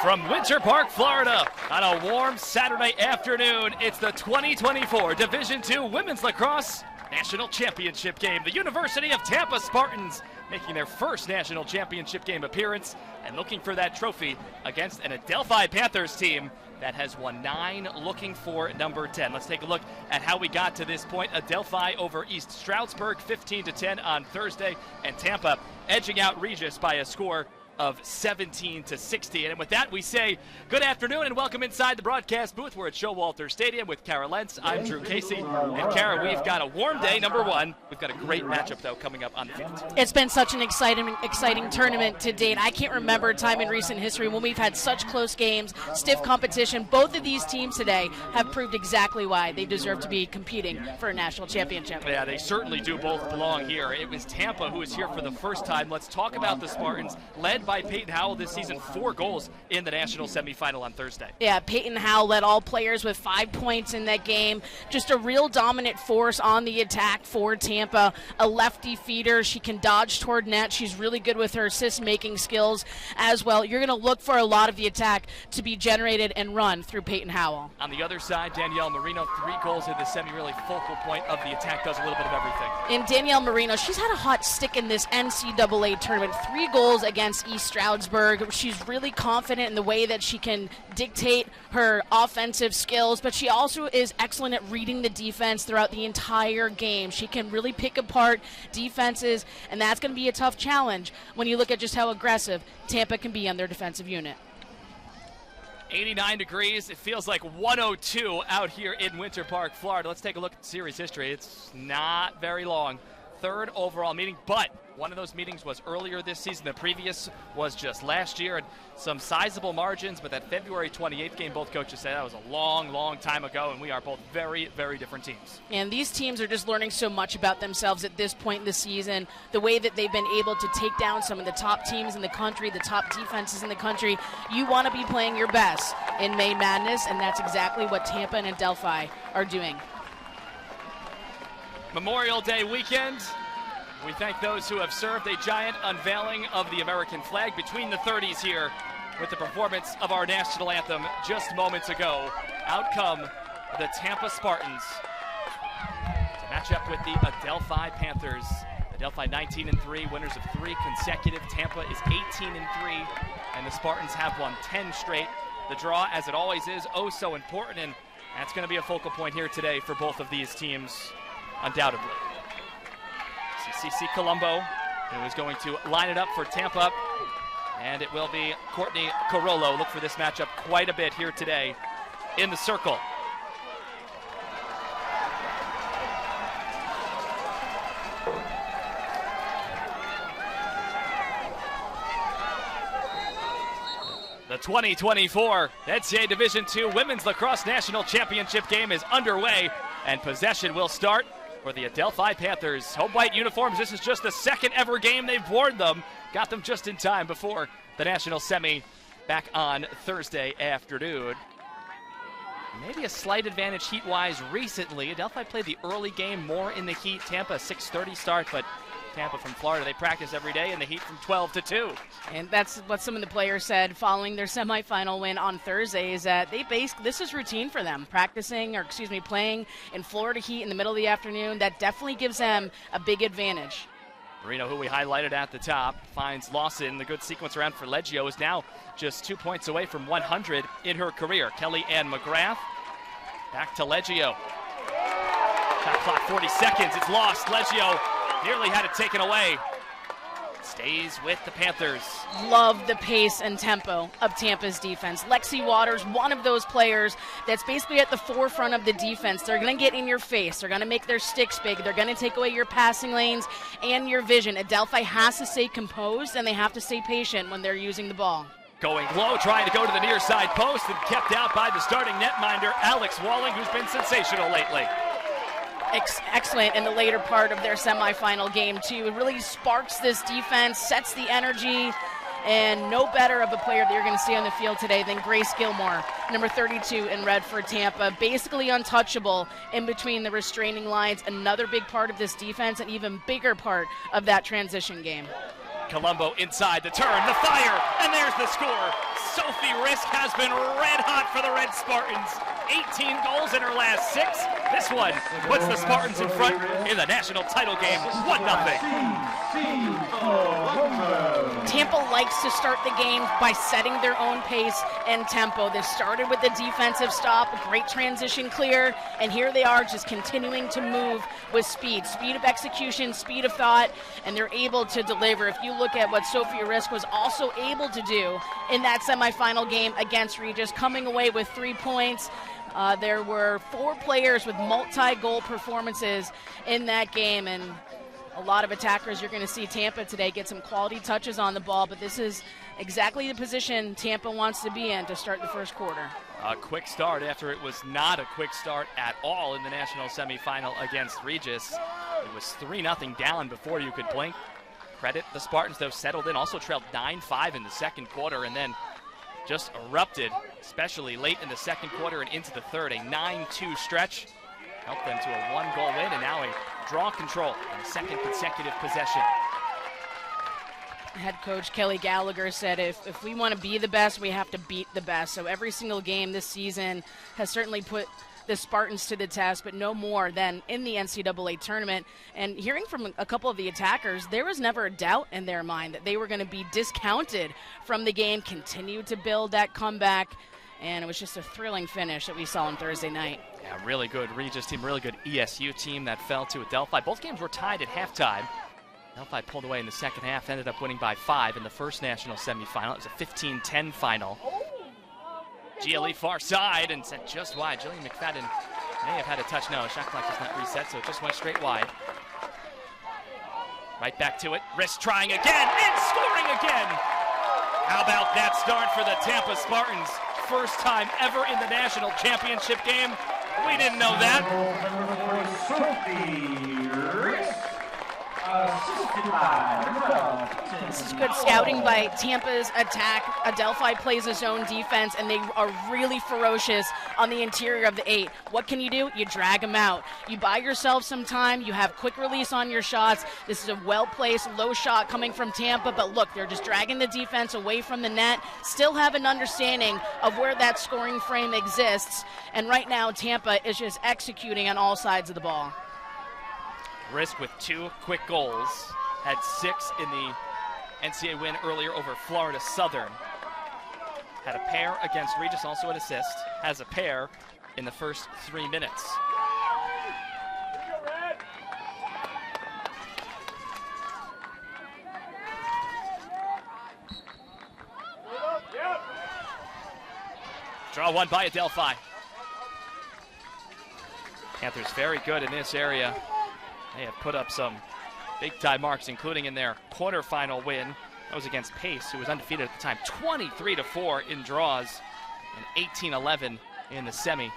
From Winter Park, Florida, on a warm Saturday afternoon, it's the 2024 Division II Women's Lacrosse National Championship game. The University of Tampa Spartans making their first national championship game appearance and looking for that trophy against an Adelphi Panthers team that has won 9, looking for number 10. Let's take a look at how we got to this point. Adelphi over East Stroudsburg 15-10 on Thursday, and Tampa edging out Regis by a score of 17-60. And with that, we say good afternoon and welcome inside the broadcast booth. We're at Showalter Stadium with Kara Lentz. I'm Drew Casey. And Kara, we've got a warm day, number one. We've got a great matchup, though, coming up on the field. It's been such an exciting tournament to date. I can't remember a time in recent history when we've had such close games, stiff competition. Both of these teams today have proved exactly why they deserve to be competing for a national championship. Yeah, they certainly do both belong here. It was Tampa who was here for the first time. Let's talk about the Spartans, led by Peyton Howell this season, 4 goals in the national semifinal on Thursday. Yeah, Peyton Howell led all players with 5 points in that game. Just a real dominant force on the attack for Tampa. A lefty feeder. She can dodge toward net. She's really good with her assist-making skills as well. You're going to look for a lot of the attack to be generated and run through Peyton Howell. On the other side, Danielle Marino, 3 goals in the semi, really focal point of the attack, does a little bit of everything. And Danielle Marino, she's had a hot stick in this NCAA tournament. 3 goals against East Stroudsburg. She's really confident in the way that she can dictate her offensive skills, but she also is excellent at reading the defense throughout the entire game. She can really pick apart defenses, and that's going to be a tough challenge when you look at just how aggressive Tampa can be on their defensive unit. 89 degrees. It feels like 102 out here in Winter Park, Florida. Let's take a look at series history. It's not very long. 3rd overall meeting, but one of those meetings was earlier this season. The previous was just last year, and some sizable margins, but that February 28th game, both coaches said that was a long time ago, and we are both very different teams. And these teams are just learning so much about themselves at this point in the season, the way that they've been able to take down some of the top teams in the country, the top defenses in the country. You want to be playing your best in May Madness, and that's exactly what Tampa and Adelphi are doing. Memorial Day weekend. We thank those who have served. A giant unveiling of the American flag between the 30s here with the performance of our national anthem just moments ago. Out come the Tampa Spartans to match up with the Adelphi Panthers. Adelphi 19-3, winners of 3 consecutive. Tampa is 18-3, and the Spartans have won 10 straight. The draw, as it always is, oh so important, and that's going to be a focal point here today for both of these teams, undoubtedly. CC Colombo, who is going to line it up for Tampa, and it will be Courtney Carollo. Look for this matchup quite a bit here today in the circle. The 2024 NCAA Division II Women's Lacrosse National Championship game is underway, and possession will start for the Adelphi Panthers. Home white uniforms, this is just the 2nd ever game they've worn them. Got them just in time before the national semi back on Thursday afternoon. Maybe a slight advantage heat-wise recently. Adelphi played the early game more in the heat. Tampa, 6:30 start, but Tampa from Florida, they practice every day in the heat from 12 to 2. And that's what some of the players said following their semifinal win on Thursday, is that this is routine for them. Playing in Florida heat in the middle of the afternoon, that definitely gives them a big advantage. Marino, who we highlighted at the top, finds Lawson. The good sequence around for Leggio is now just 2 points away from 100 in her career. Kelly Ann McGrath, back to Leggio. Shot clock 40 seconds, it's lost. Leggio nearly had it taken away. Stays with the Panthers. Love the pace and tempo of Tampa's defense. Lexi Waters, one of those players that's basically at the forefront of the defense. They're going to get in your face. They're going to make their sticks big. They're going to take away your passing lanes and your vision. Adelphi has to stay composed, and they have to stay patient when they're using the ball. Going low, trying to go to the near side post, and kept out by the starting netminder, Alex Walling, who's been sensational lately. Excellent in the later part of their semifinal game, too. It really sparks this defense, sets the energy, and no better of a player that you're going to see on the field today than Grace Gilmore, number 32 in red for Tampa. Basically untouchable in between the restraining lines. Another big part of this defense, an even bigger part of that transition game. Colombo inside the turn, the fire, and there's the score. Sophie Risk has been red hot for the Red Spartans. 18 goals in her last 6. This one puts the Spartans in front in the national title game, 1-0. Tampa likes to start the game by setting their own pace and tempo. They started with the defensive stop, great transition clear, and here they are just continuing to move with speed of execution, speed of thought, and they're able to deliver. If you look at what Sophie Risk was also able to do in that semifinal game against Regis, coming away with 3 points. There were 4 players with multi-goal performances in that game, and a lot of attackers. You're going to see Tampa today get some quality touches on the ball, but this is exactly the position Tampa wants to be in to start the first quarter. A quick start after it was not a quick start at all in the national semifinal against Regis. It was 3-0 down before you could blink. Credit the Spartans, though, settled in, also trailed 9-5 in the second quarter, and then just erupted, especially late in the second quarter and into the third. A 9-2 stretch helped them to a 1-goal win, and now a draw control in the second consecutive possession. Head coach Kelly Gallagher said if we want to be the best, we have to beat the best. So every single game this season has certainly put the Spartans to the test, but no more than in the NCAA tournament. And hearing from a couple of the attackers, there was never a doubt in their mind that they were going to be discounted from the game, continue to build that comeback, and it was just a thrilling finish that we saw on Thursday night. Yeah, really good Regis team, really good ESU team that fell to Adelphi. Both games were tied at halftime. Adelphi pulled away in the second half, ended up winning by 5 in the first national semifinal. It was a 15-10 final. GLE far side and sent just wide. Jillian McFadden may have had a touch. No, shot clock does not reset, so it just went straight wide. Right back to it. Risk trying again and scoring again. How about that start for the Tampa Spartans? First time ever in the national championship game. We didn't know that. This is good scouting by Tampa's attack. Adelphi plays his own defense, and they are really ferocious on the interior of the 8. What can you do? You drag them out. You buy yourself some time. You have quick release on your shots. This is a well-placed, low shot coming from Tampa, but look, they're just dragging the defense away from the net, still have an understanding of where that scoring frame exists, and right now Tampa is just executing on all sides of the ball. Risk with 2 quick goals, had 6 in the NCAA win earlier over Florida Southern. Had a pair against Regis, also an assist. Has a pair in the first 3 minutes. Draw one by Adelphi. Panthers very good in this area. They have put up some big-time marks, including in their quarterfinal win. That was against Pace, who was undefeated at the time. 23-4 in draws and 18-11 in the semi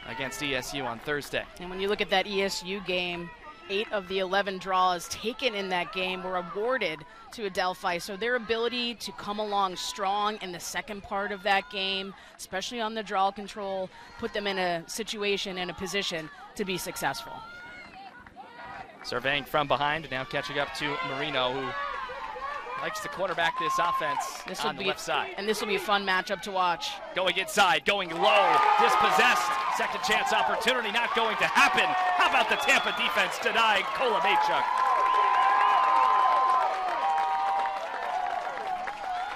against ESU on Thursday. And when you look at that ESU game, 8 of the 11 draws taken in that game were awarded to Adelphi. So their ability to come along strong in the second part of that game, especially on the draw control, put them in a situation and a position to be successful. Surveying from behind, now catching up to Marino, who likes to quarterback this offense on the left side. And this will be a fun matchup to watch. Going inside, going low, dispossessed. Second chance opportunity not going to happen. How about the Tampa defense denying Kolomachuk?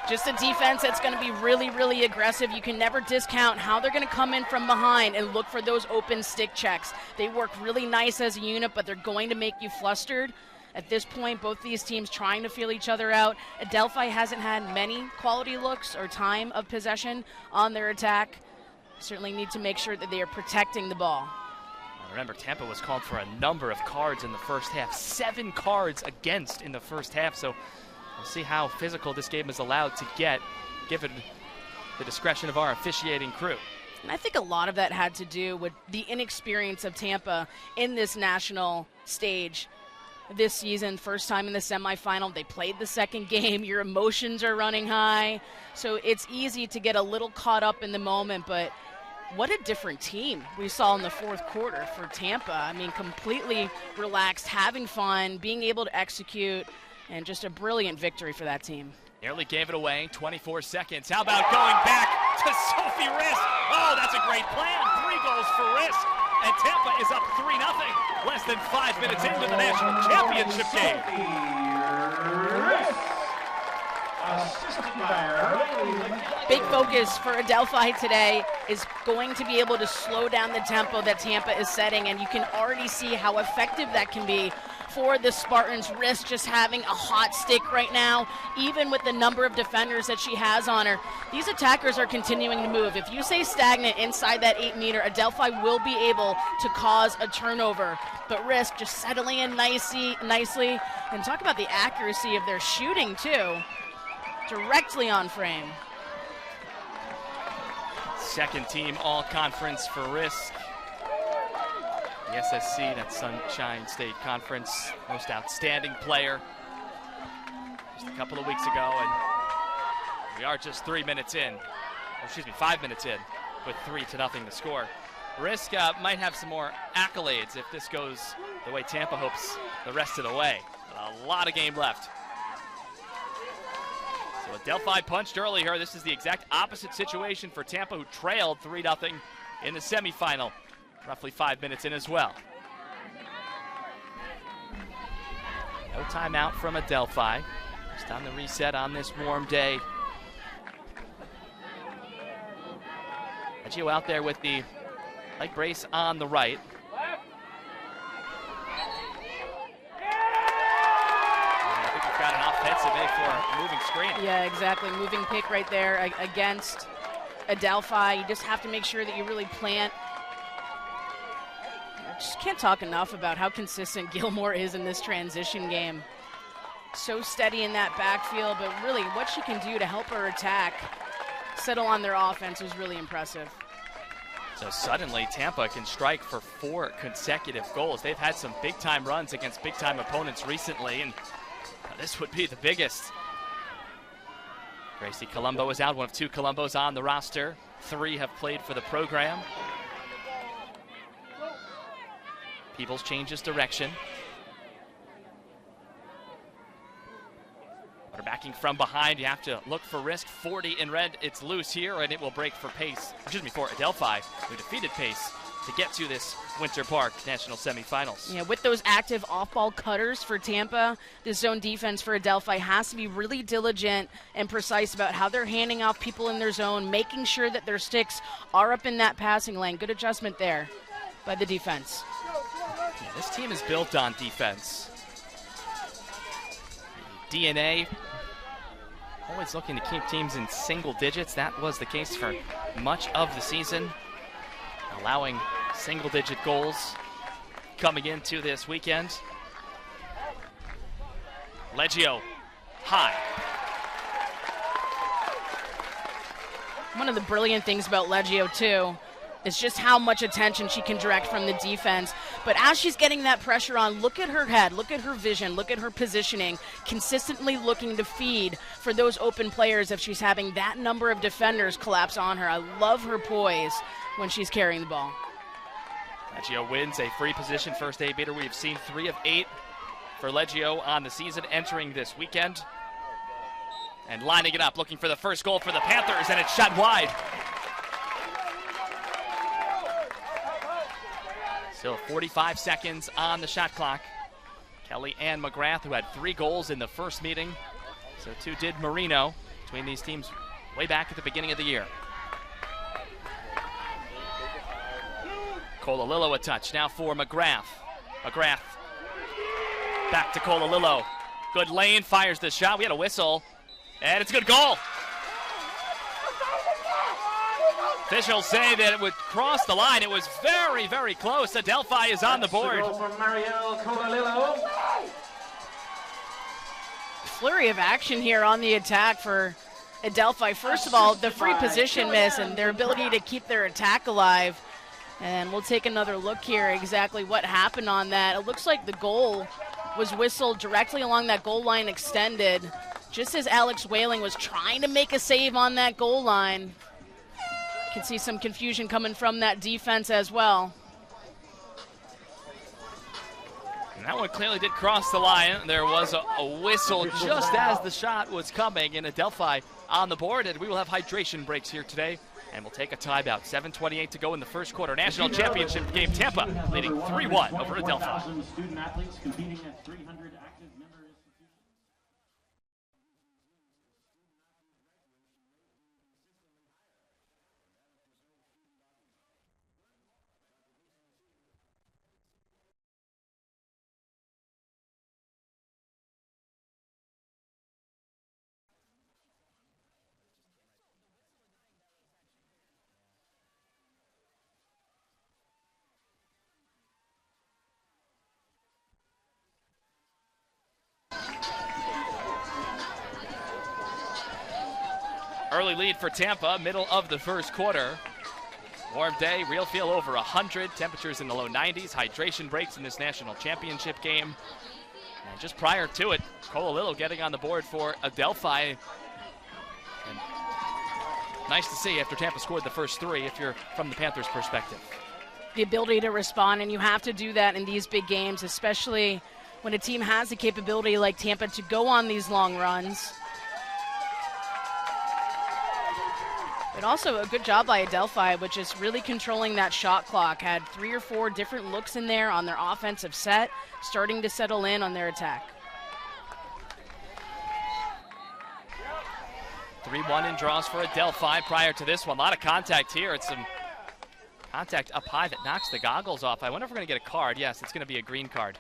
Just a defense that's going to be really, really aggressive. You can never discount how they're going to come in from behind and look for those open stick checks. They work really nice as a unit, but they're going to make you flustered. At this point, both these teams trying to feel each other out. Adelphi hasn't had many quality looks or time of possession on their attack. Certainly need to make sure that they are protecting the ball. Remember, Tampa was called for a number of cards in the first half. 7 cards against in the first half, so we'll see how physical this game is allowed to get, given the discretion of our officiating crew. And I think a lot of that had to do with the inexperience of Tampa in this national stage this season. First time in the semifinal, they played the second game. Your emotions are running high, so it's easy to get a little caught up in the moment, but what a different team we saw in the fourth quarter for Tampa. I mean, completely relaxed, having fun, being able to execute. And just a brilliant victory for that team. Nearly gave it away, 24 seconds. How about going back to Sophie Risk? Oh, that's a great plan. 3 goals for Risk. And Tampa is up 3-0, less than 5 minutes into the national championship game. Big focus for Adelphi today is going to be able to slow down the tempo that Tampa is setting, and you can already see how effective that can be for the Spartans. Risk just having a hot stick right now, even with the number of defenders that she has on her. These attackers are continuing to move. If you stay stagnant inside that 8-meter, Adelphi will be able to cause a turnover. But Risk just settling in nicely. And talk about the accuracy of their shooting, too. Directly on frame. Second team all-conference for Risk. The SSC, that Sunshine State Conference, most outstanding player just a couple of weeks ago, and we are just 5 minutes in, with 3-0 to score. Risk might have some more accolades if this goes the way Tampa hopes the rest of the way. But a lot of game left. So Adelphi punched earlier. This is the exact opposite situation for Tampa, who trailed 3-0 in the semifinal. Roughly 5 minutes in as well. No timeout from Adelphi. It's time to reset on this warm day. Gio out there with the leg brace on the right. I think we've got an offensive A for a moving screen. Yeah, exactly. Moving pick right there against Adelphi. You just have to make sure that you really plant. Just can't talk enough about how consistent Gilmore is in this transition game. So steady in that backfield, but really what she can do to help her attack settle on their offense is really impressive. So suddenly Tampa can strike for 4 consecutive goals. They've had some big-time runs against big-time opponents recently, and this would be the biggest. Gracie Colombo is out, one of 2 Colombos on the roster. 3 have played for the program. Peebles changes direction. Quarterbacking from behind, you have to look for Risk. 40 in red, it's loose here, and it will break for for Adelphi, who defeated Pace to get to this Winter Park National Semifinals. Yeah, with those active off-ball cutters for Tampa, the zone defense for Adelphi has to be really diligent and precise about how they're handing off people in their zone, making sure that their sticks are up in that passing lane. Good adjustment there by the defense. Yeah, this team is built on defense. DNA always looking to keep teams in single digits. That was the case for much of the season, allowing single-digit goals coming into this weekend. Leggio high. One of the brilliant things about Leggio, too, is just how much attention she can direct from the defense. But as she's getting that pressure on, look at her head, look at her vision, look at her positioning, consistently looking to feed for those open players if she's having that number of defenders collapse on her. I love her poise when she's carrying the ball. Leggio wins a free position first aid beater. We've seen 3 of 8 for Leggio on the season entering this weekend. And lining it up, looking for the first goal for the Panthers, and it's shot wide. Still 45 seconds on the shot clock. Kelly Ann McGrath, who had 3 goals in the first meeting. So 2 did Marino between these teams way back at the beginning of the year. Colalillo a touch now for McGrath. McGrath back to Colalillo. Good lane, fires the shot. We had a whistle, and it's a good goal. Officials say that it would cross the line. It was very, very close. Adelphi is on the board. Flurry of action here on the attack for Adelphi. First of all, the free position miss and their ability to keep their attack alive. And we'll take another look here exactly what happened on that. It looks like the goal was whistled directly along that goal line extended, just as Alex Whaling was trying to make a save on that goal line. You can see some confusion coming from that defense as well. And that one clearly did cross the line. There was a whistle just as the shot was coming, and Adelphi on the board, and we will have hydration breaks here today. And we'll take a timeout. 7:28 to go in the first quarter. National championship game. Tampa leading 3-1 over Adelphi. Student athletes competing at 300 active member institutions. Early lead for Tampa, middle of the first quarter. Warm day, real feel over 100, temperatures in the low 90s, hydration breaks in this national championship game. And just prior to it, Colalillo getting on the board for Adelphi. And nice to see after Tampa scored the first three, if you're from the Panthers' perspective. The ability to respond, and you have to do that in these big games, especially when a team has the capability like Tampa to go on these long runs. But also a good job by Adelphi, which is really controlling that shot clock. Had 3 or 4 different looks in there on their offensive set, starting to settle in on their attack. 3-1 in draws for Adelphi prior to this one. A lot of contact here. It's some contact up high that knocks the goggles off. I wonder if we're going to get a card. Yes, it's going to be a green card.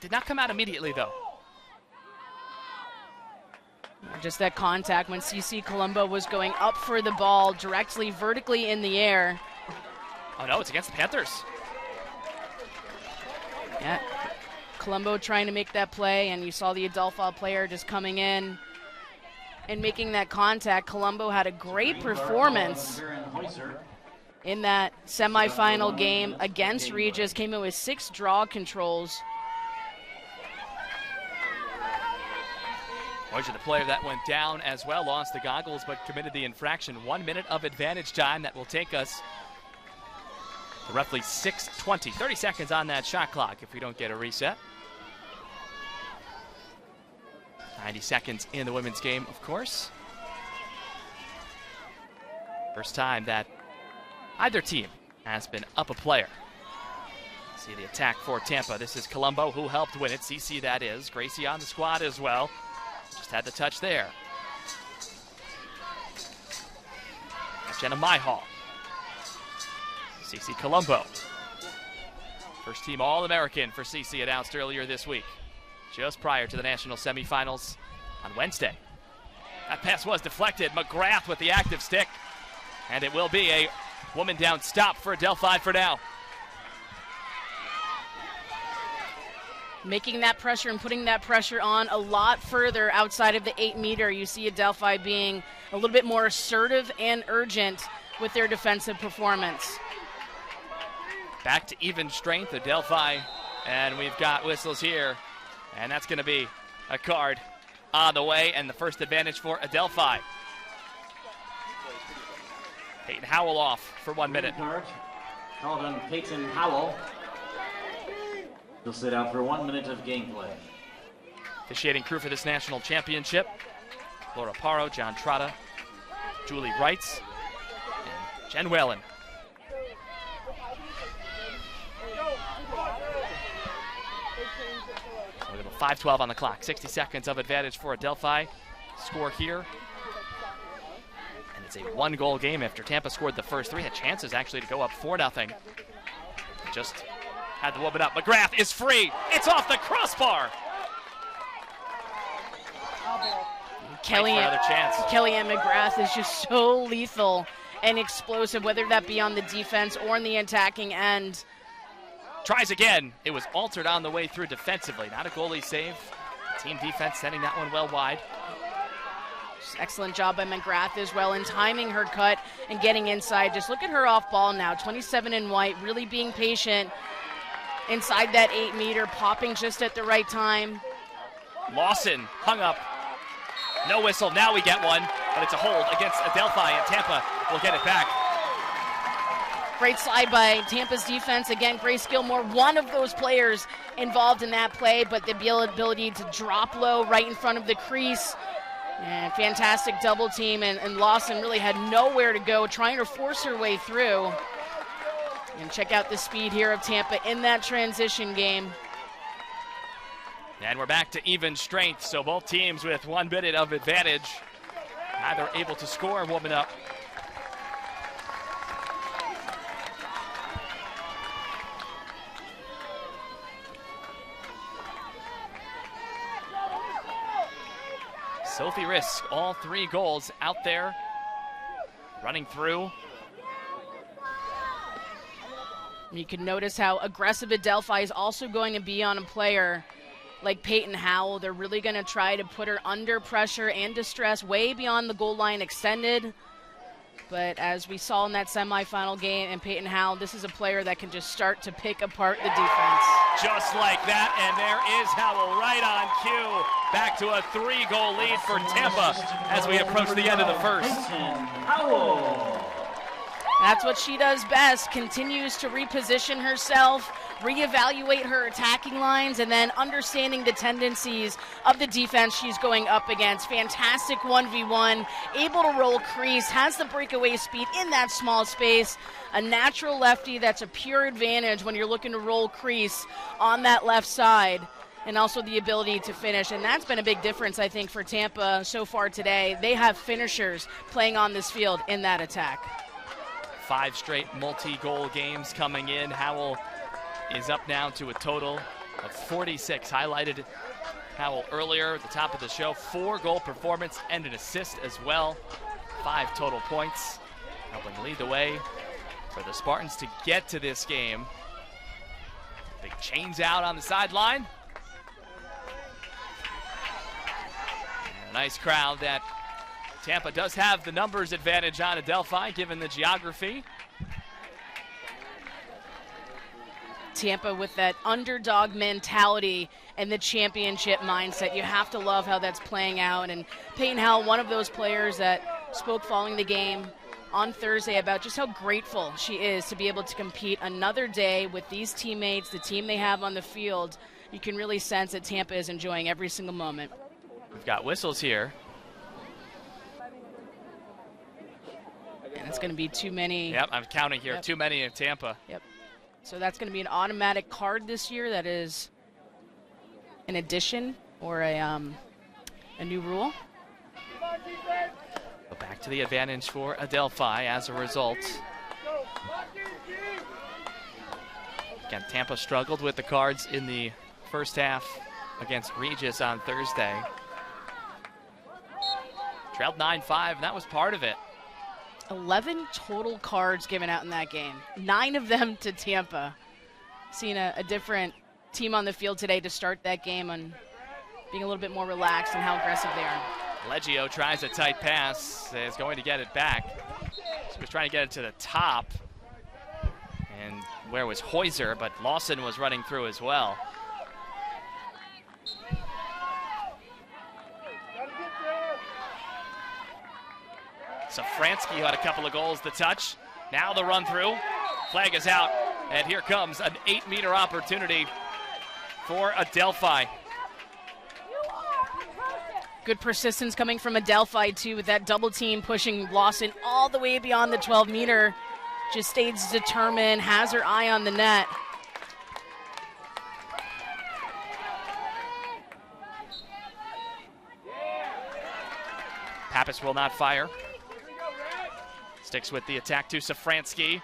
Did not come out immediately, though. Just that contact when CC Colombo was going up for the ball directly, vertically in the air. Oh no, it's against the Panthers. Yeah, Colombo trying to make that play, and you saw the Adelphi player just coming in and making that contact. Colombo had a great performance in that semifinal game against Regis, came in with 6 draw controls. Moja, the player that went down as well, lost the goggles but committed the infraction. 1 minute of advantage time that will take us to roughly 6:20. 30 seconds on that shot clock if we don't get a reset. 90 seconds in the women's game, of course. First time that either team has been up a player. See the attack for Tampa. This is Colombo who helped win it. CC that is. Gracie on the squad as well. Just had the touch there. Jenna Myhall. CC Colombo. First team All-American for CC announced earlier this week, just prior to the national semifinals on Wednesday. That pass was deflected. McGrath with the active stick. And it will be a woman down stop for Adelphi for now. Making that pressure and putting that pressure on a lot further outside of the 8-meter. You see Adelphi being a little bit more assertive and urgent with their defensive performance. Back to even strength, Adelphi, and we've got whistles here, and that's going to be a card on the way, and the first advantage for Adelphi. Peyton Howell off for 1 minute. Called on Peyton Howell. He'll sit out for 1 minute of gameplay. Officiating crew for this national championship: Laura Paro, John Trotta, Julie Reitz, and Jen Whalen. So 5:12 on the clock. 60 seconds of advantage for Adelphi. Score here. And it's a 1-goal game after Tampa scored the first 3. Had chances actually to go up 4-0. Just had the woman up. McGrath is free. It's off the crossbar. Kellyanne McGrath is just so lethal and explosive, whether that be on the defense or on the attacking end. Tries again. It was altered on the way through defensively. Not a goalie save. Team defense sending that one well wide. Just excellent job by McGrath as well in timing her cut and getting inside. Just look at her off ball now. 27 in white, really being patient inside that 8-meter, popping just at the right time. Lawson hung up. No whistle. Now we get one, but it's a hold against Adelphi, and Tampa will get it back. Great slide by Tampa's defense. Again, Grace Gilmore, one of those players involved in that play, but the ability to drop low right in front of the crease. And fantastic double team, and Lawson really had nowhere to go, trying to force her way through. And check out the speed here of Tampa in that transition game. And we're back to even strength, so both teams with 1 minute of advantage. Neither able to score, woman up. Sophie Risk, all 3 goals out there, running through. You can notice how aggressive Adelphi is also going to be on a player like Peyton Howell. They're really going to try to put her under pressure and distress way beyond the goal line extended. But as we saw in that semifinal game, and Peyton Howell, this is a player that can just start to pick apart the defense. Just like that, and there is Howell right on cue. Back to a 3-goal lead for Tampa as we approach the end of the first. That's what she does best, continues to reposition herself, reevaluate her attacking lines, and then understanding the tendencies of the defense she's going up against. Fantastic 1v1, able to roll crease, has the breakaway speed in that small space. A natural lefty that's a pure advantage when you're looking to roll crease on that left side, and also the ability to finish. And that's been a big difference, I think, for Tampa so far today. They have finishers playing on this field in that attack. 5 straight multi-goal games coming in. Howell is up now to a total of 46. Highlighted Howell earlier at the top of the show. 4-goal performance and an assist as well. 5 total points, helping lead the way for the Spartans to get to this game. Big chains out on the sideline. And a nice crowd that Tampa does have the numbers advantage on Adelphi, given the geography. Tampa with that underdog mentality and the championship mindset. You have to love how that's playing out. And Peyton Howell, one of those players that spoke following the game on Thursday about just how grateful she is to be able to compete another day with these teammates, the team they have on the field. You can really sense that Tampa is enjoying every single moment. We've got whistles here. And it's going to be too many. Yep, I'm counting here. Yep. Too many in Tampa. Yep. So that's going to be an automatic card this year. That is an addition or a new rule. Go back to the advantage for Adelphi as a result. Again, Tampa struggled with the cards in the first half against Regis on Thursday. Trailed 9-5, and that was part of it. 11 total cards given out in that game. 9 of them to Tampa. Seeing a different team on the field today to start that game and being a little bit more relaxed in how aggressive they are. Leggio tries a tight pass, is going to get it back. She was trying to get it to the top. And where was Heuser, but Lawson was running through as well. Safransky had a couple of goals to touch. Now the run through. Flag is out, and here comes an 8-meter opportunity for Adelphi. Good persistence coming from Adelphi, too, with that double team pushing Lawson all the way beyond the 12-meter. Just stays determined, has her eye on the net. Pappas will not fire. Sticks with the attack to Safransky.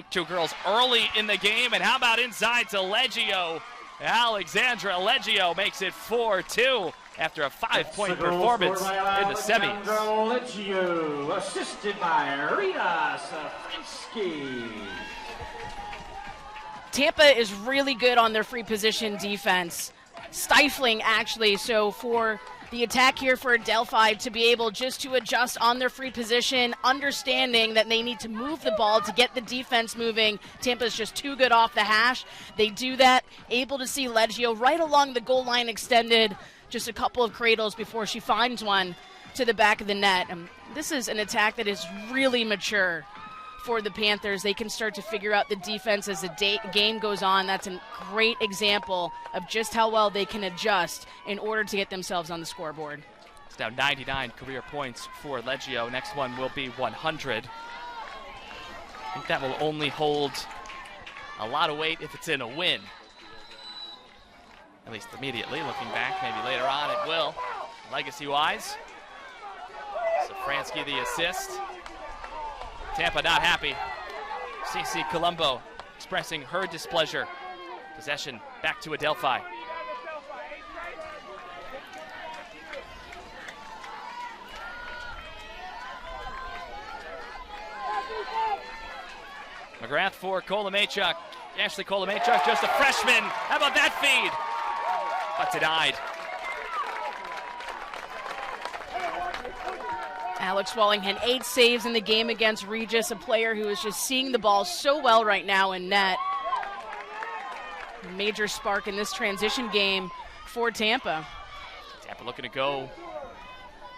Two girls early in the game, and how about inside to Leggio? Alexandra Leggio makes it 4-2 after a 5-point performance in the semis. Leggio, assisted by Rita Safransky. Tampa is really good on their free position defense. Stifling, actually, so for the attack here for Adelphi to be able just to adjust on their free position, understanding that they need to move the ball to get the defense moving. Tampa's just too good off the hash. They do that, able to see Leggio right along the goal line extended, just a couple of cradles before she finds one to the back of the net. This is an attack that is really mature for the Panthers. They can start to figure out the defense as the game goes on. That's a great example of just how well they can adjust in order to get themselves on the scoreboard. It's now 99 career points for Leggio. Next one will be 100. I think that will only hold a lot of weight if it's in a win. At least immediately. Looking back, maybe later on it will. Legacy-wise. Safransky the assist. Tampa not happy. CC Colombo expressing her displeasure. Possession back to Adelphi. McGrath for Kolomachuk. Ashley Kolomachuk, just a freshman. How about that feed? But denied. Alex Wallingham, 8 saves in the game against Regis, a player who is just seeing the ball so well right now in net. Major spark in this transition game for Tampa. Tampa looking to go,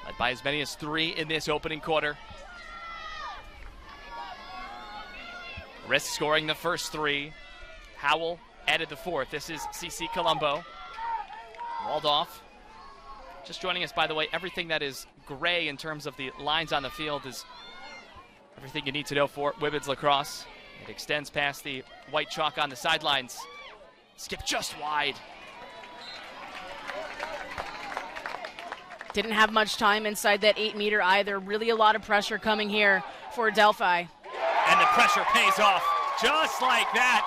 led by as many as 3 in this opening quarter. Risk scoring the first 3. Howell added the 4th. This is CC Colombo. Walled off. Just joining us, by the way, everything that is gray in terms of the lines on the field is everything you need to know for women's lacrosse. It extends past the white chalk on the sidelines. Skip just wide. Didn't have much time inside that 8-meter either. Really a lot of pressure coming here for Adelphi. And the pressure pays off just like that.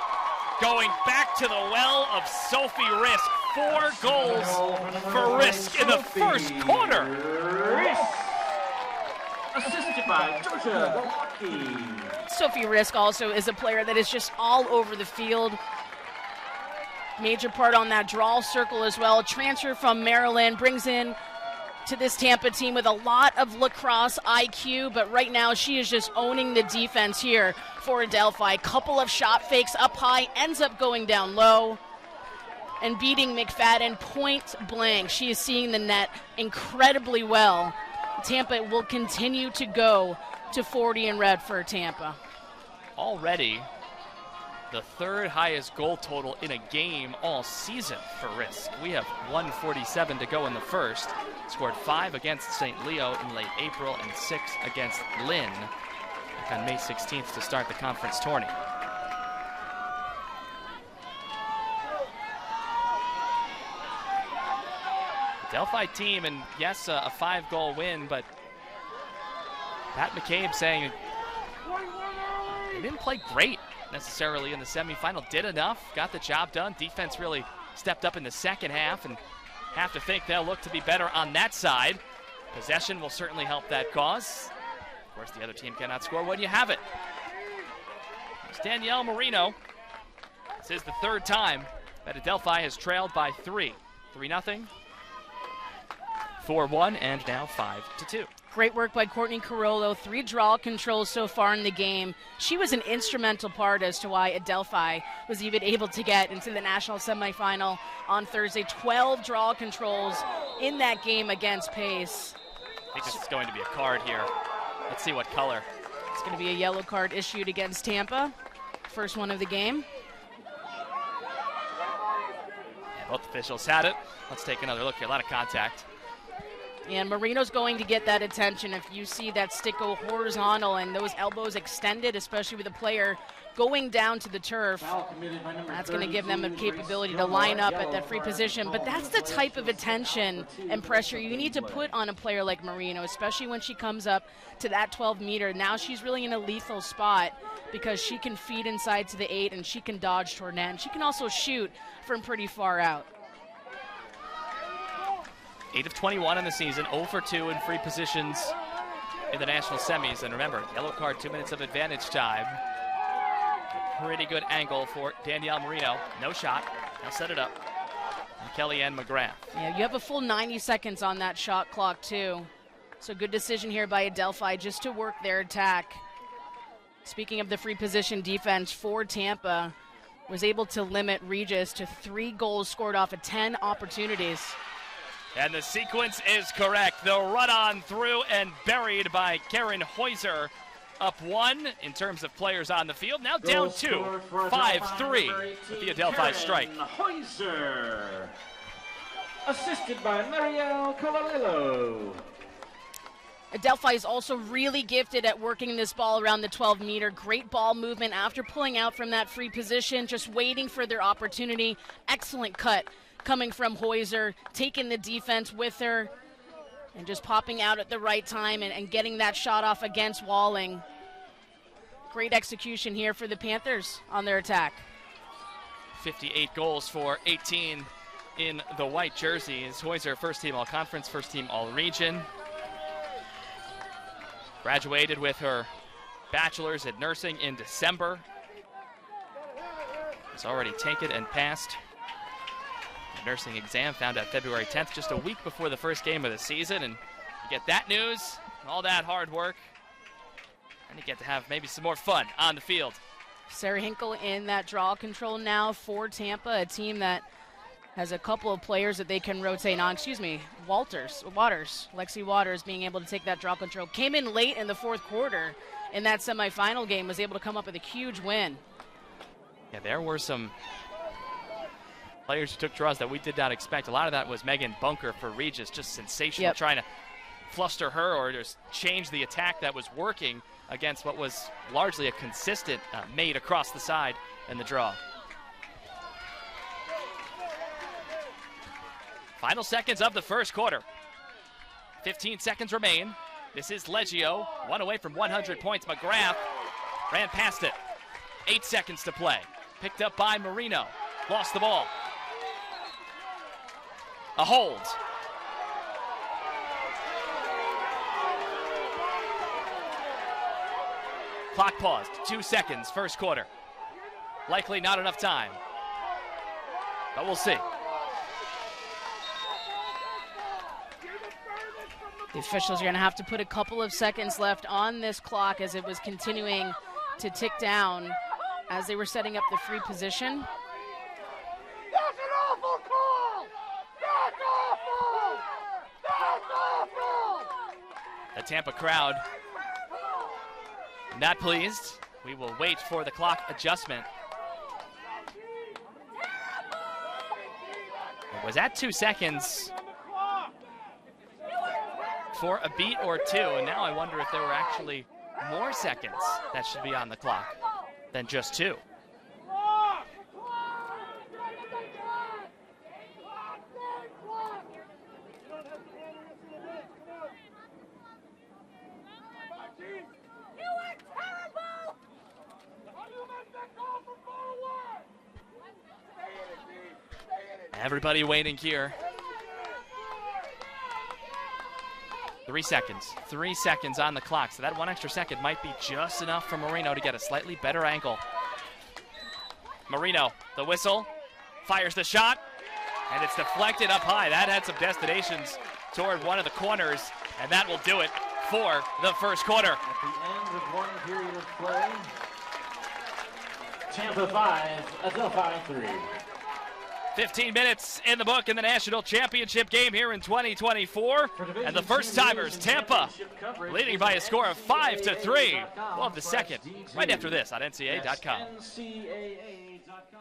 Going back to the well of Sophie Risk. 4 goals for Risk in the first quarter. Assisted by Georgia Milwaukee. Sophie Risk also is a player that is just all over the field. Major part on that draw circle as well. Transfer from Maryland, brings in to this Tampa team with a lot of lacrosse IQ, but right now she is just owning the defense here for Adelphi. Couple of shot fakes up high, ends up going down low and beating McFadden point blank. She is seeing the net incredibly well. Tampa will continue to go to 40 in red for Tampa. Already the 3rd highest goal total in a game all season for Risk. We have 1:47 to go in the first. Scored 5 against St. Leo in late April and 6 against Lynn on May 16th to start the conference tourney. Delphi team, and yes, a 5-goal win, but Pat McCabe saying they didn't play great necessarily in the semifinal. Did enough, got the job done. Defense really stepped up in the second half, and have to think they'll look to be better on that side. Possession will certainly help that cause. Of course, the other team cannot score when you have it. It's Danielle Marino. This is the 3rd time that Adelphi has trailed by 3. 3-0. 4-1, and now 5-2. Great work by Courtney Carollo. 3 draw controls so far in the game. She was an instrumental part as to why Adelphi was even able to get into the national semifinal on Thursday. 12 draw controls in that game against Pace. I think this is going to be a card here. Let's see what color. It's going to be a yellow card issued against Tampa. First one of the game. Yeah, both officials had it. Let's take another look here. A lot of contact. And Marino's going to get that attention if you see that stick go horizontal and those elbows extended, especially with the player going down to the turf. That's going to give them a capability to line up at that free position. But that's the type of attention and pressure you need to put on a player like Marino, especially when she comes up to that 12-meter. Now she's really in a lethal spot because she can feed inside to the 8 and she can dodge toward net. And she can also shoot from pretty far out. 8 of 21 in the season, 0 for 2 in free positions in the national semis. And remember, yellow card, 2 minutes of advantage time. Pretty good angle for Danielle Marino. No shot. Now set it up. And Kellyanne McGrath. Yeah, you have a full 90 seconds on that shot clock, too. So good decision here by Adelphi just to work their attack. Speaking of the free position defense for Tampa, was able to limit Regis to 3 goals scored off of 10 opportunities. And the sequence is correct. The run on through and buried by Karen Heuser. up 1 in terms of players on the field. Now down Goal 2, scored for 5-3 with the Adelphi strike. Heuser, assisted by Marielle Colalillo. Adelphi is also really gifted at working this ball around the 12-meter. Great ball movement after pulling out from that free position, just waiting for their opportunity. Excellent cut coming from Heuser, taking the defense with her, and just popping out at the right time and getting that shot off against Walling. Great execution here for the Panthers on their attack. 58 goals for 18 in the white jerseys. Heuser, first team all-conference, first team all-region. Graduated with her bachelor's in nursing in December. Has already taken and passed the nursing exam, found out February 10th, just a week before the first game of the season. And you get that news, all that hard work, and you get to have maybe some more fun on the field. Sarah Hinkle in that draw control now for Tampa, a team that has a couple of players that they can rotate on. Waters, Lexi Waters being able to take that draw control. Came in late in the fourth quarter in that semifinal game, was able to come up with a huge win. Yeah, there were some players who took draws that we did not expect. A lot of that was Megan Bunker for Regis, just sensational, trying to fluster her or just change the attack that was working against what was largely a consistent mate across the side in the draw. Final seconds of the first quarter. 15 seconds remain. This is Leggio, 1 away from 100 points. McGrath ran past it. 8 seconds to play. Picked up by Marino. Lost the ball. A hold. Clock paused. 2 seconds, first quarter. Likely not enough time, but we'll see. The officials are going to have to put a couple of seconds left on this clock as it was continuing to tick down as they were setting up the free position. That's an awful call! That's awful! That's awful! The Tampa crowd not pleased. We will wait for the clock adjustment. It was at 2 seconds for a beat or two, and now I wonder if there were actually more seconds that should be on the clock than just 2. Everybody waiting here. 3 seconds. 3 seconds on the clock. So that 1 extra second might be just enough for Marino to get a slightly better angle. Marino, the whistle, fires the shot, and it's deflected up high. That had some destinations toward one of the corners, and that will do it for the first quarter. At the end of one period of play, Tampa 5, Adelphi 3. 15 minutes in the book in the national championship game here in 2024. And the first timers, Tampa, leading by a score of 5-3. We'll have the second right after this on NCAA.com. NCAA.com.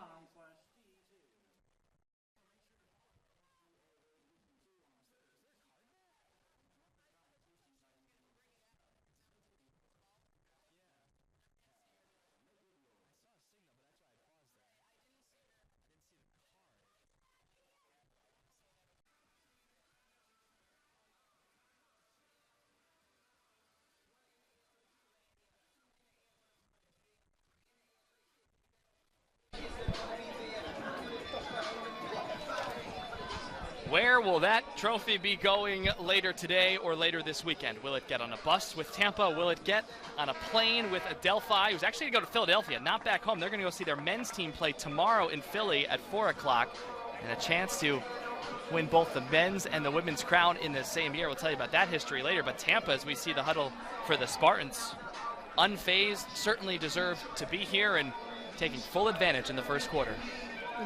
Where will that trophy be going later today or later this weekend? Will it get on a bus with Tampa? Will it get on a plane with Adelphi, who's actually going to go to Philadelphia, not back home? They're going to go see their men's team play tomorrow in Philly at 4 o'clock, and a chance to win both the men's and the women's crown in the same year. We'll tell you about that history later, but Tampa, as we see the huddle for the Spartans, unfazed, certainly deserved to be here and taking full advantage in the first quarter.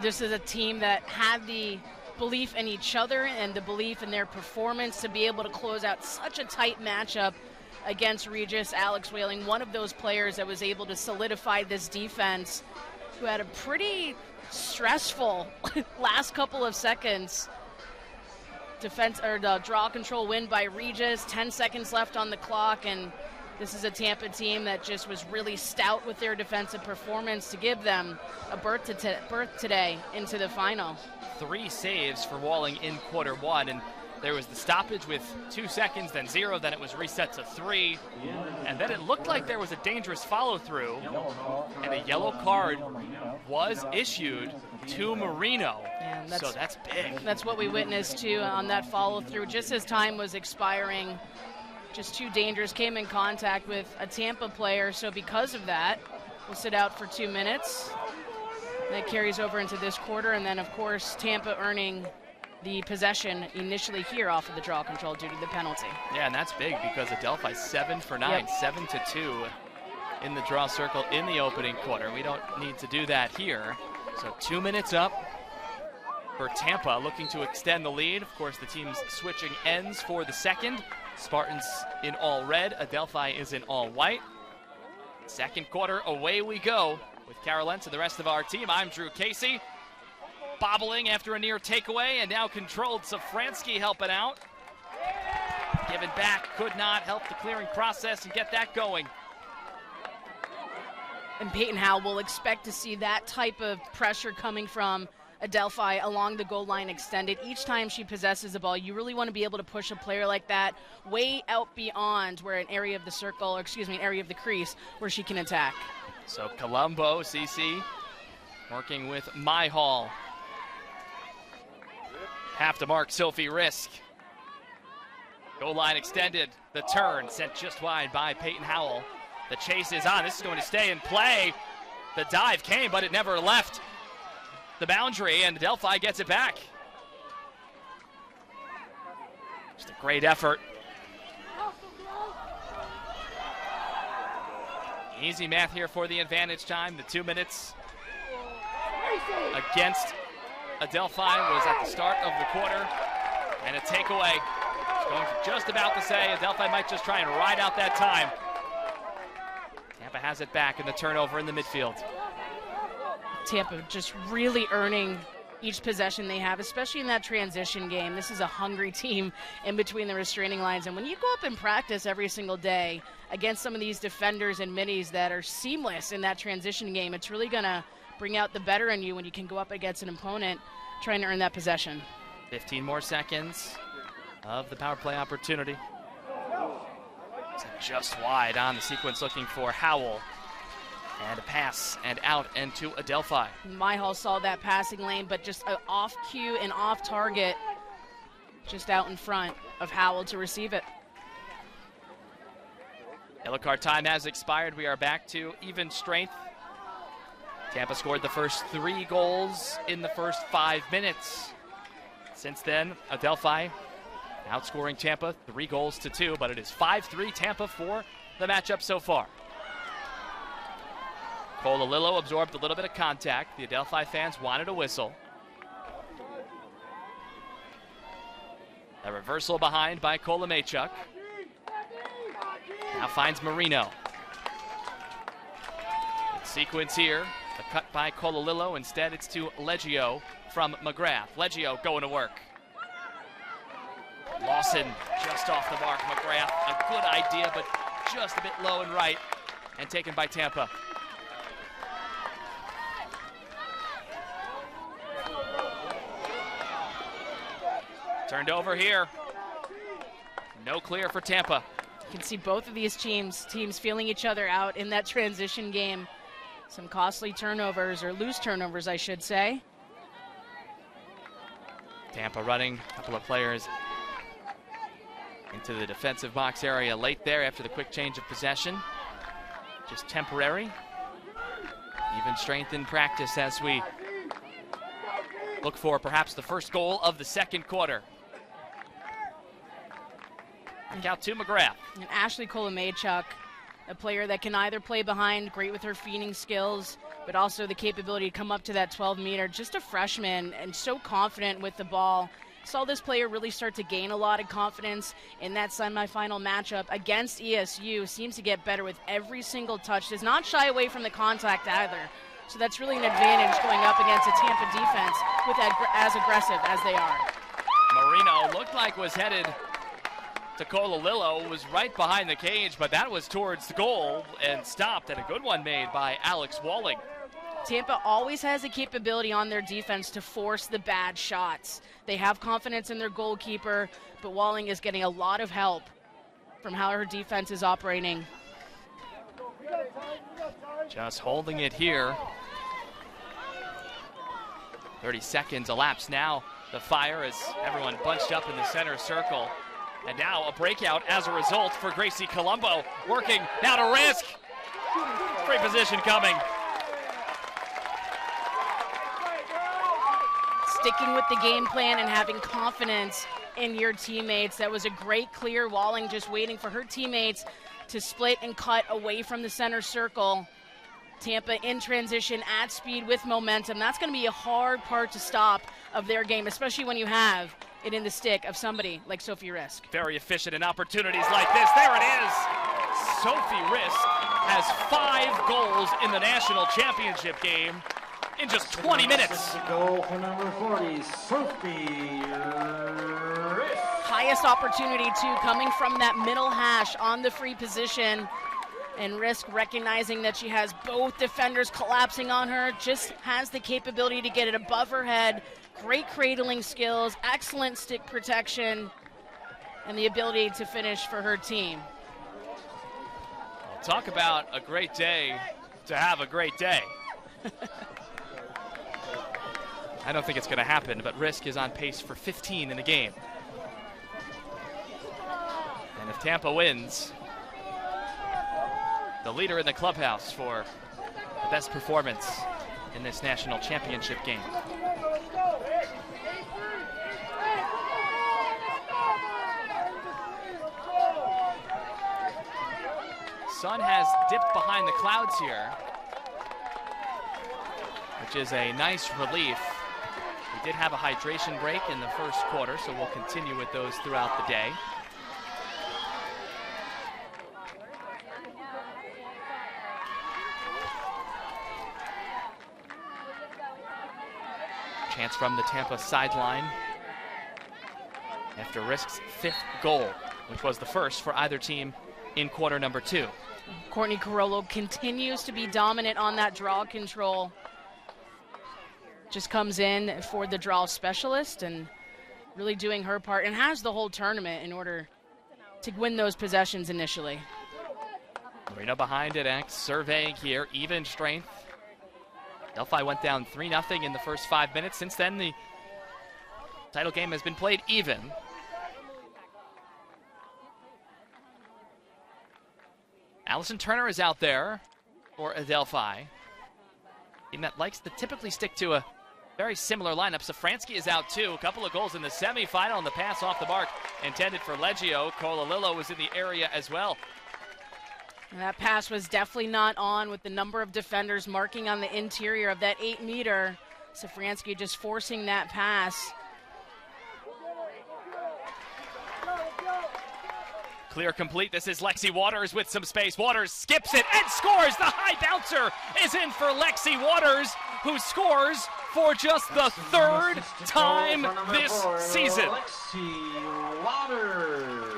This is a team that had the belief in each other and the belief in their performance to be able to close out such a tight matchup against Regis. Alex Whaling, one of those players that was able to solidify this defense, who had a pretty stressful last couple of seconds. The draw control win by Regis, 10 seconds left on the clock, and this is a Tampa team that just was really stout with their defensive performance to give them a berth today into the final. 3 saves for Walling in quarter one, and there was the stoppage with 2 seconds, then 0, then it was reset to 3, and then it looked like there was a dangerous follow-through, and a yellow card was issued to Marino. Yeah, so that's big. That's what we witnessed too on that follow-through. Just as time was expiring, just 2 dangers came in contact with a Tampa player, so because of that, we'll sit out for 2 minutes. That carries over into this quarter, and then of course Tampa earning the possession initially here off of the draw control due to the penalty. Yeah, and that's big because Adelphi 7 for 9, 7-2 in the draw circle in the opening quarter. We don't need to do that here. So 2 minutes up for Tampa, looking to extend the lead. Of course, the team's switching ends for the second. Spartans in all red, Adelphi is in all white. Second quarter, away we go with Carolentz and the rest of our team. I'm Drew Casey. Bobbling after a near takeaway, and now controlled. Safransky helping out. Given back, could not help the clearing process and get that going. And Peyton Howell will expect to see that type of pressure coming from Adelphi along the goal line extended. Each time she possesses the ball, you really want to be able to push a player like that way out beyond where an area of the circle, or excuse me, an area of the crease where she can attack. So Colombo, CC, working with Myhall. Have to mark Sophie Risk. Goal line extended. The turn sent just wide by Peyton Howell. The chase is on. This is going to stay in play. The dive came, but it never left the boundary, and Adelphi gets it back. Just a great effort. Easy math here for the advantage time. The 2 minutes against Adelphi was at the start of the quarter, and a takeaway. Going to just about to say Adelphi might just try and ride out that time. Tampa has it back in the turnover in the midfield. Tampa just really earning each possession they have, especially in that transition game. This is a hungry team in between the restraining lines, and when you go up and practice every single day against some of these defenders and minis that are seamless in that transition game, it's really going to bring out the better in you when you can go up against an opponent trying to earn that possession. 15 more seconds of the power play opportunity. Just wide on the sequence, looking for Howell. And a pass and out and to Adelphi. Myhall saw that passing lane, but just an off cue and off target, just out in front of Howell to receive it. Yellow card time has expired. We are back to even strength. Tampa scored the first 3 goals in the first 5 minutes. Since then, Adelphi outscoring Tampa 3-2, but it is 5-3 Tampa for the matchup so far. Colalillo absorbed a little bit of contact. The Adelphi fans wanted a whistle. A reversal behind by Kolamachuk. Now finds Marino. Good sequence here. A cut by Colalillo. Instead, it's to Leggio from McGrath. Leggio going to work. Lawson just off the mark. McGrath, a good idea, but just a bit low and right, and taken by Tampa. Turned over here. No clear for Tampa. You can see both of these teams feeling each other out in that transition game. Some costly turnovers, or loose turnovers, I should say. Tampa running a couple of players into the defensive box area late there after the quick change of possession. Just temporary. Even strength in practice as we look for perhaps the first goal of the second quarter. Back out to McGrath. And Ashley Kolamachuk, a player that can either play behind, great with her feeding skills, but also the capability to come up to that 12-meter. Just a freshman and so confident with the ball saw this player really start to gain a lot of confidence in that semifinal matchup against ESU. Seems to get better with every single touch. Does not shy away from the contact either. So that's really an advantage going up against a Tampa defense with as aggressive as they are. Marino looked like was headed to Colalillo, was right behind the cage, but that was towards the goal and stopped, and a good one made by Alex Walling. Tampa always has the capability on their defense to force the bad shots. They have confidence in their goalkeeper, but Walling is getting a lot of help from how her defense is operating. Just holding it here. 30 seconds elapsed now. The fire is everyone bunched up in the center circle. And now a breakout as a result for Gracie Colombo. Working now to Risk. Great position coming. Sticking with the game plan and having confidence in your teammates. That was a great clear. Walling just waiting for her teammates to split and cut away from the center circle. Tampa in transition at speed with momentum. That's going to be a hard part to stop of their game, especially when you have it in the stick of somebody like Sophie Risk. Very efficient in opportunities like this. There it is. Sophie Risk has 5 goals in the national championship game in just 20 minutes. Goal for number 40, Sophie Risk. Highest opportunity too, coming from that middle hash on the free position. And Risk, recognizing that she has both defenders collapsing on her, just has the capability to get it above her head. Great cradling skills, excellent stick protection, and the ability to finish for her team. Well, talk about a great day to have a great day. I don't think it's going to happen, but Risk is on pace for 15 in the game. And if Tampa wins, the leader in the clubhouse for the best performance in this national championship game. Sun has dipped behind the clouds here, which is a nice relief. We did have a hydration break in the first quarter, so we'll continue with those throughout the day. Chance from the Tampa sideline after Risk's 5th goal, which was the first for either team in quarter number 2. Courtney Carollo continues to be dominant on that draw control. Just comes in for the draw specialist and really doing her part, and has the whole tournament in order to win those possessions initially. Marino behind it, X surveying here, even strength. Adelphi went down 3-0 in the first 5 minutes. Since then, the title game has been played even. Allison Turner is out there for Adelphi. Team that likes to typically stick to a very similar lineup. Safransky is out too. A couple of goals in the semifinal, and the pass off the mark intended for Leggio. Colalillo was in the area as well. And that pass was definitely not on with the number of defenders marking on the interior of that 8-meter. Safransky just forcing that pass. Clear complete. This is Lexi Waters with some space. Waters skips it and scores. The high bouncer is in for Lexi Waters, who scores for just the 3rd time this season. Lexi Waters.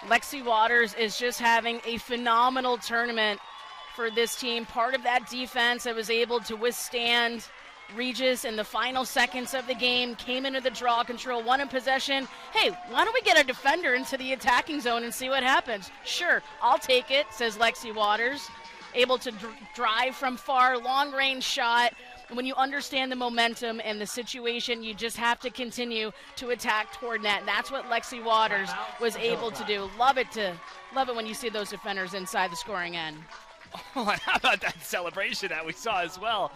Lexi Waters is just having a phenomenal tournament for this team. Part of that defense that was able to withstand Regis in the final seconds of the game, came into the draw control, won in possession. Hey, why don't we get our defender into the attacking zone and see what happens? Sure, I'll take it, says Lexi Waters. Able to drive from far, long-range shot. And when you understand the momentum and the situation, you just have to continue to attack toward net. And that's what Lexi Waters was able to do. Love it when you see those defenders inside the scoring end. Oh, and how about that celebration that we saw as well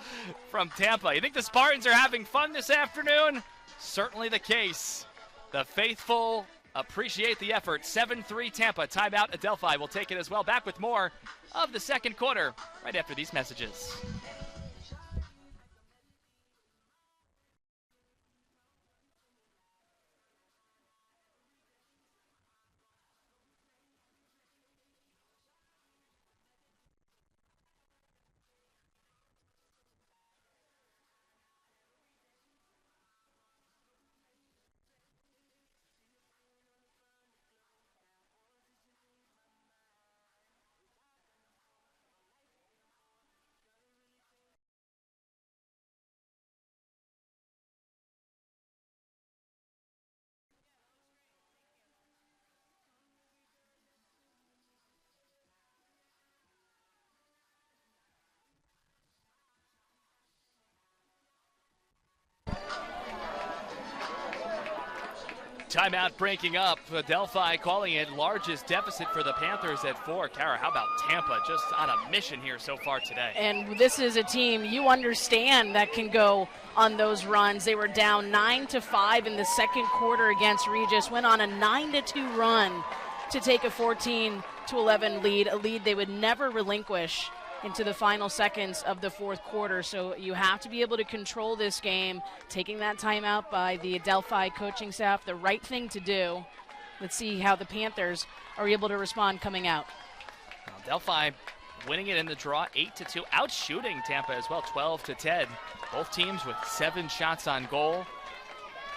from Tampa? You think the Spartans are having fun this afternoon? Certainly the case. The faithful appreciate the effort. 7-3 Tampa. Timeout. Adelphi will take it as well. Back with more of the second quarter right after these messages. Timeout breaking up. Adelphi calling it largest deficit for the Panthers at 4. Kara, how about Tampa just on a mission here so far today? And this is a team you understand that can go on those runs. They were down 9-5 in the second quarter against Regis, went on a 9-2 run to take a 14-11 lead, a lead they would never relinquish into the final seconds of the fourth quarter. So you have to be able to control this game. Taking that timeout by the Adelphi coaching staff, the right thing to do. Let's see how the Panthers are able to respond coming out. Adelphi winning it in the draw 8-2, outshooting Tampa as well, 12-10. Both teams with 7 shots on goal.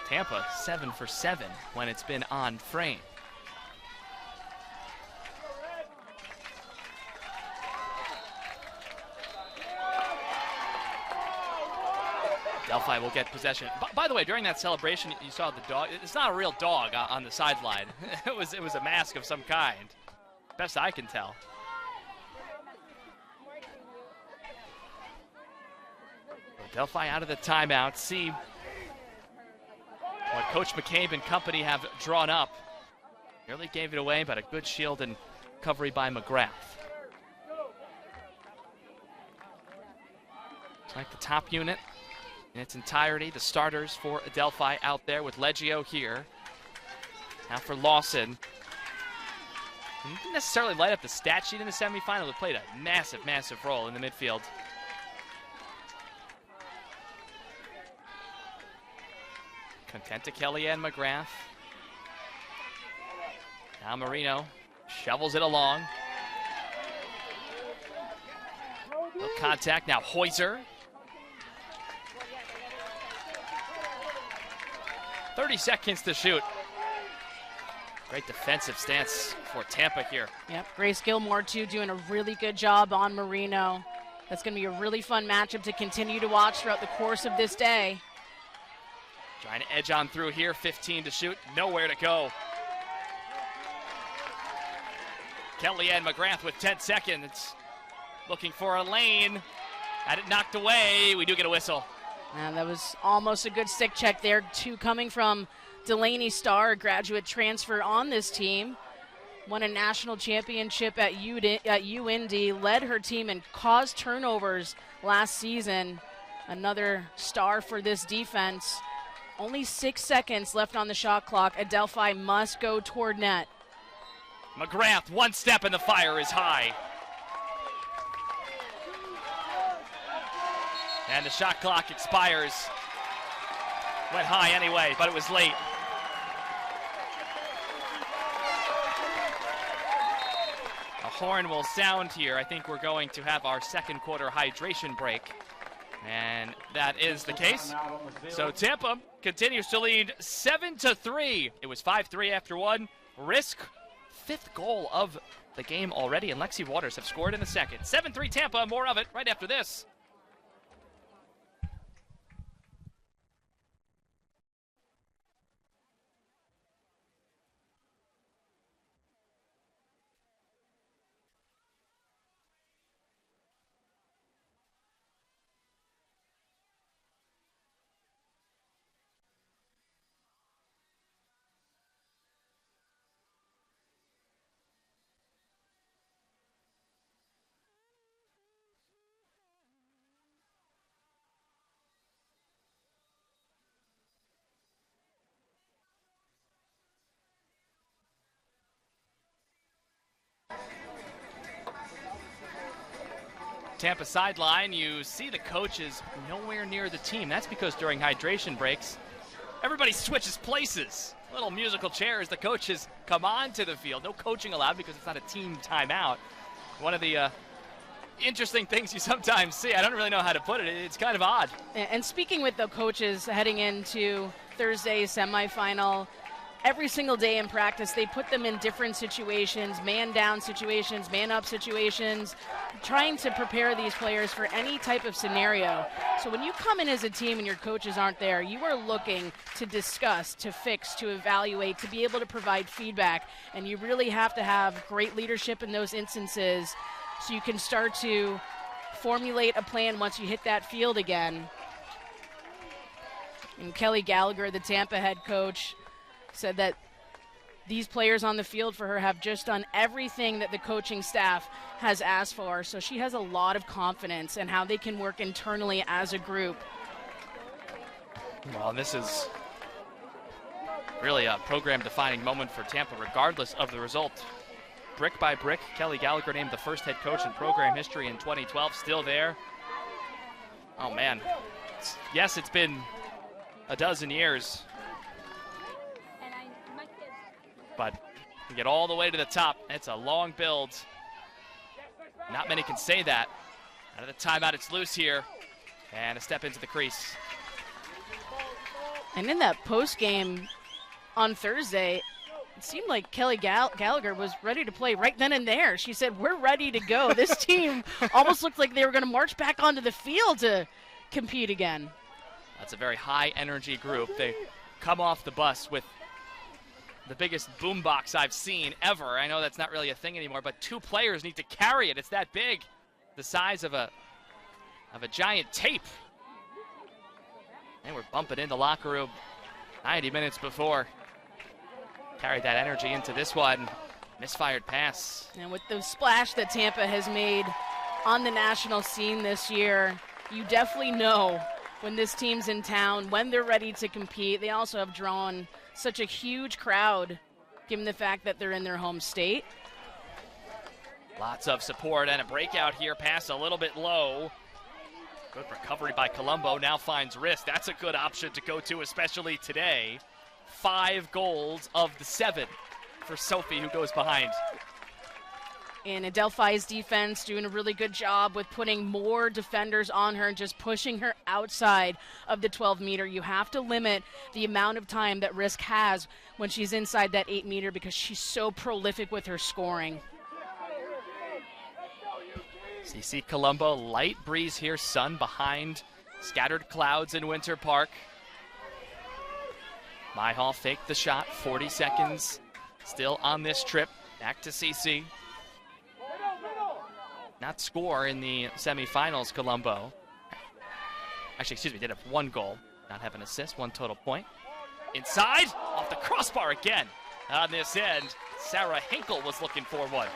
Tampa 7 for 7 when it's been on frame. Adelphi will get possession. By the way, during that celebration, you saw the dog. It's not a real dog on the sideline. It was a mask of some kind. Best I can tell. Adelphi out of the timeout. See what Coach McCabe and company have drawn up. Nearly gave it away, but a good shield and recovery by McGrath. It's like the top unit in its entirety, the starters for Adelphi out there with Leggio here. Now for Lawson. He didn't necessarily light up the stat sheet in the semifinal, but played a massive, massive role in the midfield. Content to Kellyanne McGrath. Now Marino shovels it along. No contact, now Heuser. 30 seconds to shoot. Great defensive stance for Tampa here. Yep, Grace Gilmore too doing a really good job on Marino. That's going to be a really fun matchup to continue to watch throughout the course of this day. Trying to edge on through here, 15 to shoot, nowhere to go. Kellyanne McGrath with 10 seconds. Looking for a lane. Had it knocked away, we do get a whistle. And that was almost a good stick check there, too, coming from Delaney Starr, a graduate transfer on this team. Won a national championship at UND, led her team and caused turnovers last season. Another star for this defense. Only 6 seconds left on the shot clock. Adelphi must go toward net. McGrath, one step and the fire is high. And the shot clock expires. Went high anyway, but it was late. A horn will sound here. I think we're going to have our second quarter hydration break. And that is the case. So Tampa continues to lead 7-3. It was 5-3 after one. Risk, 5th goal of the game already, and Lexi Waters have scored in the second. 7-3 Tampa, more of it right after this. Tampa sideline, you see the coaches nowhere near the team. That's because during hydration breaks, everybody switches places. Little musical chair as the coaches come onto the field. No coaching allowed because it's not a team timeout. One of the interesting things you sometimes see. I don't really know how to put it. It's kind of odd. And speaking with the coaches heading into Thursday's semifinal, every single day in practice, they put them in different situations, man-down situations, man-up situations, trying to prepare these players for any type of scenario. So when you come in as a team and your coaches aren't there, you are looking to discuss, to fix, to evaluate, to be able to provide feedback. And you really have to have great leadership in those instances so you can start to formulate a plan once you hit that field again. And Kelly Gallagher, the Tampa head coach, said that these players on the field for her have just done everything that the coaching staff has asked for. So she has a lot of confidence in how they can work internally as a group. Well, this is really a program-defining moment for Tampa, regardless of the result. Brick by brick, Kelly Gallagher named the first head coach in program history in 2012, still there. Oh, man. Yes, it's been a dozen years, but to get all the way to the top, it's a long build. Not many can say that. Out of the timeout, it's loose here, and a step into the crease. And in that post game on Thursday, it seemed like Kelly Gallagher was ready to play right then and there. She said, we're ready to go. This team almost looked like they were going to march back onto the field to compete again. That's a very high-energy group. They come off the bus with the biggest boombox I've seen ever. I know that's not really a thing anymore, but 2 players need to carry it. It's that big, the size of a giant tape. And we're bumping in the locker room 90 minutes before. Carried that energy into this one. Misfired pass. And with the splash that Tampa has made on the national scene this year, you definitely know when this team's in town, when they're ready to compete. They also have drawn such a huge crowd, given the fact that they're in their home state. Lots of support and a breakout here. Pass a little bit low. Good recovery by Colombo. Now finds wrist. That's a good option to go to, especially today. 5 goals of the 7 for Sophie, who goes behind. And Adelphi's defense doing a really good job with putting more defenders on her and just pushing her outside of the 12-meter. You have to limit the amount of time that Risk has when she's inside that 8-meter because she's so prolific with her scoring. CC Colombo, light breeze here, sun behind scattered clouds in Winter Park. Myhall faked the shot, 40 seconds still on this trip. Back to CC. Not score in the semifinals, Colombo. Actually, excuse me, did have 1 goal, not have an assist, 1 total point. Inside, off the crossbar again. On this end, Sarah Hinkle was looking for one.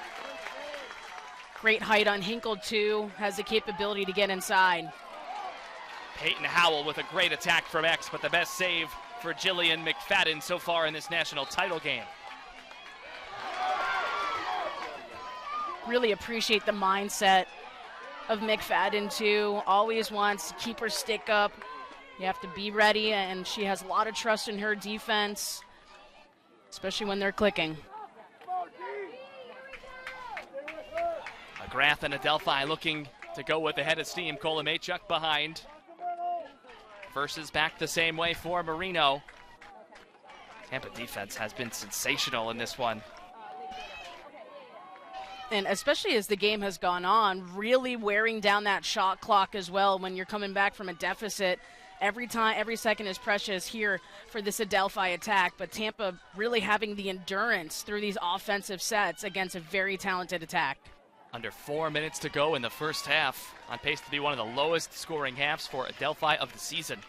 Great height on Hinkle, too. Has the capability to get inside. Peyton Howell with a great attack from X, but the best save for Jillian McFadden so far in this national title game. Really appreciate the mindset of McFadden, too. Always wants to keep her stick up. You have to be ready, and she has a lot of trust in her defense, especially when they're clicking. McGrath and Adelphi looking to go with the head of steam. Kolomachuk behind. Versus back the same way for Marino. Tampa defense has been sensational in this one. And especially as the game has gone on, really wearing down that shot clock as well when you're coming back from a deficit. Every second is precious here for this Adelphi attack, but Tampa really having the endurance through these offensive sets against a very talented attack. Under 4 minutes to go in the first half. On pace to be one of the lowest scoring halves for Adelphi of the season.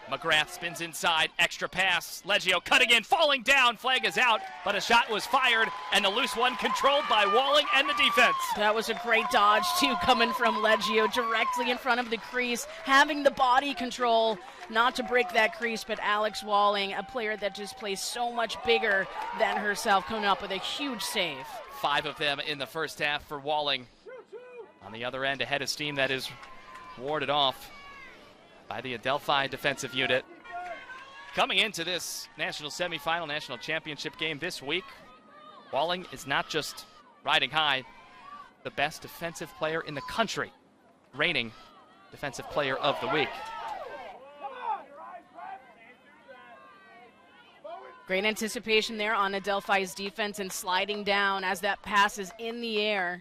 McGrath spins inside, extra pass. Leggio cutting in, falling down, flag is out, but a shot was fired, and the loose one controlled by Walling and the defense. That was a great dodge, too, coming from Leggio directly in front of the crease, having the body control not to break that crease, but Alex Walling, a player that just plays so much bigger than herself, coming up with a huge save. 5 of them in the first half for Walling. On the other end, a head of steam that is warded off by the Adelphi defensive unit. Coming into this national semifinal, national championship game this week, Walling is not just riding high, the best defensive player in the country, reigning defensive player of the week. Great anticipation there on Adelphi's defense and sliding down as that pass is in the air.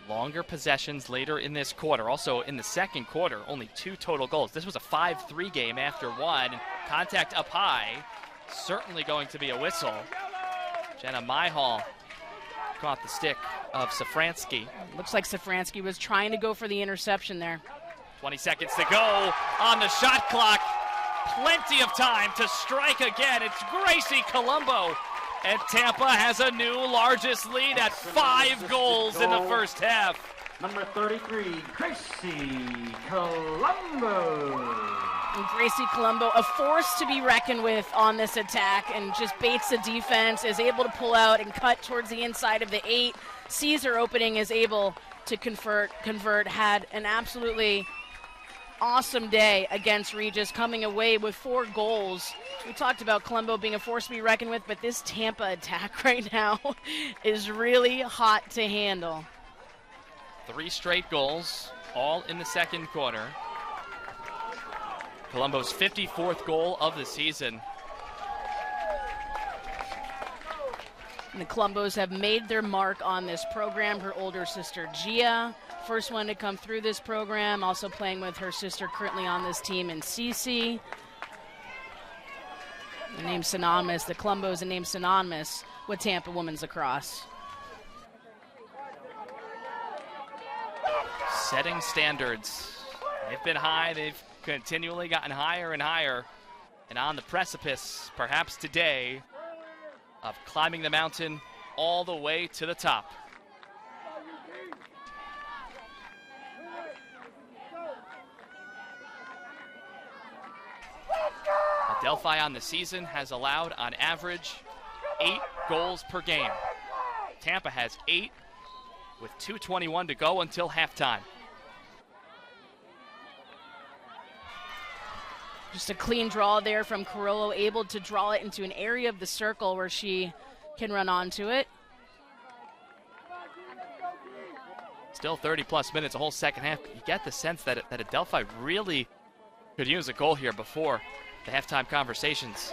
Longer possessions later in this quarter. Also in the second quarter, only 2 total goals. This was a 5-3 game after 1. Contact up high. Certainly going to be a whistle. Jenna Myhall caught the stick of Safransky. Looks like Safransky was trying to go for the interception there. 20 seconds to go on the shot clock. Plenty of time to strike again. It's Gracie Colombo. And Tampa has a new largest lead at 5 goals in the first half. Number 33, Gracie Colombo. And Gracie Colombo, a force to be reckoned with on this attack, and just baits the defense, is able to pull out and cut towards the inside of the 8, sees her opening, is able to convert, had an absolutely awesome day against Regis, coming away with 4 goals. We talked about Colombo being a force to be reckoned with, but this Tampa attack right now is really hot to handle. 3 straight goals, all in the second quarter. Colombo's 54th goal of the season. And the Colombos have made their mark on this program. Her older sister, Gia, first one to come through this program, also playing with her sister currently on this team in Cece. The name synonymous, the Colombos, a name synonymous with Tampa women's lacrosse. Setting standards. They've been high, they've continually gotten higher and higher, and on the precipice, perhaps today, of climbing the mountain all the way to the top. Adelphi on the season has allowed, on average, 8 goals per game. Tampa has 8 with 2:21 to go until halftime. Just a clean draw there from Carollo, able to draw it into an area of the circle where she can run onto it. Still 30-plus minutes, a whole second half. You get the sense that Adelphi really could use a goal here before the halftime conversations.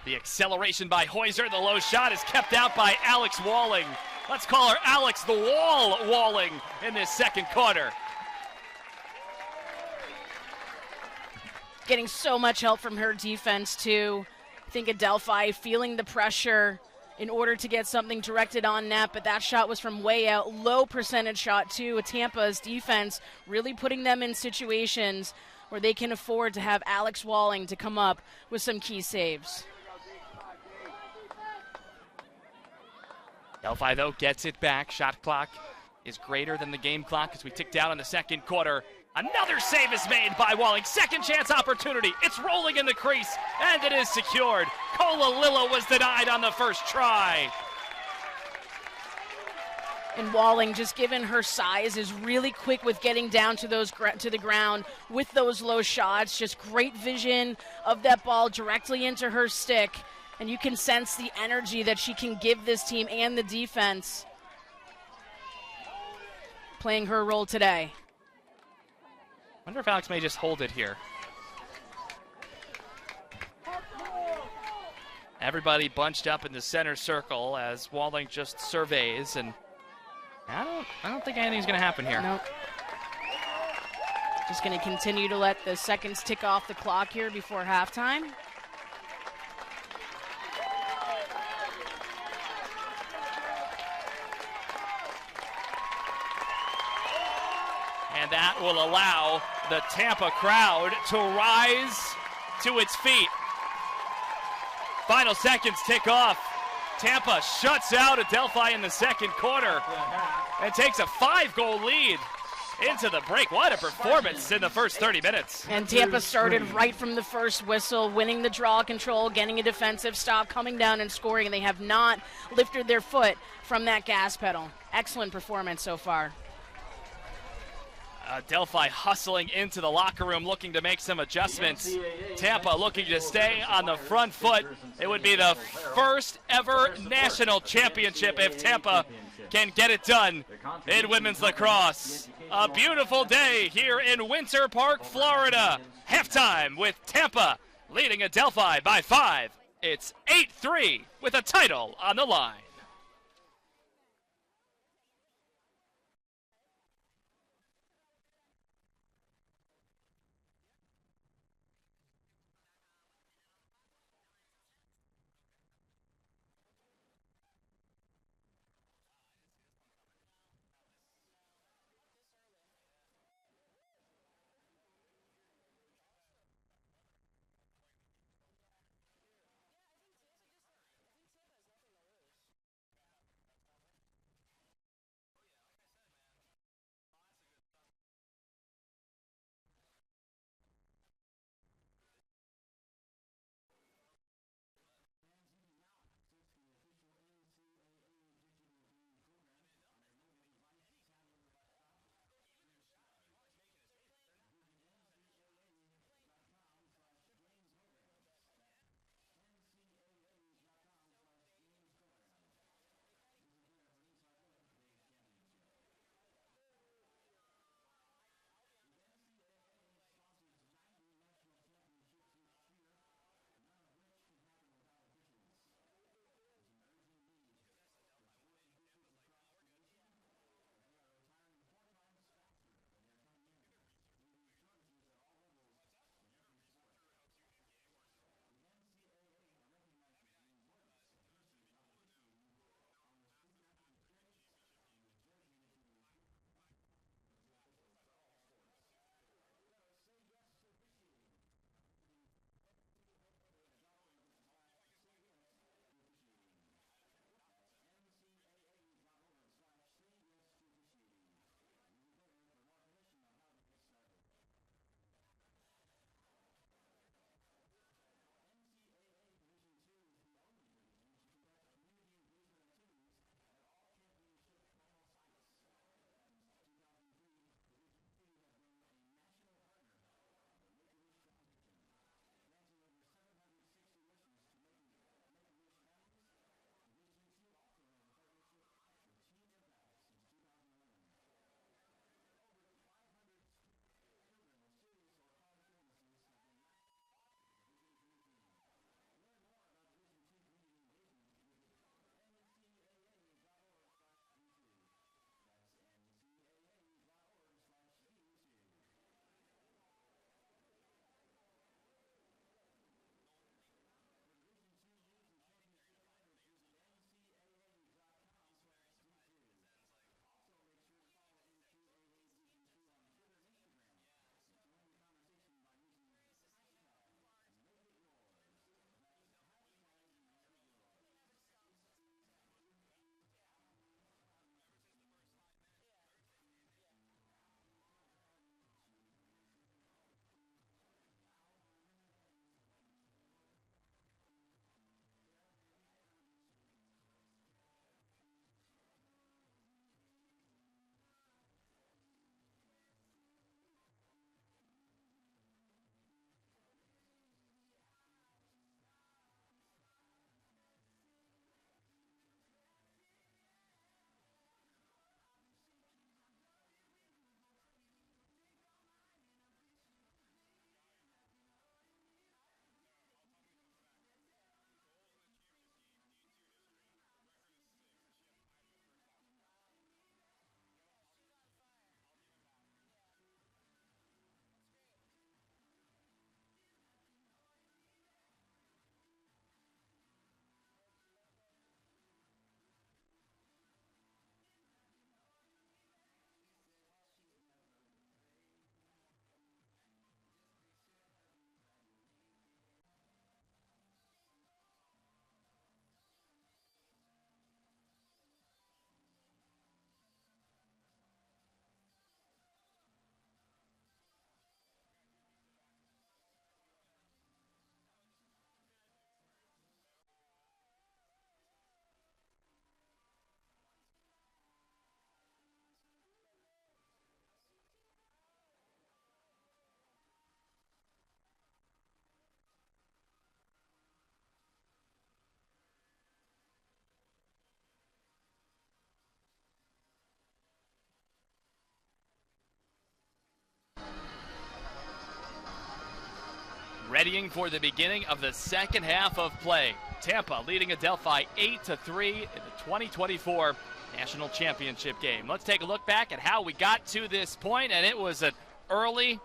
The acceleration by Heuser, the low shot is kept out by Alex Walling. Let's call her Alex the Wall Walling in this second quarter. Getting so much help from her defense too. I think Adelphi feeling the pressure in order to get something directed on net, but that shot was from way out. Low percentage shot too. Tampa's defense really putting them in situations where they can afford to have Alex Walling to come up with some key saves. Adelphi, though, gets it back. Shot clock is greater than the game clock as we tick down in the second quarter. Another save is made by Walling. Second chance opportunity. It's rolling in the crease, and it is secured. Cola Lilla was denied on the first try. And Walling, just given her size, is really quick with getting down to the ground with those low shots. Just great vision of that ball directly into her stick. And you can sense the energy that she can give this team and the defense playing her role today. Wonder if Alex may just hold it here. Everybody bunched up in the center circle as Walling just surveys, and I don't think anything's going to happen here. Nope. Just going to continue to let the seconds tick off the clock here before halftime. And that will allow the Tampa crowd to rise to its feet. Final seconds tick off. Tampa shuts out Adelphi in the second quarter and takes a 5-goal lead into the break. What a performance in the first 30 minutes. And Tampa started right from the first whistle, winning the draw control, getting a defensive stop, coming down and scoring, and they have not lifted their foot from that gas pedal. Excellent performance so far. Adelphi hustling into the locker room, looking to make some adjustments. Tampa looking to stay on the front foot. It would be the first ever national championship if Tampa can get it done in women's lacrosse. A beautiful day here in Winter Park, Florida. Halftime with Tampa leading Adelphi by 5. It's 8-3 with a title on the line. readying for the beginning of the second half of play. Tampa leading Adelphi 8-3 in the 2024 National Championship game. Let's take a look back at how we got to this point, and it was an early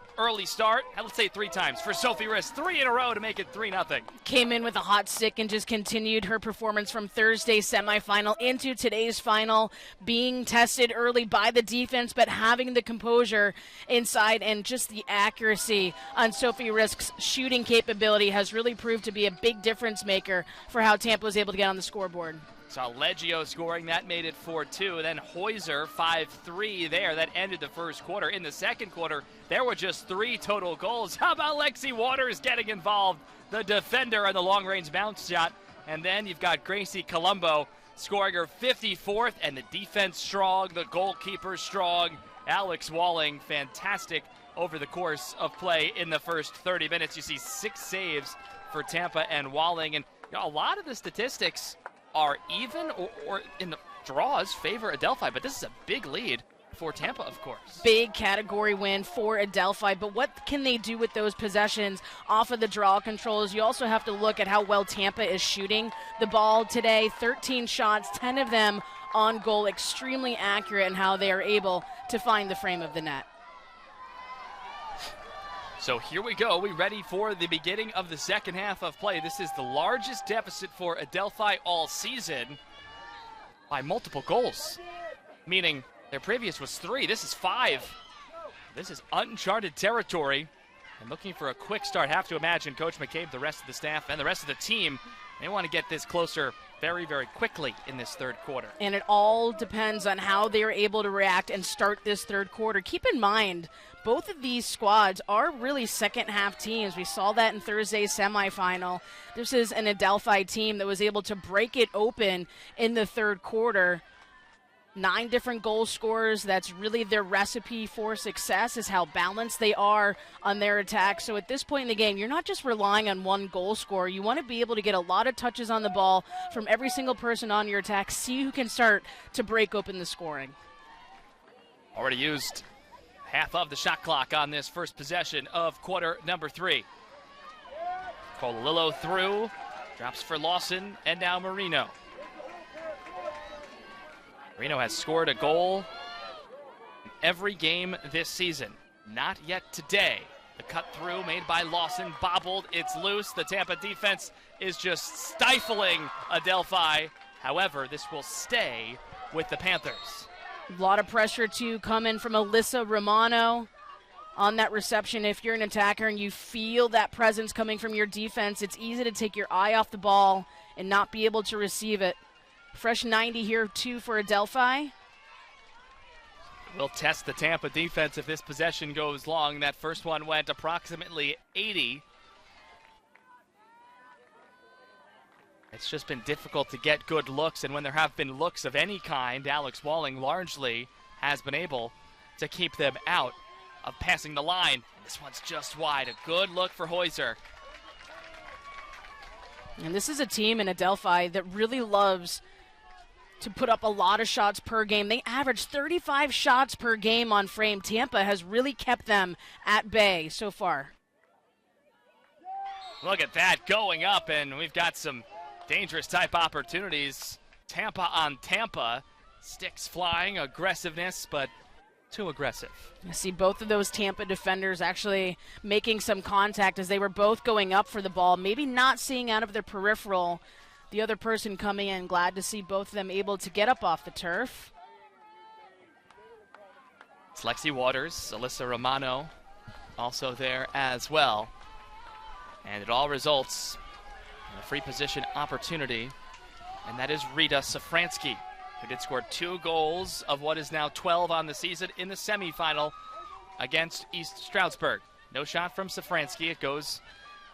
start. Let's say 3 times for Sophie Riss, 3 in a row to make it 3-0. Came in with a hot stick and just continued her performance from Thursday's semifinal into today's final, being tested early by the defense, but having the composure inside and just the accuracy on Sophie Riss's shooting capability has really proved to be a big difference maker for how Tampa was able to get on the scoreboard. Saw Leggio scoring, that made it 4-2. Then Heuser 5-3 there. That ended the first quarter. In the second quarter, there were just 3 total goals. How about Lexi Waters getting involved, the defender on the long-range bounce shot? And then you've got Gracie Colombo scoring her 54th, and the defense strong, the goalkeeper strong. Alex Walling, fantastic over the course of play in the first 30 minutes. You see 6 saves for Tampa and Walling. And a lot of the statistics are even or in the draws favor Adelphi, but this is a big lead for Tampa, of course. Big category win for Adelphi, but what can they do with those possessions off of the draw controls? You also have to look at how well Tampa is shooting the ball today. 13 shots, 10 of them on goal, extremely accurate in how they are able to find the frame of the net. So here we go. We ready for the beginning of the second half of play. This is the largest deficit for Adelphi all season by multiple goals, meaning their previous was 3. This is 5. This is uncharted territory. And looking for a quick start, have to imagine Coach McCabe, the rest of the staff, and the rest of the team, they want to get this closer very, very quickly in this third quarter. And it all depends on how they are able to react and start this third quarter. Keep in mind, both of these squads are really second-half teams. We saw that in Thursday's semifinal. This is an Adelphi team that was able to break it open in the third quarter. 9 different goal scorers. That's really their recipe for success, is how balanced they are on their attack. So at this point in the game, you're not just relying on one goal scorer. You want to be able to get a lot of touches on the ball from every single person on your attack, see who can start to break open the scoring. Already used half of the shot clock on this first possession of quarter number 3. Colalillo through, drops for Lawson, and now Marino. Marino has scored a goal in every game this season. Not yet today. The cut through made by Lawson, bobbled, it's loose. The Tampa defense is just stifling Adelphi. However, this will stay with the Panthers. A lot of pressure to come in from Alyssa Romano on that reception. If you're an attacker and you feel that presence coming from your defense, it's easy to take your eye off the ball and not be able to receive it. Fresh 90 here, too, for Adelphi. We'll test the Tampa defense if this possession goes long. That first one went approximately 80. It's just been difficult to get good looks, and when there have been looks of any kind, Alex Walling largely has been able to keep them out of passing the line. And this one's just wide. A good look for Heuser. And this is a team in Adelphi that really loves to put up a lot of shots per game. They average 35 shots per game on frame. Tampa has really kept them at bay so far. Look at that going up, and we've got some dangerous type opportunities. Tampa on Tampa. Sticks flying, aggressiveness, but too aggressive. I see both of those Tampa defenders actually making some contact as they were both going up for the ball, maybe not seeing out of their peripheral the other person coming in. Glad to see both of them able to get up off the turf. It's Lexi Waters, Alyssa Romano also there as well. And it all results in a free position opportunity, and that is Rita Safransky, who did score 2 goals of what is now 12 on the season in the semifinal against East Stroudsburg. No shot from Safransky. It goes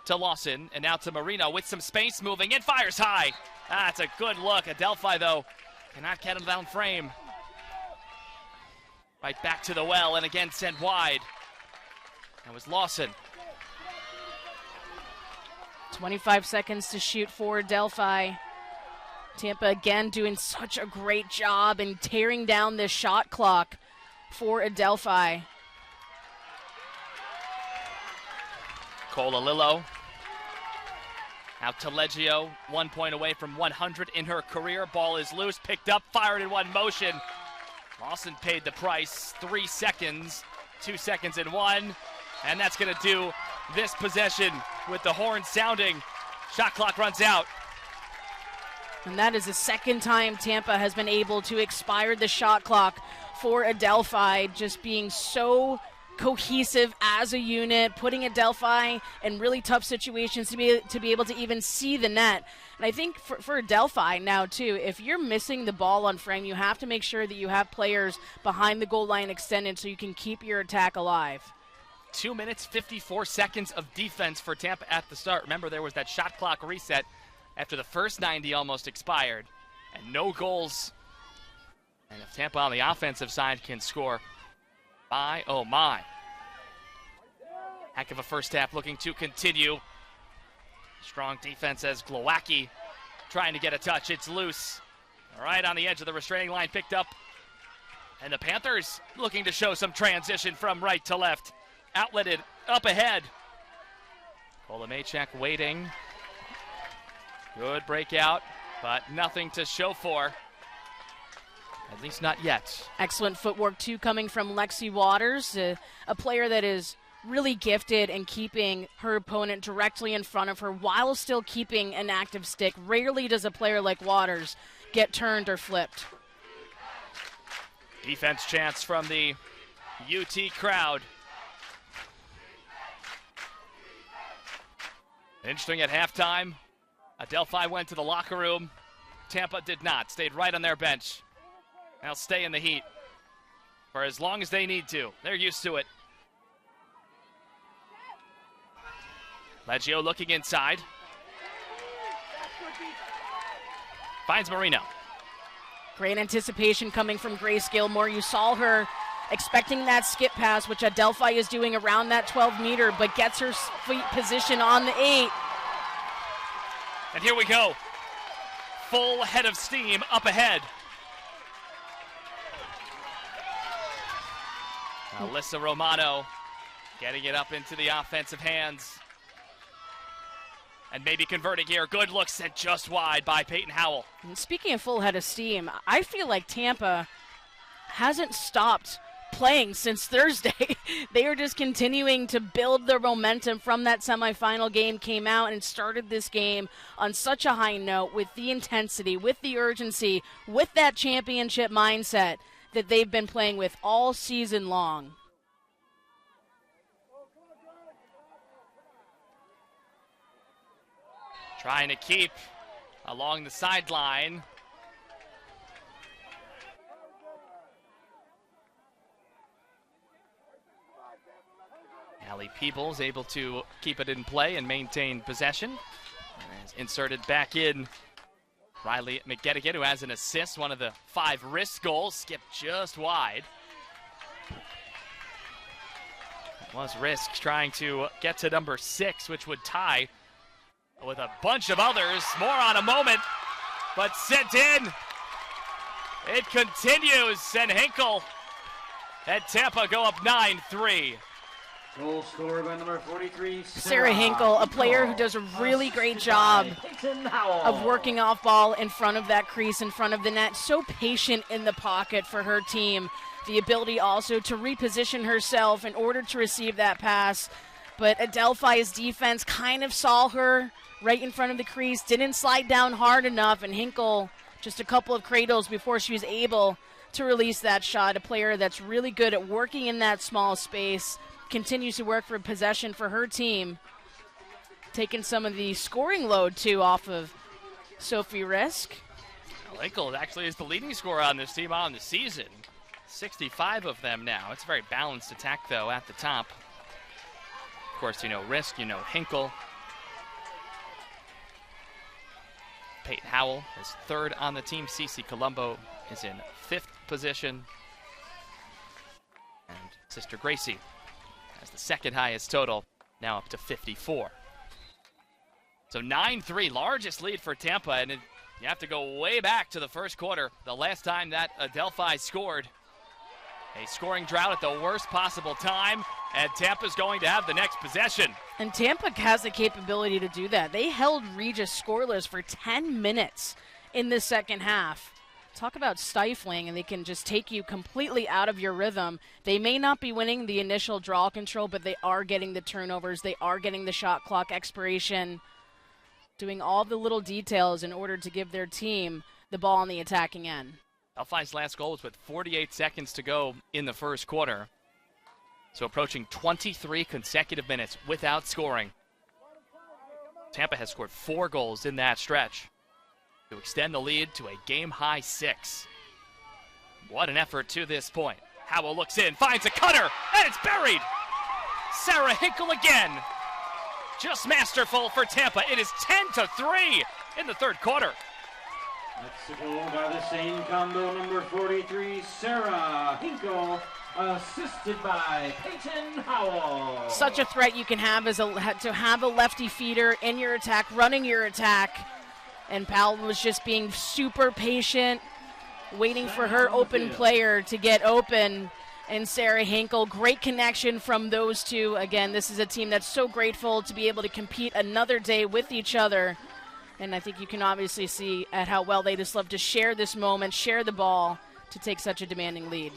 to Lawson, and now to Marino with some space moving in, fires high. That's a good look. Adelphi, though, cannot get him down frame. Right back to the well, and again sent wide. That was Lawson. 25 seconds to shoot for Adelphi. Tampa again doing such a great job in tearing down this shot clock for Adelphi. Colalillo Out to Leggio, 1 point away from 100 in her career. Ball is loose, picked up, fired in one motion. Lawson paid the price, 3 seconds, 2 seconds in one. And that's gonna do this possession with the horn sounding. Shot clock runs out. And that is the second time Tampa has been able to expire the shot clock for Adelphi, just being so cohesive as a unit, putting Adelphi in really tough situations to be able to even see the net. And I think for Adelphi now too, if you're missing the ball on frame, you have to make sure that you have players behind the goal line extended so you can keep your attack alive. 2 minutes, 54 seconds of defense for Tampa at the start. Remember, there was that shot clock reset after the first 90 almost expired, and no goals. And if Tampa on the offensive side can score, my, oh my. Heck of a first half looking to continue. Strong defense as Glowacki trying to get a touch. It's loose. Right on the edge of the restraining line, picked up. And the Panthers looking to show some transition from right to left. Outletted up ahead. Kolomachek waiting. Good breakout, but nothing to show for. At least not yet. Excellent footwork, too, coming from Lexi Waters, a player that is really gifted in keeping her opponent directly in front of her while still keeping an active stick. Rarely does a player like Waters get turned or flipped. Defense chance from the UT crowd. Interesting at halftime. Adelphi went to the locker room. Tampa did not. Stayed right on their bench. They'll stay in the heat for as long as they need to. They're used to it. Leggio looking inside. Finds Marino. Great anticipation coming from Grace Gilmore. You saw her expecting that skip pass, which Adelphi is doing around that 12-meter, but gets her feet position on the 8. And here we go. Full head of steam up ahead. Alyssa Romano getting it up into the offensive hands. And maybe converting here. Good look sent just wide by Peyton Howell. And speaking of full head of steam, I feel like Tampa hasn't stopped playing since Thursday. They are just continuing to build their momentum from that semifinal game, came out and started this game on such a high note with the intensity, with the urgency, with that championship mindset that they've been playing with all season long. Trying to keep along the sideline. Allie Peebles able to keep it in play and maintain possession. As inserted back in, Riley McGettigan, who has an assist, one of the 5 wrist goals, skipped just wide. It was Risk trying to get to number 6, which would tie with a bunch of others. More on a moment, but sent in. It continues, and Hinkle and Tampa go up 9-3. Goal scored by number 43, Sarah Hinkle, a player who does a really great job of working off ball in front of that crease, in front of the net. So patient in the pocket for her team. The ability also to reposition herself in order to receive that pass. But Adelphi's defense kind of saw her right in front of the crease, didn't slide down hard enough, and Hinkle just a couple of cradles before she was able to release that shot. A player that's really good at working in that small space, continues to work for possession for her team, taking some of the scoring load too off of Sophie Risk. Hinkle actually is the leading scorer on this team on the season. 65 of them now. It's a very balanced attack though at the top. Of course, you know Risk, you know Hinkle. Peyton Howell is 3rd on the team. Cece Colombo is in 5th position. And Sister Gracie has the 2nd highest total, now up to 54. So 9-3, largest lead for Tampa, and you have to go way back to the first quarter. The last time that Adelphi scored A scoring drought at the worst possible time, and Tampa's going to have the next possession. And Tampa has the capability to do that. They held Regis scoreless for 10 minutes in the second half. Talk about stifling, and they can just take you completely out of your rhythm. They may not be winning the initial draw control, but they are getting the turnovers. They are getting the shot clock expiration, doing all the little details in order to give their team the ball on the attacking end. Adelphi's last goal was with 48 seconds to go in the first quarter. So approaching 23 consecutive minutes without scoring. Tampa has scored 4 goals in that stretch to extend the lead to a game-high 6. What an effort to this point. Howell looks in, finds a cutter, and it's buried! Sarah Hinkle again. Just masterful for Tampa. It is 10-3 in the third quarter. Mexico by the same combo, number 43, Sarah Hinkle, assisted by Peyton Howell. Such a threat you can have as to have a lefty feeder in your attack, running your attack. And Powell was just being super patient, waiting for her open player to get open. And Sarah Hinkle, great connection from those two. Again, this is a team that's so grateful to be able to compete another day with each other. And I think you can obviously see at how well they just love to share this moment, share the ball to take such a demanding lead.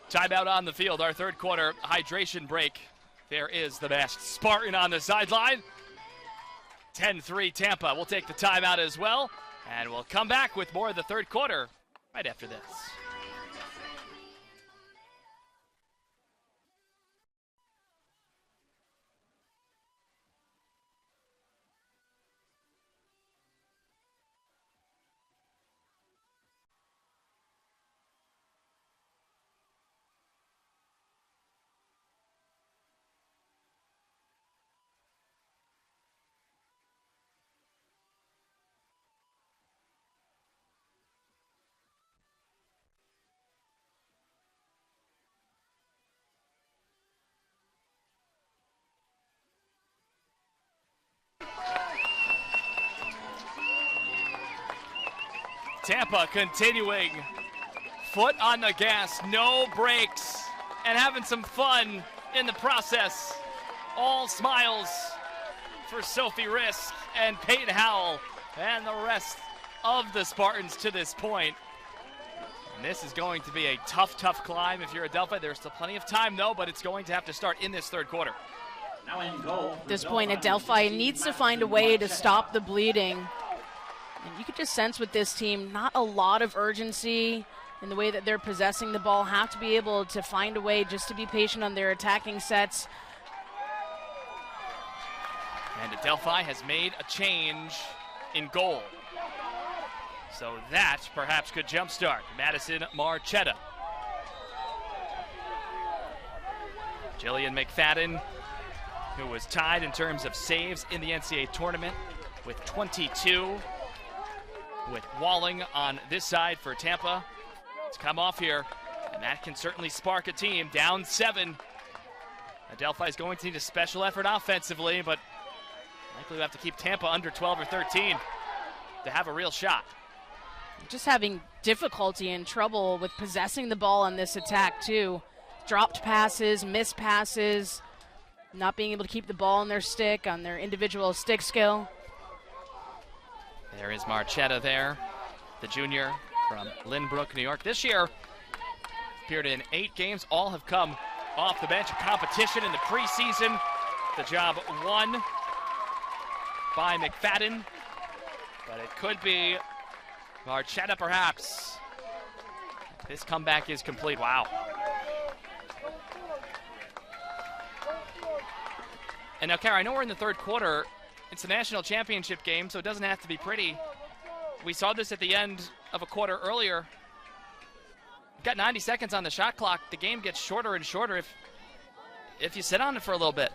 Timeout on the field, our third quarter hydration break. There is the masked Spartan on the sideline. 10-3 Tampa. We'll take the timeout as well, and we'll come back with more of the third quarter right after this. Tampa continuing, foot on the gas, no brakes, and having some fun in the process. All smiles for Sophie Risk and Peyton Howell and the rest of the Spartans to this point. And this is going to be a tough, tough climb if you're Adelphi. There's still plenty of time, though, but it's going to have to start in this third quarter. Now in goal. At this point, Adelphi needs to find a way to stop the bleeding. And you could just sense with this team, not a lot of urgency in the way that they're possessing the ball. Have to be able to find a way just to be patient on their attacking sets. And Adelphi has made a change in goal. So that perhaps could jumpstart Madison Marchetta. Jillian McFadden, who was tied in terms of saves in the NCAA tournament with 22. With Walling on this side for Tampa. It's come off here, and that can certainly spark a team. Down 7. Adelphi is going to need a special effort offensively, but likely will have to keep Tampa under 12 or 13 to have a real shot. Just having difficulty and trouble with possessing the ball on this attack, too. Dropped passes, missed passes, not being able to keep the ball on their stick, on their individual stick skill. There is Marchetta there, the junior from Lynbrook, New York. This year, appeared in 8 games. All have come off the bench. A competition in the preseason. The job won by McFadden, but it could be Marchetta perhaps. This comeback is complete. Wow. And now, Kara, I know we're in the third quarter. It's a national championship game, so it doesn't have to be pretty. We saw this at the end of a quarter earlier. We've got 90 seconds on the shot clock. The game gets shorter and shorter if you sit on it for a little bit.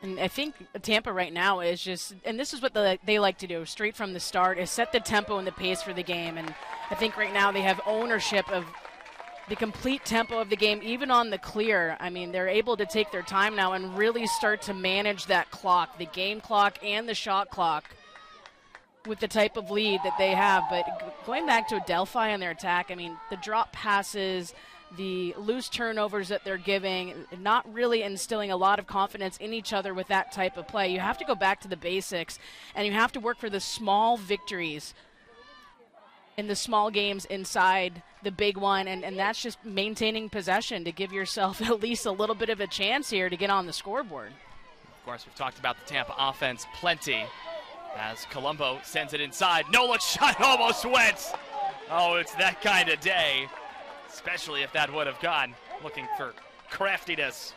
And I think Tampa right now is just, and this is what they like to do straight from the start, is set the tempo and the pace for the game. And I think right now they have ownership of the complete tempo of the game, even on the clear. I mean, they're able to take their time now and really start to manage that clock, the game clock and the shot clock. with the type of lead that they have. But going back to Adelphi on their attack, I mean, the drop passes, the loose turnovers that they're giving, not really instilling a lot of confidence in each other with that type of play. You have to go back to the basics, and you have to work for the small victories in the small games inside the big one, and that's just maintaining possession to give yourself at least a little bit of a chance here to get on the scoreboard. Of course, we've talked about the Tampa offense plenty as Colombo sends it inside. No-look shot almost went. Oh, it's that kind of day, especially if that would have gone. Looking for craftiness.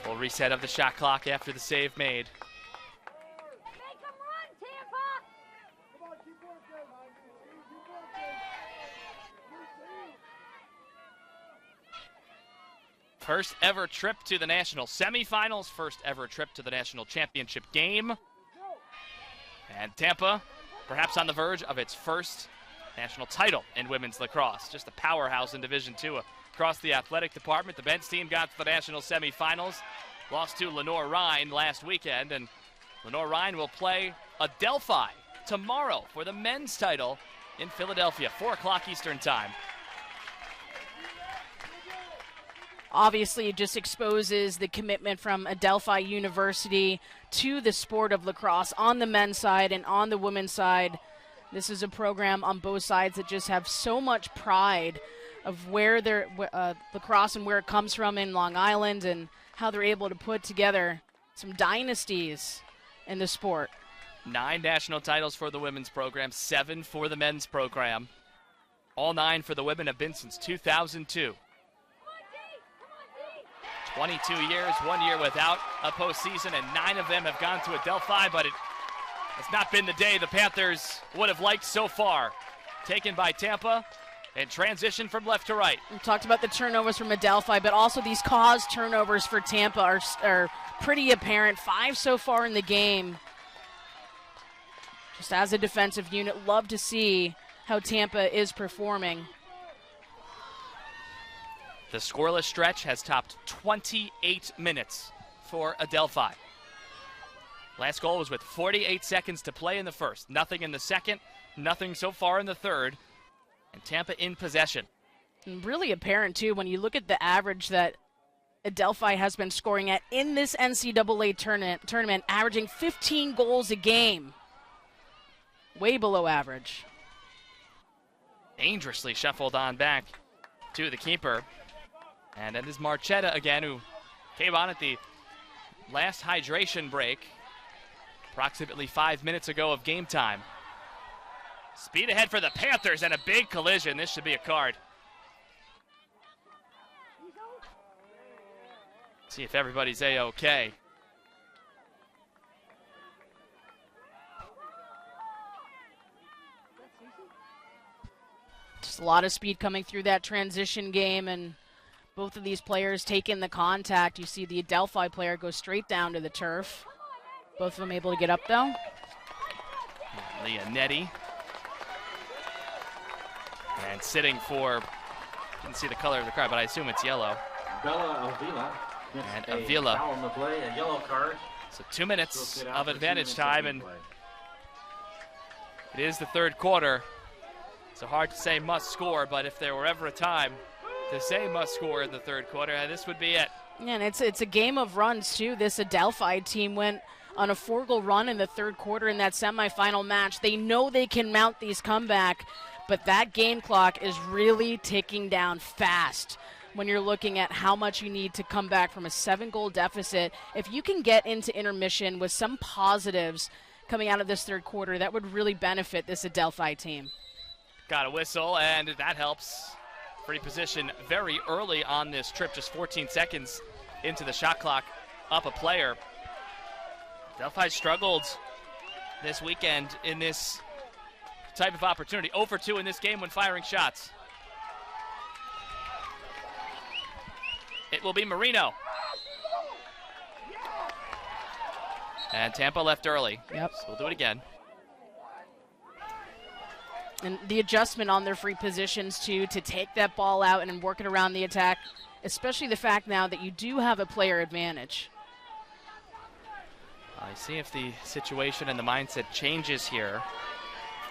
Full reset of the shot clock after the save made. First ever trip to the national semifinals, first ever trip to the national championship game. And Tampa, perhaps on the verge of its first national title in women's lacrosse. Just a powerhouse in Division II across the athletic department. The men's team got to the national semifinals, lost to Lenore-Rhine last weekend, and Lenore-Rhine will play Adelphi tomorrow for the men's title in Philadelphia, 4 o'clock Eastern time. Obviously, it just exposes the commitment from Adelphi University to the sport of lacrosse on the men's side and on the women's side. This is a program on both sides that just have so much pride of where their lacrosse and where it comes from in Long Island, and how they're able to put together some dynasties in the sport. 9 national titles for the women's program, 7 for the men's program. All 9 for the women have been since 2002. 22 years, 1 year without a postseason, and 9 of them have gone to Adelphi, but it has not been the day the Panthers would have liked so far. Taken by Tampa and transition from left to right. We talked about the turnovers from Adelphi, but also these caused turnovers for Tampa are pretty apparent. 5 so far in the game. Just as a defensive unit, love to see how Tampa is performing. The scoreless stretch has topped 28 minutes for Adelphi. Last goal was with 48 seconds to play in the first. Nothing in the second, nothing so far in the third. And Tampa in possession. And really apparent, too, when you look at the average that Adelphi has been scoring at in this NCAA tournament, averaging 15 goals a game. Way below average. Dangerously shuffled on back to the keeper. And it is Marchetta again, who came on at the last hydration break, approximately 5 minutes ago of game time. Speed ahead for the Panthers, and a big collision. This should be a card. See if everybody's A-okay. Just a lot of speed coming through that transition game, and both of these players taking the contact. You see the Adelphi player go straight down to the turf. Both of them able to get up, though. Leonetti. And sitting for, didn't see the color of the card, but I assume it's yellow. Bella Avila. And Avila. Foul on the play, a yellow card. So 2 minutes of advantage time, and it is the third quarter. So hard to say must score, but if there were ever a time to say must score in the third quarter, this would be it. Yeah, and it's a game of runs, too. This Adelphi team went on a 4-goal run in the third quarter in that semifinal match. They know they can mount these comeback, but that game clock is really ticking down fast when you're looking at how much you need to come back from a 7-goal deficit. If you can get into intermission with some positives coming out of this third quarter, that would really benefit this Adelphi team. Got a whistle, and that helps. Free position very early on this trip, just 14 seconds into the shot clock, up a player. Adelphi struggled this weekend in this type of opportunity. 0 for 2 in this game when firing shots. It will be Marino. And Tampa left early. Yep. So we'll do it again. And the adjustment on their free positions, too, to take that ball out and work it around the attack especially the fact now that you do have a player advantage. I see if the situation and the mindset changes here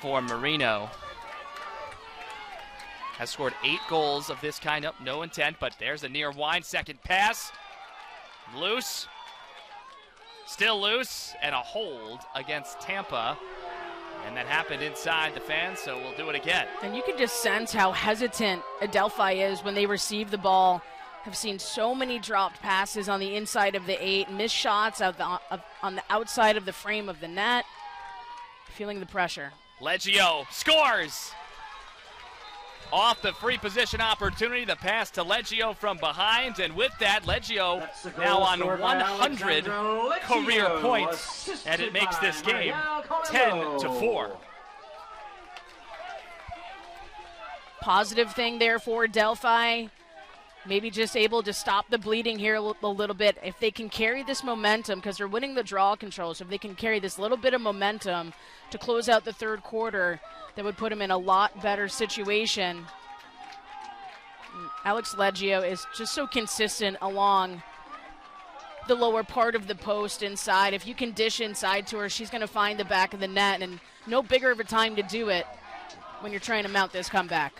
for Marino. Has scored 8 goals of this kind. Up, no intent, but there's a near wind second pass. Loose. Still loose, and a hold against Tampa. And that happened inside the fans, so we'll do it again. And you can just sense how hesitant Adelphi is when they receive the ball. Have seen so many dropped passes on the inside of the 8, missed shots on the outside of the frame of the net. Feeling the pressure. Leggio scores! Off the free position opportunity, the pass to Leggio from behind, and with that, Leggio now on 100 career points, and it makes this game 10-4. Positive thing there for Adelphi. Maybe just able to stop the bleeding here a little bit. If they can carry this momentum, because they're winning the draw control, so if they can carry this little bit of momentum to close out the third quarter, that would put them in a lot better situation. Alex Leggio is just so consistent along the lower part of the post inside. If you can dish inside to her, she's going to find the back of the net, and no bigger of a time to do it when you're trying to mount this comeback.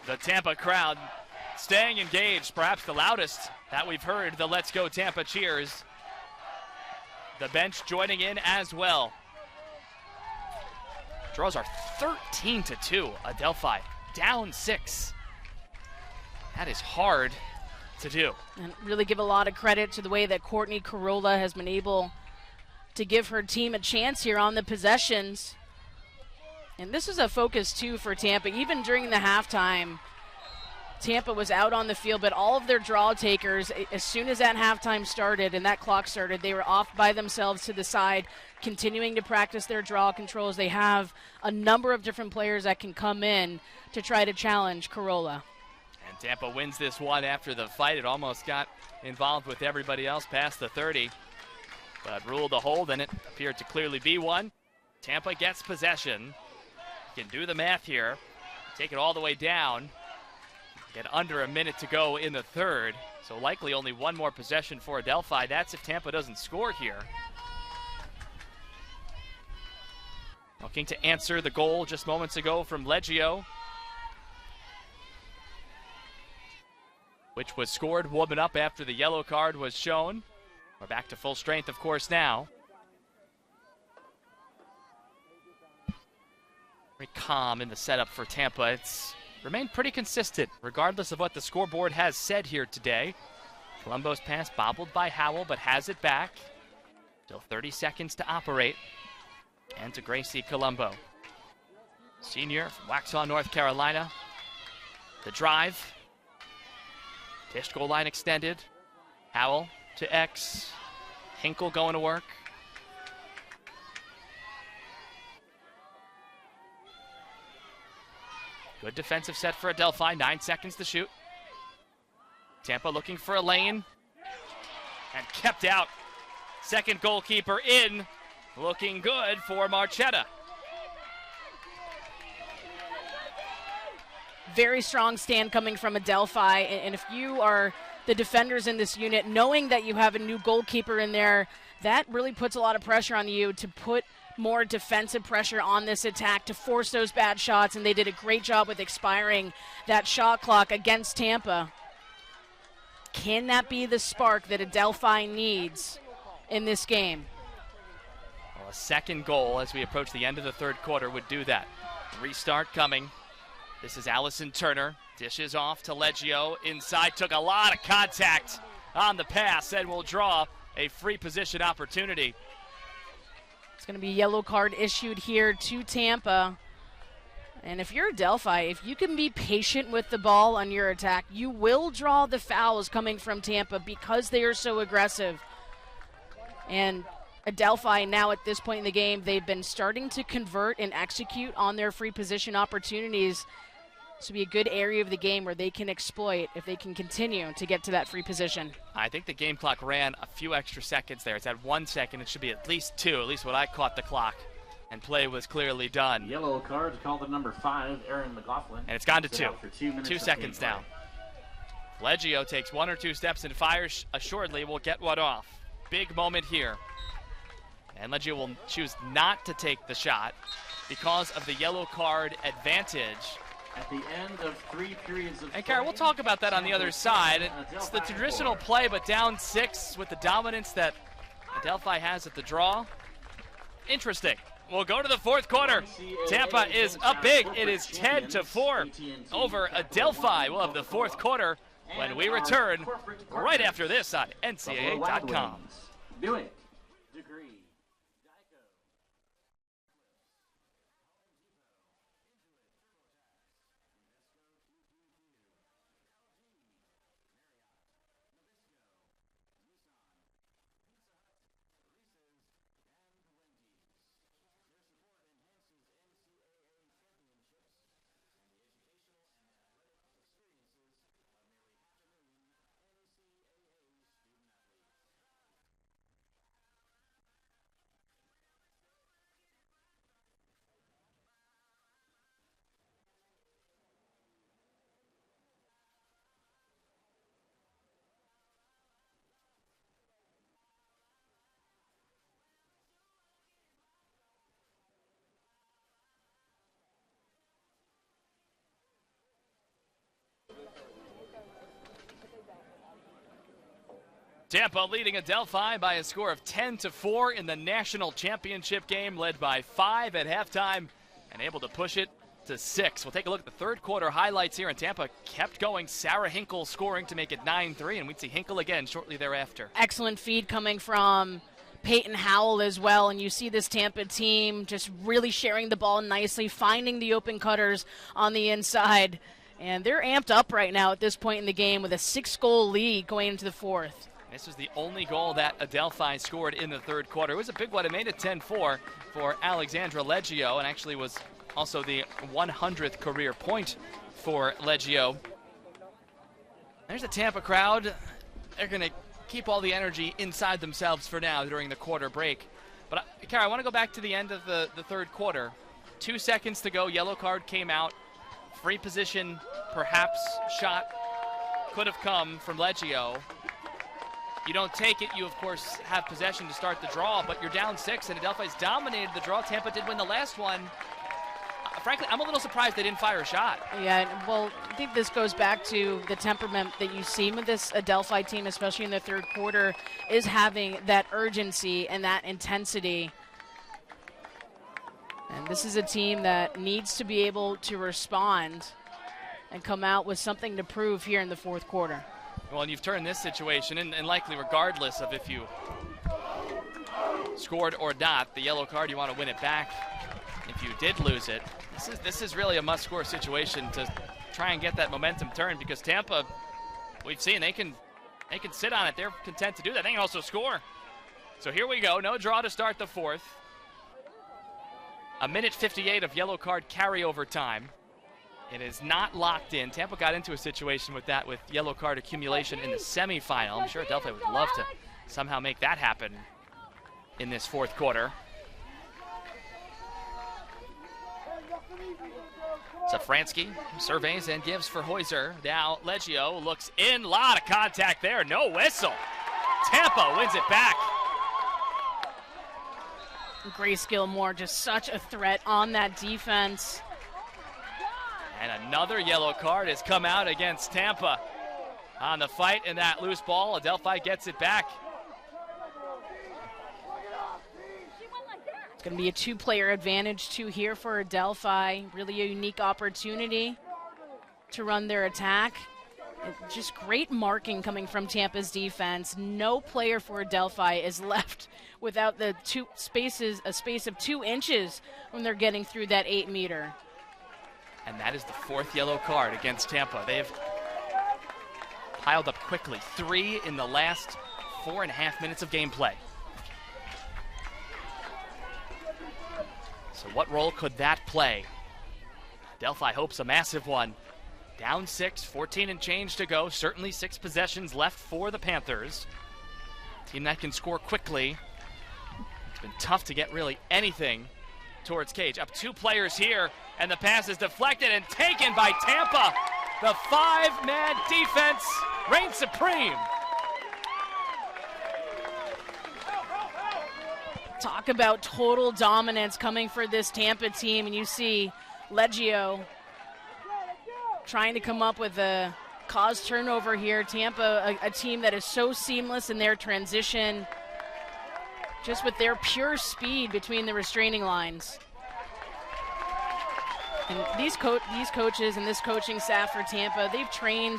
The Tampa crowd staying engaged, perhaps the loudest that we've heard the Let's Go Tampa cheers. The bench joining in as well. Draws are 13-2. Adelphi down 6. That is hard to do. And really give a lot of credit to the way that Courtney Corolla has been able to give her team a chance here on the possessions. And this is a focus, too, for Tampa. Even during the halftime, Tampa was out on the field, but all of their draw takers, as soon as that halftime started and that clock started, they were off by themselves to the side, continuing to practice their draw controls. They have a number of different players that can come in to try to challenge Corolla. And Tampa wins this one after the fight. It almost got involved with everybody else past the 30, but ruled a hold, and it appeared to clearly be one. Tampa gets possession. You can do the math here. Take it all the way down. Get under a minute to go in the third. So likely only one more possession for Adelphi. That's if Tampa doesn't score here. Looking to answer the goal just moments ago from Leggio, which was scored, warming up after the yellow card was shown. We're back to full strength, of course, now. Very calm in the setup for Tampa. It's remained pretty consistent, regardless of what the scoreboard has said here today. Colombo's pass bobbled by Howell, but has it back. Still 30 seconds to operate. And to Gracie Colombo. Senior from Waxhaw, North Carolina. The drive. Dish goal line extended. Howell to X. Hinkle going to work. Good defensive set for Adelphi. 9 seconds to shoot. Tampa looking for a lane. And kept out. Second goalkeeper in. Looking good for Marchetta. Very strong stand coming from Adelphi. And if you are the defenders in this unit, knowing that you have a new goalkeeper in there, that really puts a lot of pressure on you to put more defensive pressure on this attack to force those bad shots, and they did a great job with expiring that shot clock against Tampa. Can that be the spark that Adelphi needs in this game? Well, a second goal as we approach the end of the third quarter would do that. Restart coming. This is Allison Turner. Dishes off to Leggio. Inside, took a lot of contact on the pass and will draw a free position opportunity. It's going to be a yellow card issued here to Tampa. And if you're Adelphi, if you can be patient with the ball on your attack, you will draw the fouls coming from Tampa because they are so aggressive. And Adelphi now at this point in the game, they've been starting to convert and execute on their free position opportunities. This will be a good area of the game where they can exploit if they can continue to get to that free position. I think the game clock ran a few extra seconds there. It's at 1 second. It should be at least 2, at least what I caught the clock. And play was clearly done. Yellow card called to number 5, Aaron McLaughlin. And it's gone to 2. For 2 minutes 2 seconds now. Leggio takes 1 or 2 steps and fires, assuredly will get one off. Big moment here. And Leggio will choose not to take the shot because of the yellow card advantage. At the end of 3 periods of And Kara, we'll talk about that on the other side. It's the traditional play, but down 6 with the dominance that Adelphi has at the draw. Interesting. We'll go to the 4th quarter. Tampa is up big. It is 10-4 over Adelphi. We'll have the 4th quarter when we return right after this on NCAA.com. Do it. Degree. Tampa leading Adelphi by a score of 10-4 in the national championship game, led by 5 at halftime and able to push it to 6. We'll take a look at the 3rd quarter highlights here, and Tampa kept going. Sarah Hinkle scoring to make it 9-3, and we'd see Hinkle again shortly thereafter. Excellent feed coming from Peyton Howell as well, and you see this Tampa team just really sharing the ball nicely, finding the open cutters on the inside, and they're amped up right now at this point in the game with a 6-goal lead going into the 4th. This was the only goal that Adelphi scored in the 3rd quarter. It was a big one. It made it 10-4 for Alexandra Leggio, and actually was also the 100th career point for Leggio. There's the Tampa crowd. They're going to keep all the energy inside themselves for now during the quarter break. But, Kara, I want to go back to the end of the 3rd quarter. 2 seconds to go. Yellow card came out. Free position, perhaps, shot could have come from Leggio. You don't take it, you of course have possession to start the draw, but you're down 6 and Adelphi's dominated the draw. Tampa did win the last one. Frankly, I'm a little surprised they didn't fire a shot. Yeah, well, I think this goes back to the temperament that you see with this Adelphi team, especially in the 3rd quarter, is having that urgency and that intensity. And this is a team that needs to be able to respond and come out with something to prove here in the 4th quarter. Well, and you've turned this situation, and likely regardless of if you scored or not, the yellow card, you want to win it back. If you did lose it, this is really a must-score situation to try and get that momentum turned, because Tampa, we've seen they can sit on it. They're content to do that. They can also score. So here we go. No draw to start the 4th. A minute 58 of yellow card carryover time. It is not locked in. Tampa got into a situation with that with yellow card accumulation in the semifinal. I'm sure Adelphi would love to somehow make that happen in this 4th quarter. Safransky surveys and gives for Heuser. Now Leggio looks in. A lot of contact there. No whistle. Tampa wins it back. Grace Gilmore, just such a threat on that defense. And another yellow card has come out against Tampa on the fight in that loose ball. Adelphi gets it back. It's going to be a 2-player advantage too here for Adelphi. Really a unique opportunity to run their attack. Just great marking coming from Tampa's defense. No player for Adelphi is left without the a space of 2 inches when they're getting through that 8-meter. And that is the 4th yellow card against Tampa. They've piled up quickly. 3 in the last 4.5 minutes of gameplay. So what role could that play? Adelphi hopes a massive one. Down 6, 14 and change to go. Certainly 6 possessions left for the Panthers. Team that can score quickly. It's been tough to get really anything towards Cage. Up 2 players here, and the pass is deflected and taken by Tampa. The five-man defense reigns supreme. Talk about total dominance coming for this Tampa team, and you see Leggio trying to come up with a cause turnover here. Tampa, a team that is so seamless in their transition, just with their pure speed between the restraining lines. And these coaches and this coaching staff for Tampa, they've trained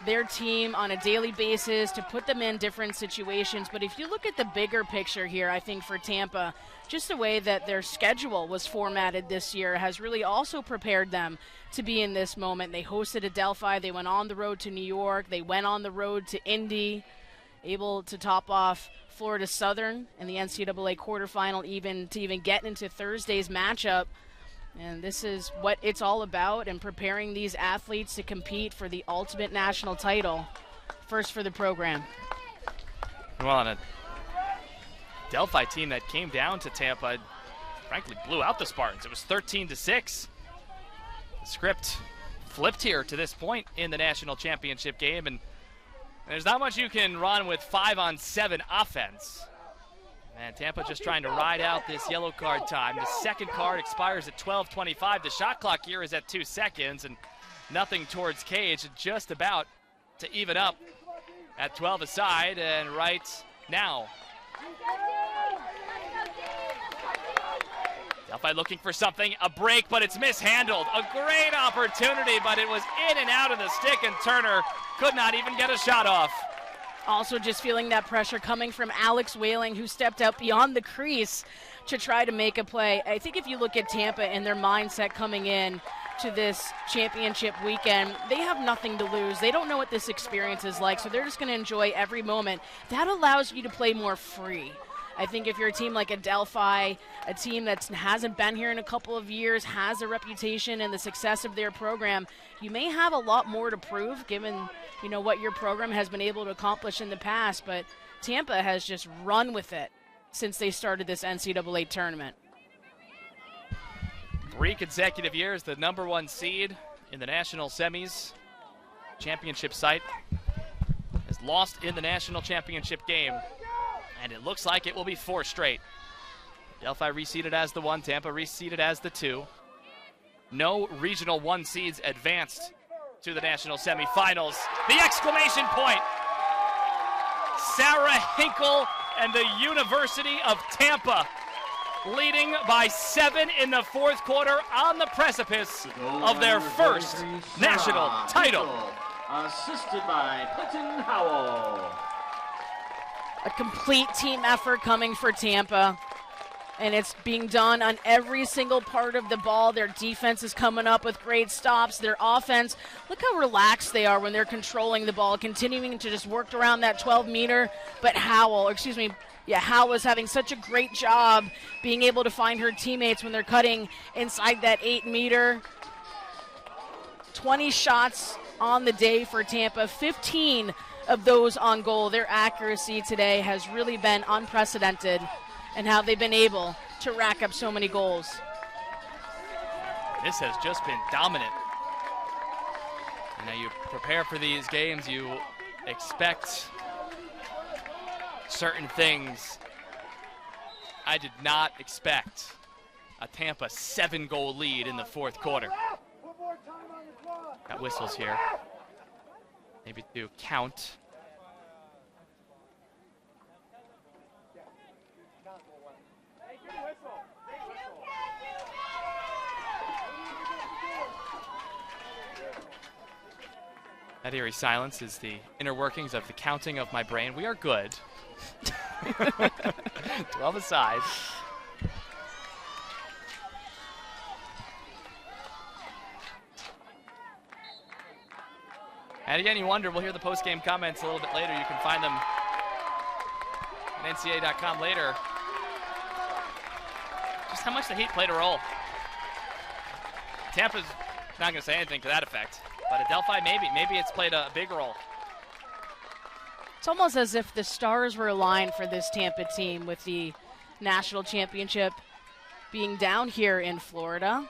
their team on a daily basis to put them in different situations. But if you look at the bigger picture here, I think for Tampa, just the way that their schedule was formatted this year has really also prepared them to be in this moment. They hosted Adelphi, they went on the road to New York, they went on the road to Indy, able to top off Florida Southern in the NCAA quarterfinal to even get into Thursday's matchup. And this is what it's all about, and preparing these athletes to compete for the ultimate national title, first for the program. Well, and a Delphi team that came down to Tampa, frankly, blew out the Spartans. It was 13-6. The script flipped here to this point in the national championship game, and there's not much you can run with 5-on-7 offense. And Tampa just trying to ride out this yellow card time. The second card expires at 12:25. The shot clock here is at 2 seconds, and nothing towards Cage, just about to even up at 12 aside, and right now. Delphi looking for something, a break, but it's mishandled. A great opportunity, but it was in and out of the stick, and Turner could not even get a shot off. Also just feeling that pressure coming from Alex Whaling, who stepped out beyond the crease to try to make a play. I think if you look at Tampa and their mindset coming in to this championship weekend, they have nothing to lose. They don't know what this experience is like, so they're just going to enjoy every moment. That allows you to play more free. I think if you're a team like Adelphi, a team that hasn't been here in a couple of years, has a reputation and the success of their program, you may have a lot more to prove given, what your program has been able to accomplish in the past. But Tampa has just run with it since they started this NCAA tournament. 3 consecutive years, the number 1 seed in the national semis championship site has lost in the national championship game. And it looks like it will be 4 straight. Delphi reseeded as the 1, Tampa reseeded as the 2. No regional 1 seeds advanced to the national semifinals. The exclamation point! Sarah Hinkle and the University of Tampa leading by 7 in the 4th quarter on the precipice of their first national title. Assisted by Peyton Howell. A complete team effort coming for Tampa, and it's being done on every single part of the ball. Their defense is coming up with great stops. Their offense, look how relaxed they are when they're controlling the ball, continuing to just work around that 12-meter. But Howell is having such a great job being able to find her teammates when they're cutting inside that 8-meter. 20 shots on the day for Tampa, 15 of those on goal. Their accuracy today has really been unprecedented, and how they've been able to rack up so many goals. This has just been dominant. You prepare for these games, you expect certain things. I did not expect a Tampa 7-goal lead in the 4th quarter. Got whistles here. Maybe to count. That eerie silence is the inner workings of the counting of my brain. We are good. 12 aside. And again, you wonder, we'll hear the post-game comments a little bit later. You can find them at NCAA.com later. Just how much the Heat played a role. Tampa's not going to say anything to that effect, but Adelphi maybe it's played a big role. It's almost as if the stars were aligned for this Tampa team, with the national championship being down here in Florida.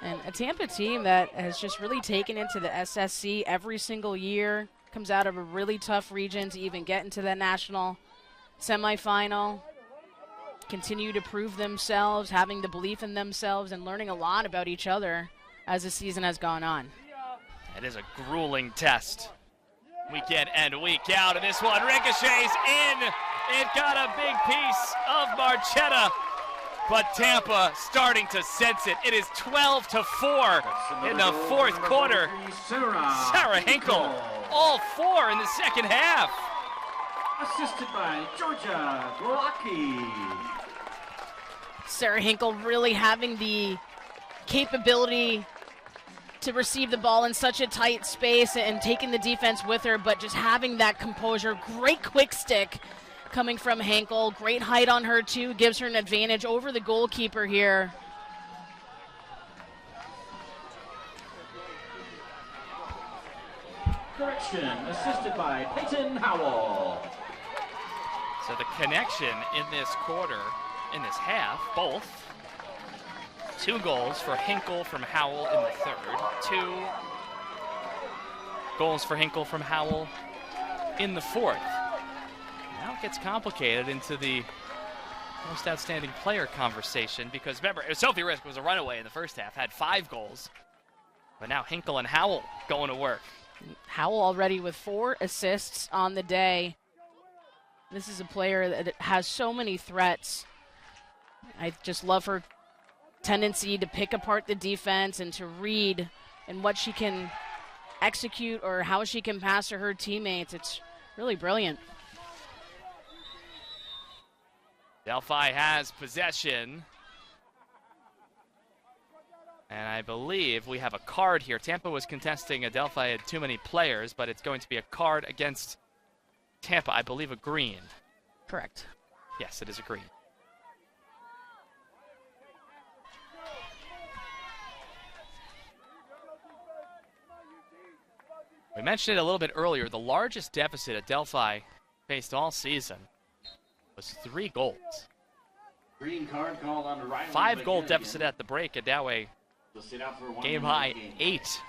And a Tampa team that has just really taken into the SSC every single year, comes out of a really tough region to even get into that national semifinal, continue to prove themselves, having the belief in themselves and learning a lot about each other as the season has gone on. It is a grueling test, week in and week out, and this one ricochets in. It got a big piece of Marchetta, but Tampa starting to sense it. It is 12-4 in the fourth quarter. Sarah Hinkle, all four in the second half. Assisted by Georgia Glocki. Sarah Hinkle really having the capability to receive the ball in such a tight space and taking the defense with her, but just having that composure. Great quick stick coming from Hinkle. Great height on her too, gives her an advantage over the goalkeeper here. Correction, assisted by Peyton Howell. So the connection in this quarter, in this half, both. 2 goals for Hinkle from Howell in the third. 2 goals for Hinkle from Howell in the fourth. Now it gets complicated into the most outstanding player conversation because remember, Sophie Risk was a runaway in the first half, had 5 goals. But now Hinkle and Howell going to work. Howell already with 4 assists on the day. This is a player that has so many threats. I just love her tendency to pick apart the defense and to read and what she can execute or how she can pass to her teammates. It's really brilliant. Adelphi has possession. And I believe we have a card here. Tampa was contesting Adelphi had too many players, but it's going to be a card against Tampa. I believe a green. Correct. Yes, it is a green. We mentioned it a little bit earlier. The largest deficit Adelphi faced all season was 3 goals. Green card called on Riley. 5-goal deficit at the break. Adawe game high 8.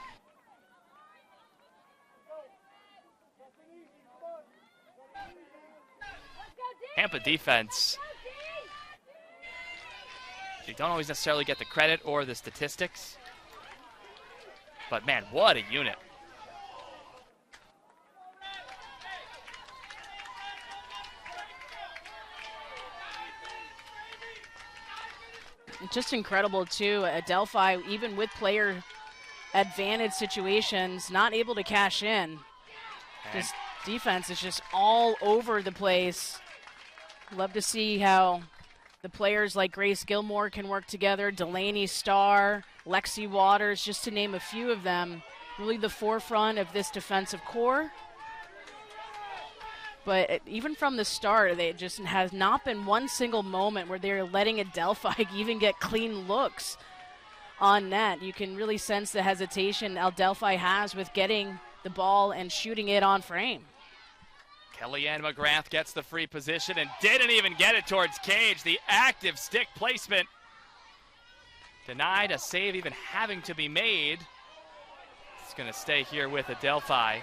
Tampa defense. You don't always necessarily get the credit or the statistics. But man, what a unit. Just incredible too. Adelphi, even with player advantage situations, not able to cash in. This defense is just all over the place. Love to see how the players like Grace Gilmore can work together, Delaney Starr, Lexi Waters, just to name a few of them. Really the forefront of this defensive core. But even from the start, they just has not been one single moment where they're letting Adelphi even get clean looks on net. You can really sense the hesitation Adelphi has with getting the ball and shooting it on frame. Kellyanne McGrath gets the free position and didn't even get it towards cage. The active stick placement denied, a save even having to be made. It's going to stay here with Adelphi.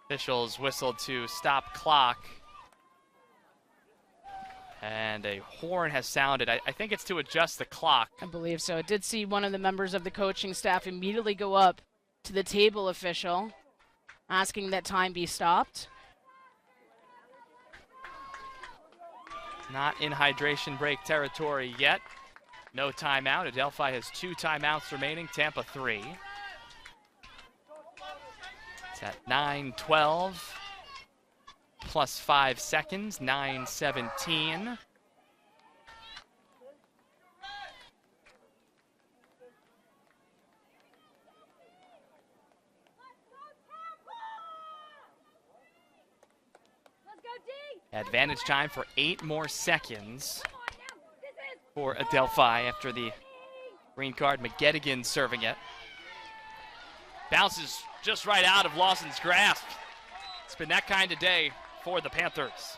Officials whistled to stop clock. And a horn has sounded. I think it's to adjust the clock. I believe so. I did see one of the members of the coaching staff immediately go up to the table official, asking that time be stopped. Not in hydration break territory yet. No timeout. Adelphi has 2 timeouts remaining. Tampa 3. It's at 9:12. Plus 5 seconds, 9:17. Advantage time for 8 more seconds for Adelphi after the green card. McGettigan serving it. Bounces just right out of Lawson's grasp. It's been that kind of day for the Panthers.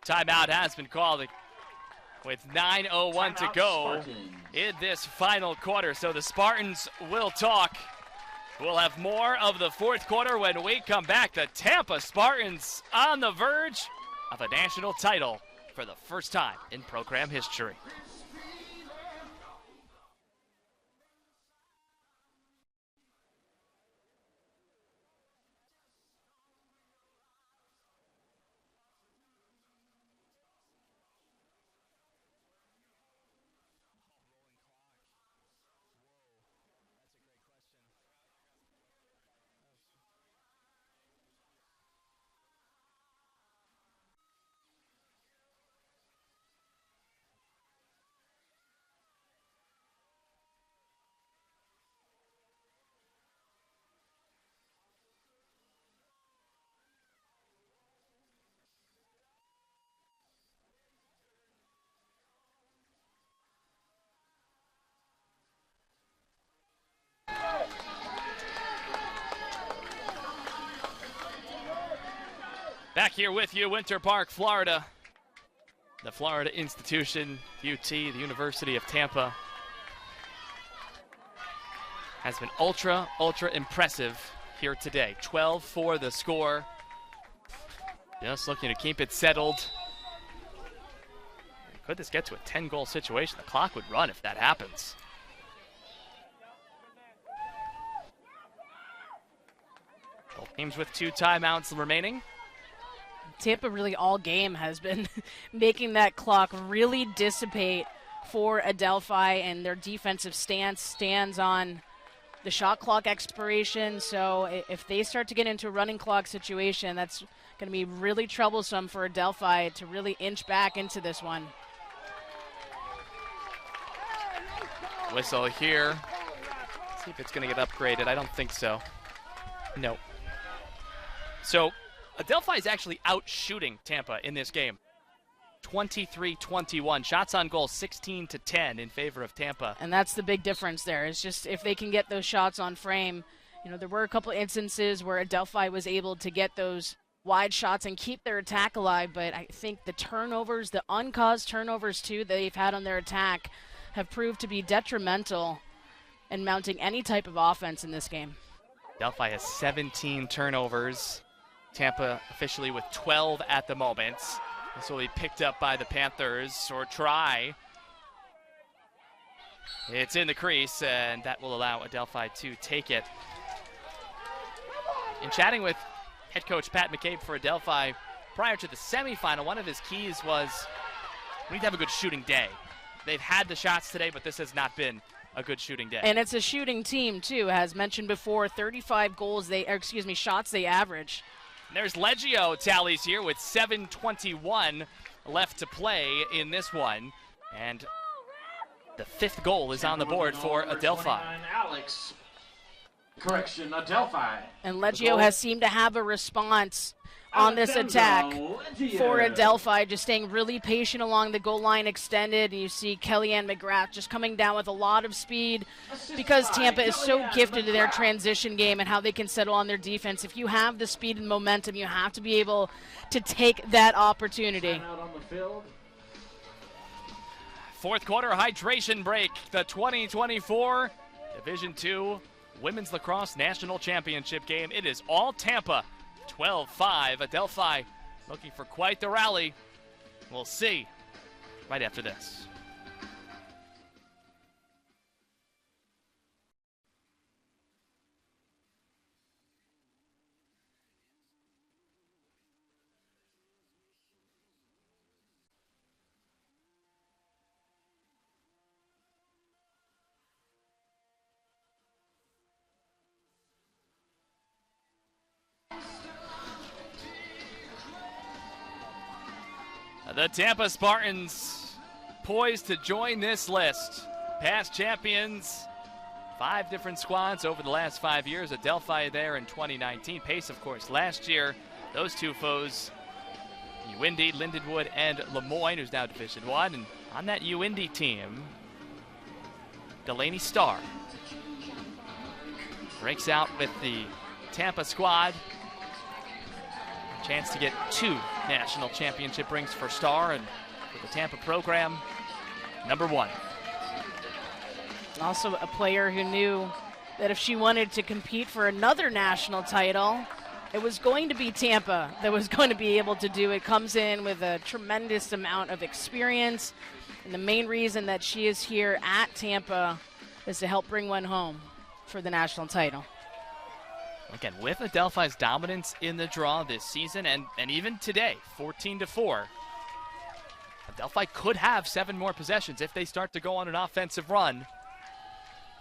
Timeout has been called with 9:01 to go in this final quarter. So the Spartans will talk. We'll have more of the fourth quarter when we come back. The Tampa Spartans on the verge of a national title for the first time in program history. Back here with you, Winter Park, Florida. The Florida institution, UT, the University of Tampa, has been ultra impressive here today. 12-4 the score. Just looking to keep it settled. Could this get to a 10-goal situation? The clock would run if that happens. Both teams with 2 timeouts remaining. Tampa really all game has been making that clock really dissipate for Adelphi, and their defensive stance stands on the shot clock expiration. So if they start to get into a running clock situation, that's going to be really troublesome for Adelphi to really inch back into this one. Whistle here. See if it's going to get upgraded. I don't think so. No. So Adelphi is actually out shooting Tampa in this game. 23-21. Shots on goal 16-10 in favor of Tampa. And that's the big difference there. It's just if they can get those shots on frame. You know, there were a couple instances where Adelphi was able to get those wide shots and keep their attack alive, but I think the turnovers, the uncaused turnovers too that they've had on their attack have proved to be detrimental in mounting any type of offense in this game. Adelphi has 17 turnovers. Tampa officially with 12 at the moment. This will be picked up by the Panthers, or try. It's in the crease, and that will allow Adelphi to take it. In chatting with head coach Pat McCabe for Adelphi prior to the semifinal, one of his keys was we need to have a good shooting day. They've had the shots today, but this has not been a good shooting day. And it's a shooting team too, as mentioned before. 35 shots they average. There's Leggio tallies here with 7:21 left to play in this one. And the 5th goal is on the board for Adelphi. Alex. Correction, Adelphi. And Leggio has seemed to have a response on this attack for Adelphi, just staying really patient along the goal line extended. And you see Kellyanne McGrath just coming down with a lot of speed because Tampa is so gifted in their transition game and how they can settle on their defense. If you have the speed and momentum, you have to be able to take that opportunity. Fourth quarter hydration break. The 2024 Division II Women's Lacrosse National Championship game. It is all Tampa. 12-5. Adelphi looking for quite the rally. We'll see right after this. The Tampa Spartans poised to join this list. Past champions, 5 different squads over the last 5 years. Adelphi there in 2019. Pace, of course, last year. Those two foes UIndy, Lindenwood, and Lemoyne, who's now Division I. And on that UIndy team, Delaney Starr breaks out with the Tampa squad. Chance to get 2 national championship rings for Starr, and for the Tampa program, number 1. Also a player who knew that if she wanted to compete for another national title, it was going to be Tampa that was going to be able to do it. Comes in with a tremendous amount of experience, and the main reason that she is here at Tampa is to help bring one home for the national title. Again, with Adelphi's dominance in the draw this season and even today, 14-4, Adelphi could have 7 more possessions if they start to go on an offensive run.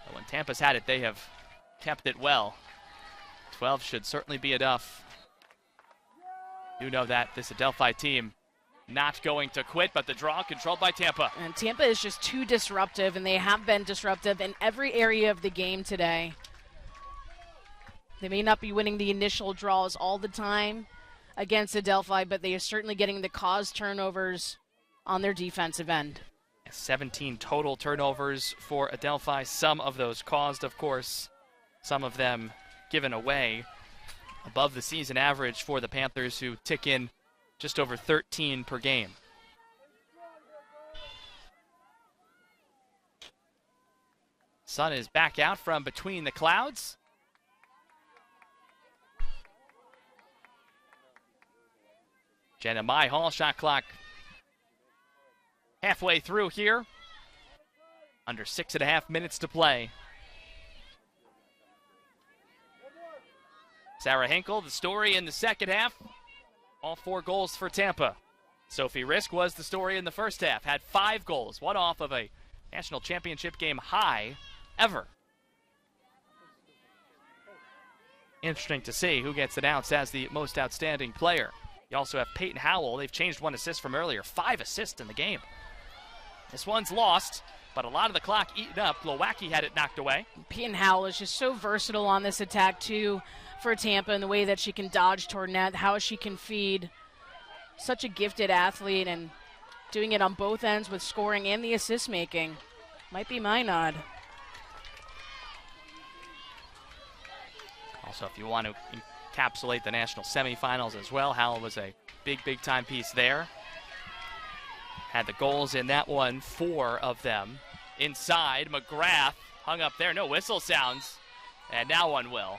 But when Tampa's had it, they have kept it well. 12 should certainly be enough. You know that this Adelphi team not going to quit, but the draw controlled by Tampa. And Tampa is just too disruptive, and they have been disruptive in every area of the game today. They may not be winning the initial draws all the time against Adelphi, but they are certainly getting the caused turnovers on their defensive end. 17 total turnovers for Adelphi. Some of those caused, of course. Some of them given away. Above the season average for the Panthers, who tick in just over 13 per game. Sun is back out from between the clouds. Jenna Mai Hall, shot clock halfway through here. Under 6.5 minutes to play. Sarah Hinkle, the story in the second half. All 4 goals for Tampa. Sophie Risk was the story in the first half. Had 5 goals, one off of a national championship game high ever. Interesting to see who gets announced as the most outstanding player. You also have Peyton Howell. They've changed 1 assist from earlier. 5 assists in the game. This one's lost, but a lot of the clock eaten up. Glowacki had it knocked away. Peyton Howell is just so versatile on this attack, too, for Tampa, in the way that she can dodge toward net, how she can feed. Such a gifted athlete, and doing it on both ends with scoring and the assist making. Might be my nod. Also, if you want to encapsulate the national semifinals as well, Howell was a big time piece there. Had the goals in that one, 4 of them. Inside, McGrath hung up there. No whistle sounds, and now one will.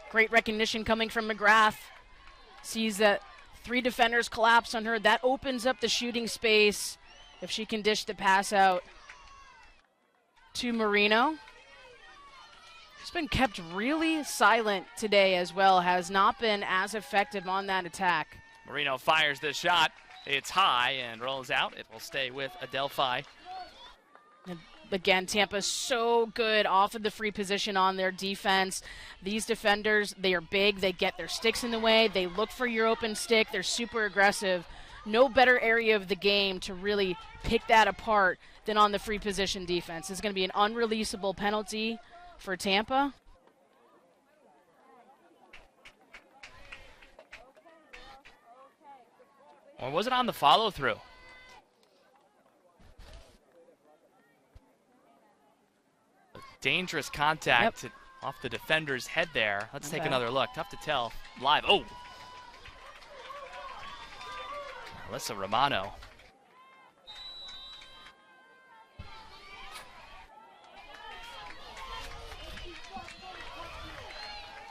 Great recognition coming from McGrath. Sees that 3 defenders collapse on her. That opens up the shooting space if she can dish the pass out to Marino. She's been kept really silent today as well. Has not been as effective on that attack. Marino fires the shot. It's high and rolls out. It will stay with Adelphi. And again, Tampa's so good off of the free position on their defense. These defenders, they are big. They get their sticks in the way. They look for your open stick. They're super aggressive. No better area of the game to really pick that apart than on the free position defense. It's going to be an unreleasable penalty for Tampa. Or was it on the follow-through? Dangerous contact off the defender's head there. Let's take another look. Tough to tell live. Oh! Alyssa Romano.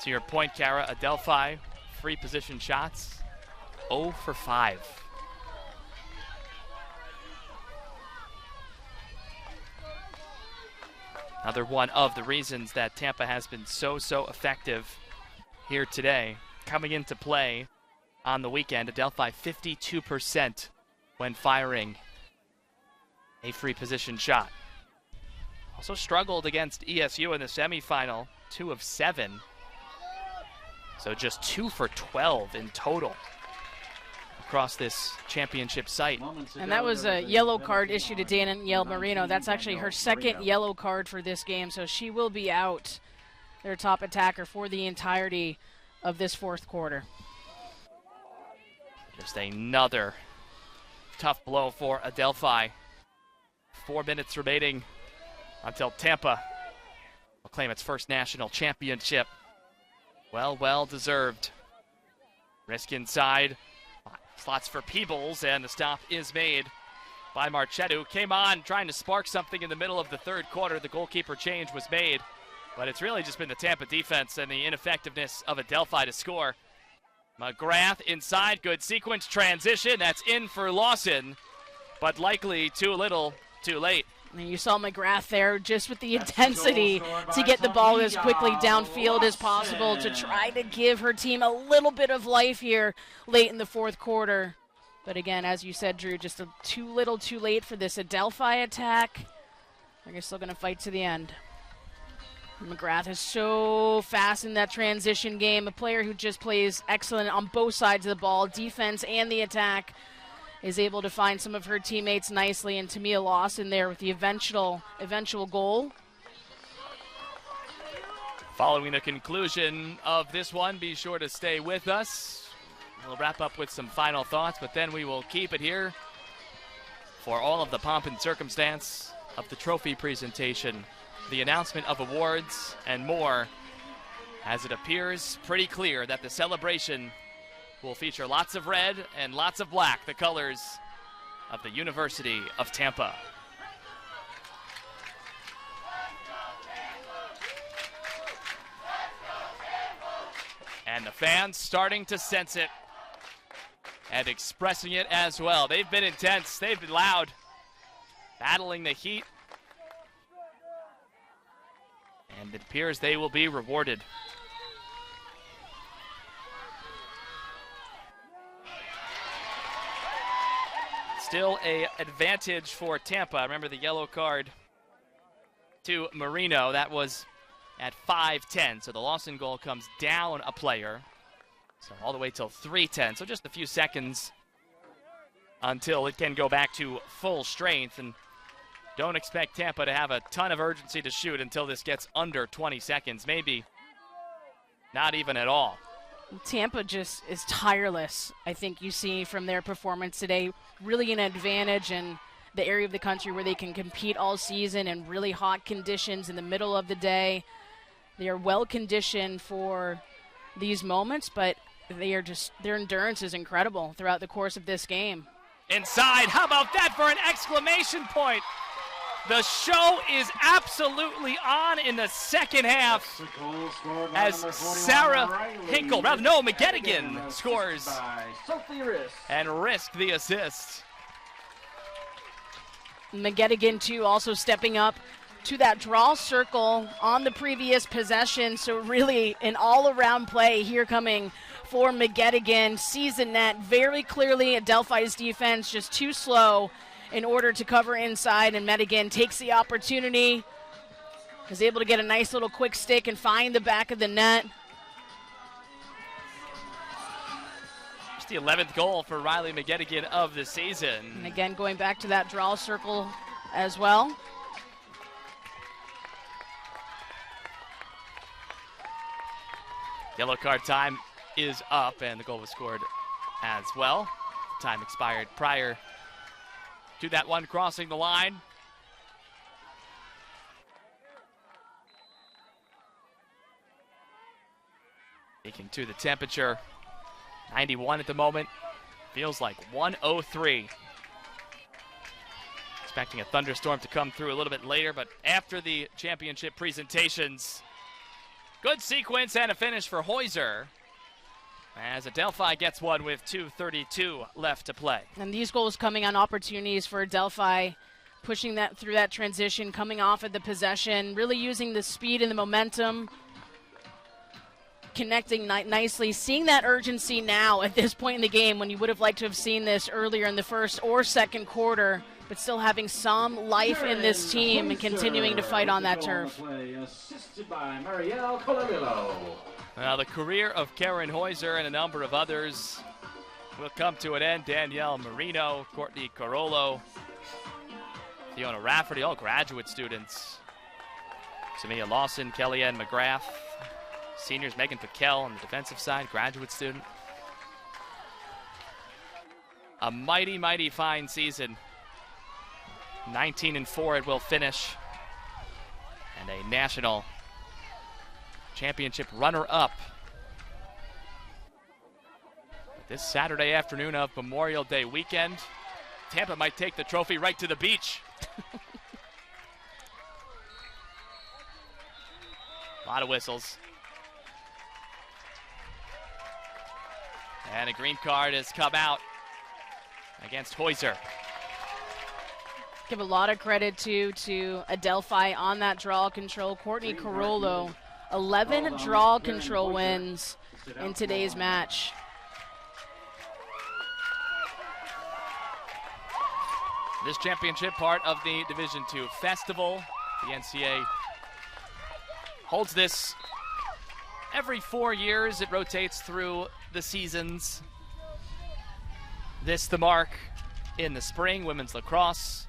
To your point, Kara, Adelphi, free position shots, 0 for 5. Another one of the reasons that Tampa has been so effective here today. Coming into play on the weekend, Adelphi 52% when firing a free position shot. Also struggled against ESU in the semifinal, 2 of 7. So just 2 for 12 in total across this championship site. And that was a yellow card issued to Danielle Marino. That's actually her second yellow card for this game, so she will be out, their top attacker, for the entirety of this fourth quarter. Just another tough blow for Adelphi. 4 minutes remaining until Tampa will claim its first national championship. Well deserved. Risk inside. Slots for Peebles, and the stop is made by Marchetto. Came on trying to spark something in the middle of the third quarter. The goalkeeper change was made, but it's really just been the Tampa defense and the ineffectiveness of Adelphi to score. McGrath inside, good sequence transition. That's in for Lawson, but likely too little, too late. And you saw McGrath there just with the intensity to get the ball as quickly downfield as possible to try to give her team a little bit of life here late in the fourth quarter. But again, as you said, Drew, just too little too late for this Adelphi attack. They're still going to fight to the end. McGrath is so fast in that transition game, a player who just plays excellent on both sides of the ball, defense and the attack. Is able to find some of her teammates nicely, and Tamia Lawson there with the eventual goal. Following the conclusion of this one, be sure to stay with us. We'll wrap up with some final thoughts, but then we will keep it here for all of the pomp and circumstance of the trophy presentation, the announcement of awards, and more, as it appears pretty clear that the celebration will feature lots of red and lots of black, the colors of the University of Tampa. And the fans starting to sense it and expressing it as well. They've been intense, they've been loud, battling the heat. And it appears they will be rewarded. Still an advantage for Tampa. Remember the yellow card to Marino. That was at 5:10. So the Lawson goal comes down a player. So all the way till 3:10. So just a few seconds until it can go back to full strength. And don't expect Tampa to have a ton of urgency to shoot until this gets under 20 seconds. Maybe not even at all. Tampa just is tireless, I think you see from their performance today. Really an advantage in the area of the country where they can compete all season in really hot conditions in the middle of the day. They are well conditioned for these moments, but their endurance is incredible throughout the course of this game. Inside, how about that for an exclamation point? The show is absolutely on in the second half as Sarah Hinkle, McGettigan scores and Risk the assist. McGettigan, too, also stepping up to that draw circle on the previous possession. So really an all-around play here coming for McGettigan. Sees the net very clearly. Adelphi's defense just too slow in order to cover inside, and Madigan takes the opportunity, is able to get a nice little quick stick and find the back of the net. It's the 11th goal for Riley McGettigan of the season. And again, going back to that draw circle as well. Yellow card time is up, and the goal was scored as well. Time expired prior to that one crossing the line. Speaking to the temperature, 91 at the moment. Feels like 103. Expecting a thunderstorm to come through a little bit later, but after the championship presentations, good sequence and a finish for Heuser, as Adelphi gets one with 2:32 left to play. And these goals coming on opportunities for Adelphi, pushing that through that transition, coming off of the possession, really using the speed and the momentum, connecting nicely, seeing that urgency now at this point in the game when you would have liked to have seen this earlier in the first or second quarter, but still having some life in this team and continuing to fight on that turf. Assisted by Marielle Colarillo. Now the career of Karen Heuser and a number of others will come to an end. Danielle Marino, Courtney Carollo, Fiona Rafferty, all graduate students. Samia Lawson, Kellyanne McGrath, seniors Megan Piquel on the defensive side, graduate student. a mighty, mighty fine season. 19-4 it will finish. And a national championship runner-up. This Saturday afternoon of Memorial Day weekend, Tampa might take the trophy right to the beach. A lot of whistles. And a green card has come out against Heuser. Give a lot of credit to Adelphi on that draw control. Courtney Carollo, 11 draw control wins in today's match. This championship, part of the Division II Festival. The NCAA holds this every 4 years. It rotates through the seasons. This the mark in the spring. Women's lacrosse,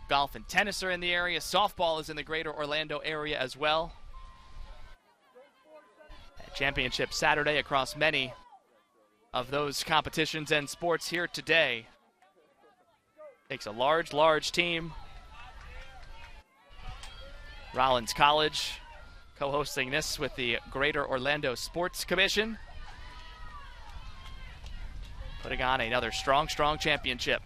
golf and tennis are in the area. Softball is in the greater Orlando area as well. A championship Saturday across many of those competitions and sports here today. Takes a large, large team. Rollins College co-hosting this with the Greater Orlando Sports Commission. Putting on another strong, strong championship.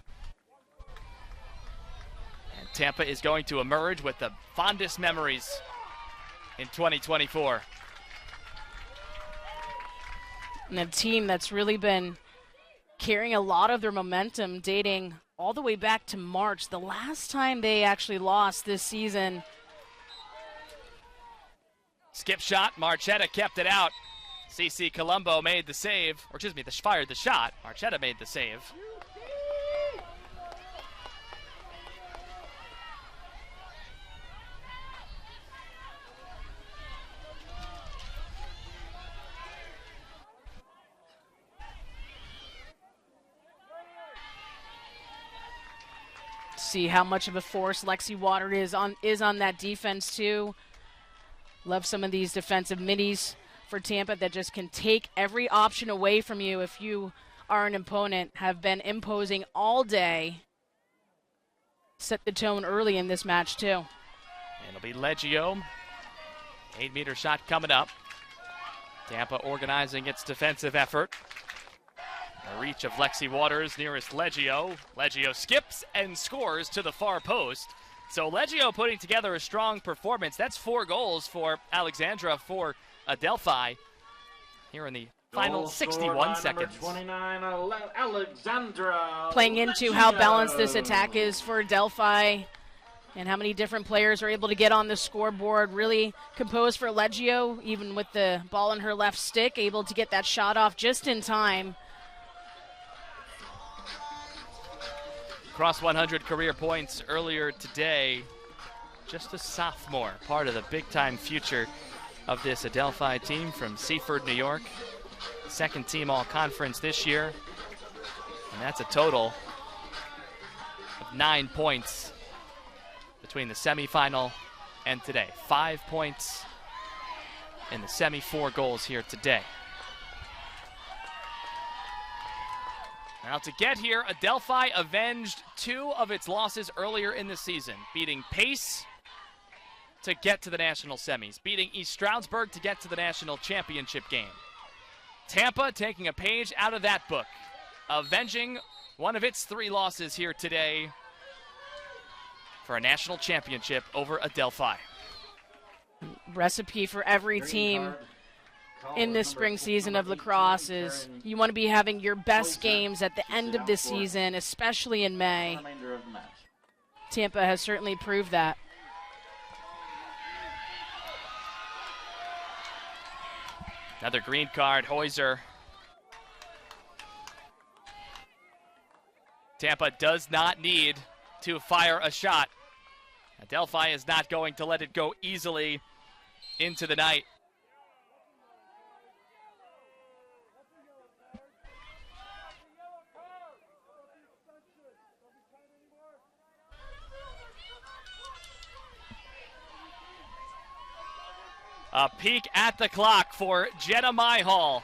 And Tampa is going to emerge with the fondest memories in 2024. And a team that's really been carrying a lot of their momentum dating all the way back to March, the last time they actually lost this season. Skip shot, Marchetta kept it out. CC Colombo made the save, or excuse me, fired the shot. Marchetta made the save. See how much of a force Lexi Water is on that defense too. Love some of these defensive middies for Tampa that just can take every option away from you if you are an opponent. Have been imposing all day. Set the tone early in this match too. It'll be Leggio. 8-meter shot coming up. Tampa organizing its defensive effort. The reach of Lexi Waters nearest Leggio. Leggio skips and scores to the far post. So Leggio putting together a strong performance. That's 4 goals for Alexandra for Adelphi here in the final 61 seconds. 29, Alexandra. Playing into how balanced this attack is for Adelphi and how many different players are able to get on the scoreboard. Really composed for Leggio, even with the ball in her left stick, able to get that shot off just in time. Cross 100 career points earlier today. Just a sophomore, part of the big-time future of this Adelphi team from Seaford, New York. Second team all-conference this year. And that's a total of 9 points between the semifinal and today. 5 points in the semi, 4 goals here today. Now to get here, Adelphi avenged 2 of its losses earlier in the season, beating Pace to get to the national semis, beating East Stroudsburg to get to the national championship game. Tampa taking a page out of that book, avenging one of its 3 losses here today for a national championship over Adelphi. Recipe for every team in this spring season of lacrosse is you want to be having your best games at the end of the season, especially in May. Tampa has certainly proved that. Another green card, Heuser. Tampa does not need to fire a shot. Adelphi is not going to let it go easily into the night. A peek at the clock for Jenna Myhall.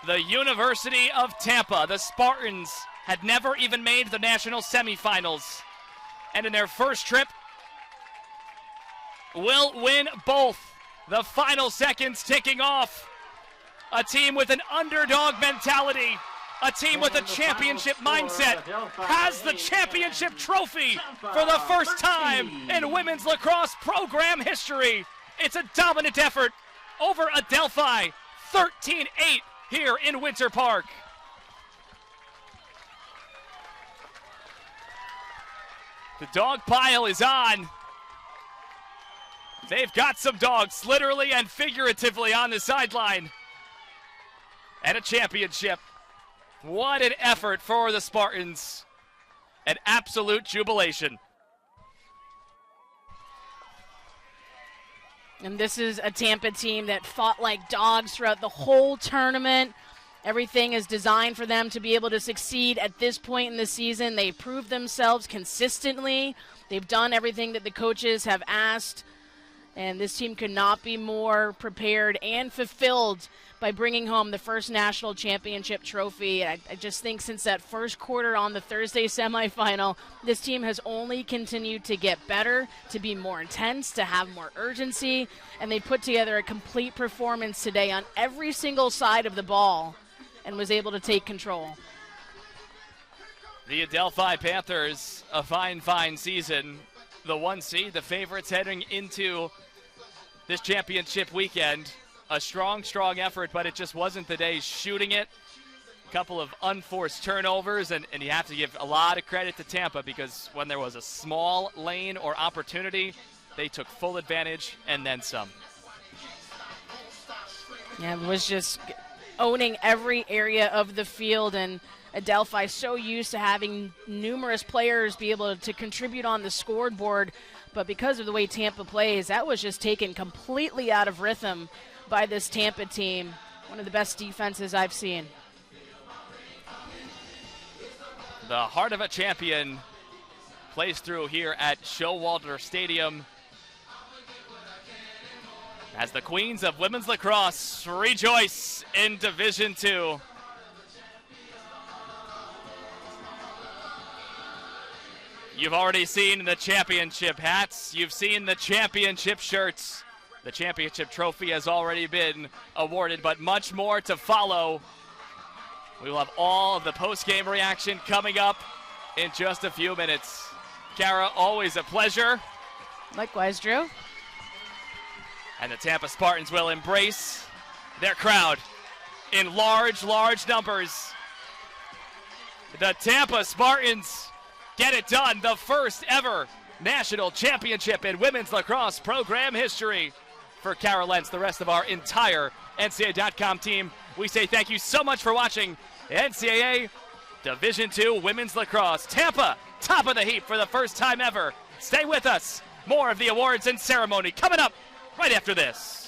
the University of Tampa. The Spartans had never even made the national semifinals. And in their first trip, will win both. The final seconds ticking off. A team with an underdog mentality. A team with a championship mindset has the championship trophy for the first time in women's lacrosse program history. It's a dominant effort over Adelphi, 13-8 here in Winter Park. The dog pile is on. They've got some dogs, literally and figuratively, on the sideline. And a championship. What an effort for the Spartans. An absolute jubilation. And this is a Tampa team that fought like dogs throughout the whole tournament. Everything is designed for them to be able to succeed at this point in the season. They proved themselves consistently. They've done everything that the coaches have asked. And this team could not be more prepared and fulfilled by bringing home the first national championship trophy. I just think since that first quarter on the Thursday semifinal, this team has only continued to get better, to be more intense, to have more urgency, and they put together a complete performance today on every single side of the ball and was able to take control. The Adelphi Panthers, a fine, fine season. The 1 seed, the favorites heading into this championship weekend. A strong, strong effort, but it just wasn't the day shooting it. A couple of unforced turnovers, and you have to give a lot of credit to Tampa because when there was a small lane or opportunity, they took full advantage and then some. Yeah, it was just owning every area of the field, and Adelphi so used to having numerous players be able to contribute on the scoreboard, but because of the way Tampa plays, that was just taken completely out of rhythm by this Tampa team. One of the best defenses I've seen. The heart of a champion plays through here at Showalter Stadium as the queens of women's lacrosse rejoice in Division II. You've already seen the championship hats. You've seen the championship shirts. The championship trophy has already been awarded, but much more to follow. We will have all of the post-game reaction coming up in just a few minutes. Kara, always a pleasure. Likewise, Drew. And the Tampa Spartans will embrace their crowd in large, large numbers. The Tampa Spartans get it done. The first ever national championship in women's lacrosse program history. For Kara Lentz, the rest of our entire NCAA.com team, we say thank you so much for watching NCAA Division II Women's Lacrosse. Tampa, top of the heap for the first time ever. Stay with us. More of the awards and ceremony coming up right after this.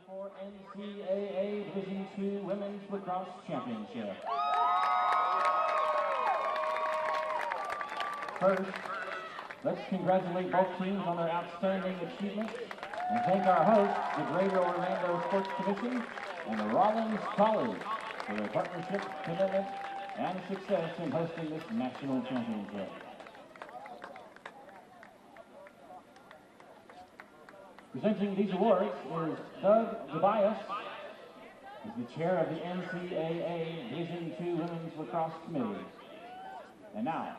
2024 NCAA Division II Women's Lacrosse Championship. First, let's congratulate both teams on their outstanding achievements and thank our hosts, the Greater Orlando Sports Commission and Rollins College, for their partnership, commitment, and success in hosting this national championship. Presenting these awards is Doug Tobias, who's the chair of the NCAA Division II Women's Lacrosse Committee. And now,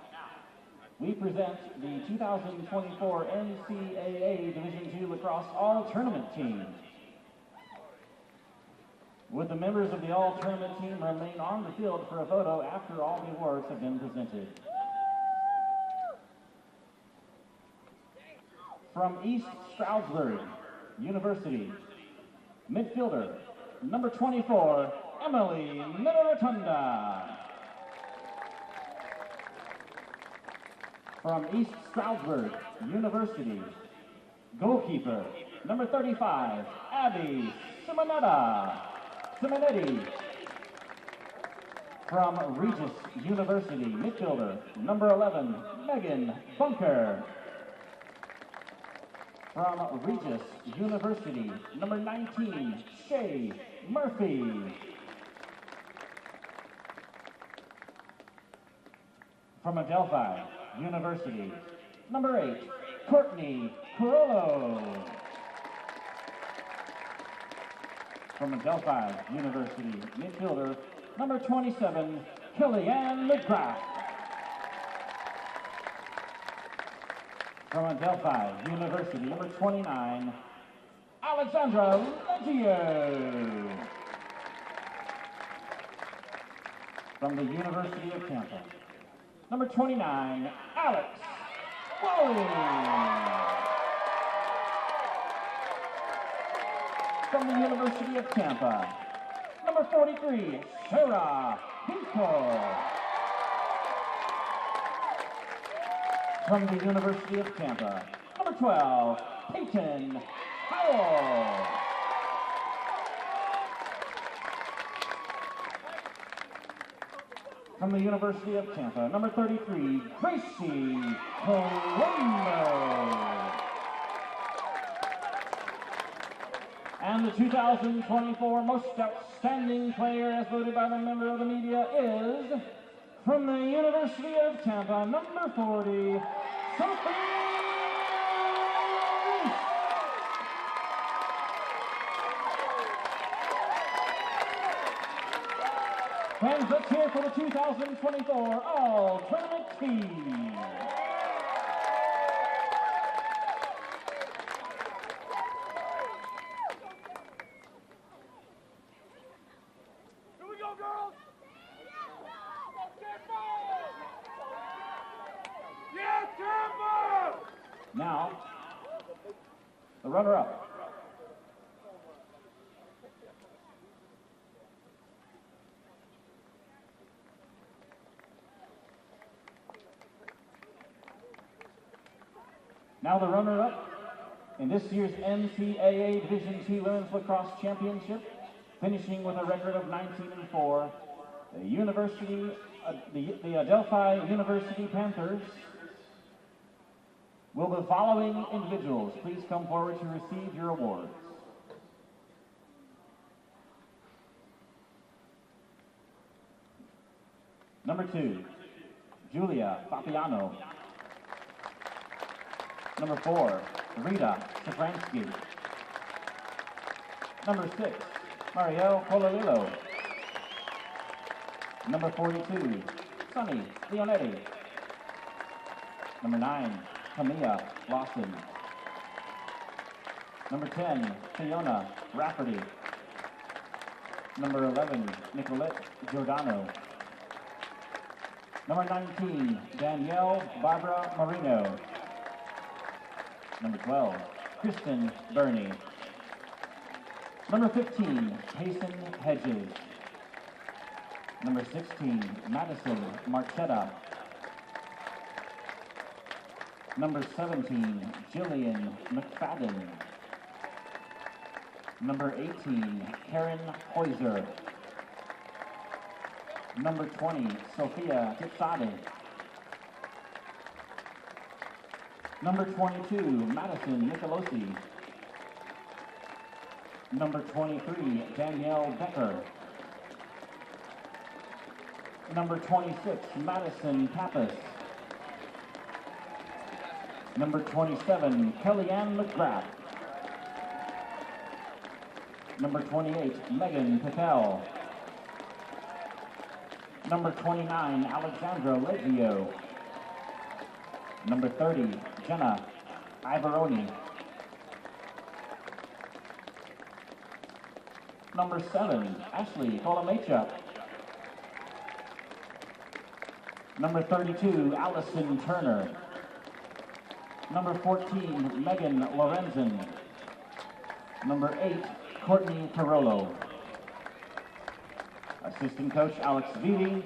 we present the 2024 NCAA Division II Lacrosse All-Tournament Team. Would the members of the All-Tournament Team remain on the field for a photo after all the awards have been presented? From East Stroudsburg University, midfielder, number 24, Emily Milarotunda. From East Stroudsburg University, goalkeeper, number 35, Abby Simonetti. From Regis University, midfielder, number 11, Megan Bunker. From Regis University, number 19, Shay Murphy. From Adelphi University, number 8, Courtney Corollo. From Adelphi University, midfielder, number 27, Kellyanne McGrath. From Adelphi University, number 29, Alexandra Leggio. From the University of Tampa, number 29, Alex Wally. From the University of Tampa, number 43, Sarah Hinkle. From the University of Tampa, number 12, Peyton Howell. From the University of Tampa, number 33, Gracie Colombo. And the 2024 Most Outstanding Player, as voted by the member of the media, is from the University of Tampa, number 40, Sophie. Fans, let's hear for the 2024 All-Tournament Team. Here we go, girls! Yeah, Tampa! Now, the runner-up. Now the runner-up in this year's NCAA Division II Women's Lacrosse Championship, finishing with a record of 19-4, the Adelphi University Panthers. Will the following individuals please come forward to receive your awards? Number 2, Julia Papiano. Number 4, Rita Safransky. Number 6, Marielle Colalillo. Number 42, Sunny Leonetti. Number 9, Camilla Lawson. Number 10, Fiona Rafferty. Number 11, Nicolette Giordano. Number 19, Danielle Barbara Marino. Number 12, Kristen Burney. Number 15, Payson Hedges. Number 16, Madison Marchetta. Number 17, Jillian McFadden. Number 18, Karen Heuser. Number 20, Sophia Tipsade. Number 22, Madison Nicolosi. Number 23, Danielle Becker. Number 26, Madison Pappas. Number 27, Kellyanne McGrath. Number 28, Megan Patel. Number 29, Alexandra Leggio. Number 30, Jenna Ivaroni. Number 7, Ashley Kolomecha. Number 32, Allison Turner. Number 14, Megan Lorenzen. Number 8, Courtney Carollo. Assistant coach Alex Vivi,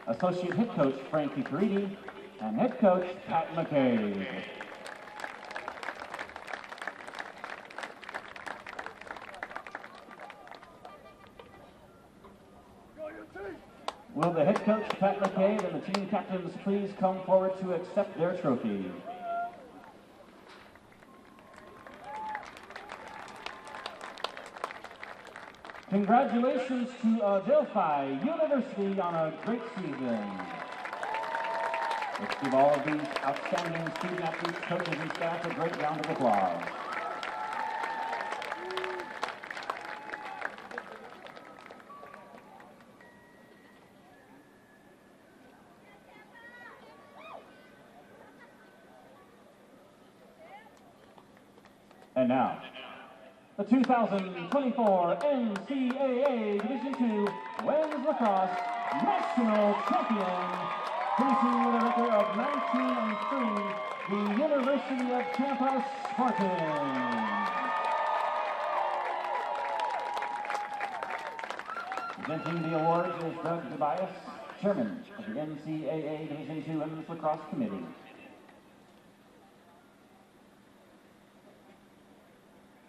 associate head coach Frankie Caridi, and head coach Pat McCabe. Will the head coach Pat McCabe and the team captains please come forward to accept their trophy? Congratulations to Adelphi University on a great season. Let's give all of these outstanding student athletes, coaches, and staff a great round of applause. And now, the 2024 NCAA Division II Women's Lacrosse National Champion, finishing with a record of 19-3, the University of Tampa Spartans. Presenting the awards is Doug Tobias, Chairman of the NCAA Division II Women's Lacrosse Committee.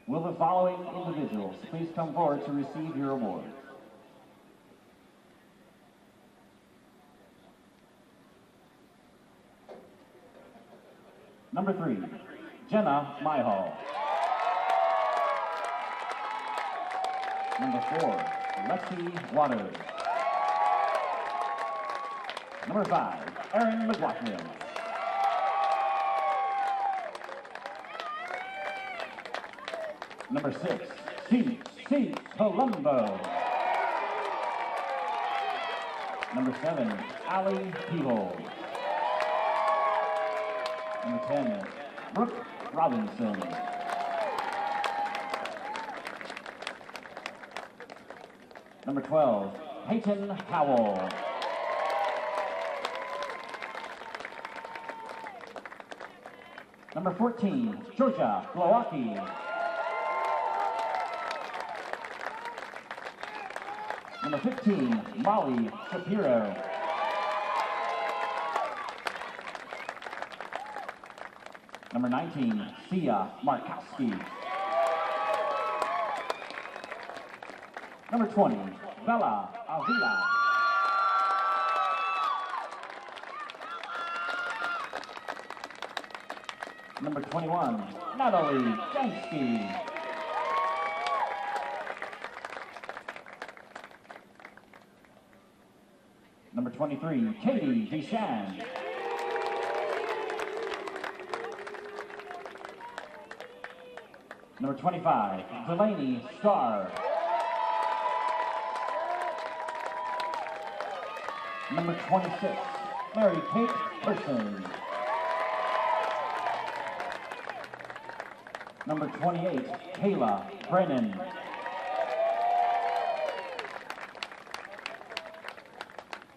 Will the following individuals please come forward to receive your awards? Number 3, Jenna Myhall. Number 4, Lexi Waters. Number 5, Erin McLaughlin. Number 6, C.C. Colombo. Number 7, Allie Peebles. Number 10, Brooke Robinson. Number 12, Peyton Howell. Number 14, Georgia Glowacki. Number 15, Molly Shapiro. Number 19, Sia Markowski. Number 20, Bella Avila. Number 21, Natalie Jansky. Number 23, Katie Deshan. Number 25, Delaney Starr. Number 26, Mary Kate Person. Number 28, Kayla Brennan.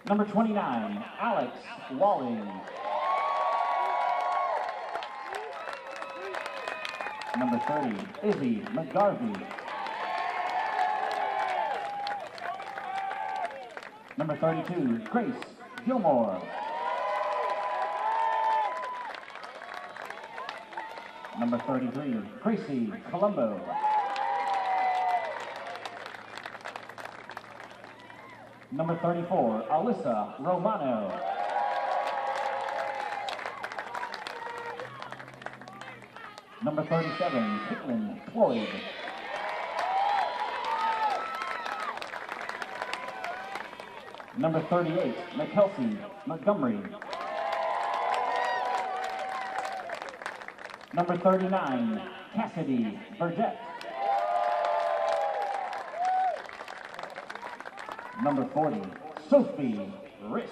Number 29, Alex Walling. Number 30, Izzy McGarvey. Number 32, Grace Gilmore. Number 33, Gracie Colombo. Number 34, Alyssa Romano. Number 37, Caitlin Floyd. Number 38, McKelsey Montgomery. Number 39, Cassidy Burgett. Number 40, Sophie Riss.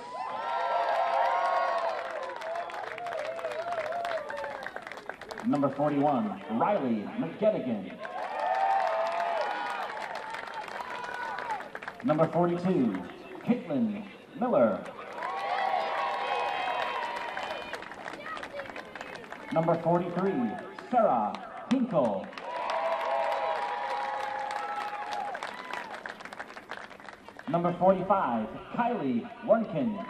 Number 41, Riley McGettigan. Number 42, Caitlin Miller. Number 43, Sarah Hinkle. Number 45, Kylie Warnkin.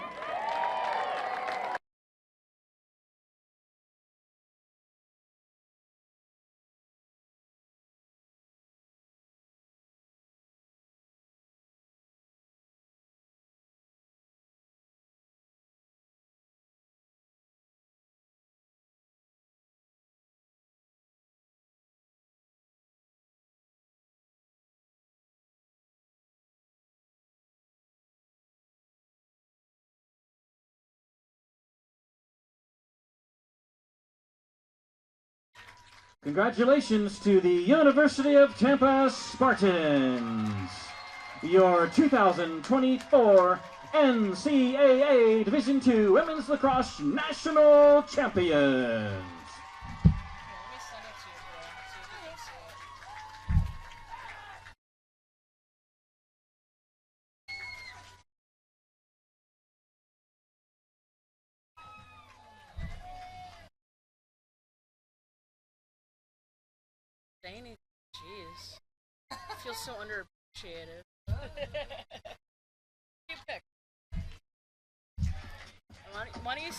Congratulations to the University of Tampa Spartans, your 2024 NCAA Division II Women's Lacrosse National Champions. Dang, jeez. I feel so underappreciated. You pick. Why don't you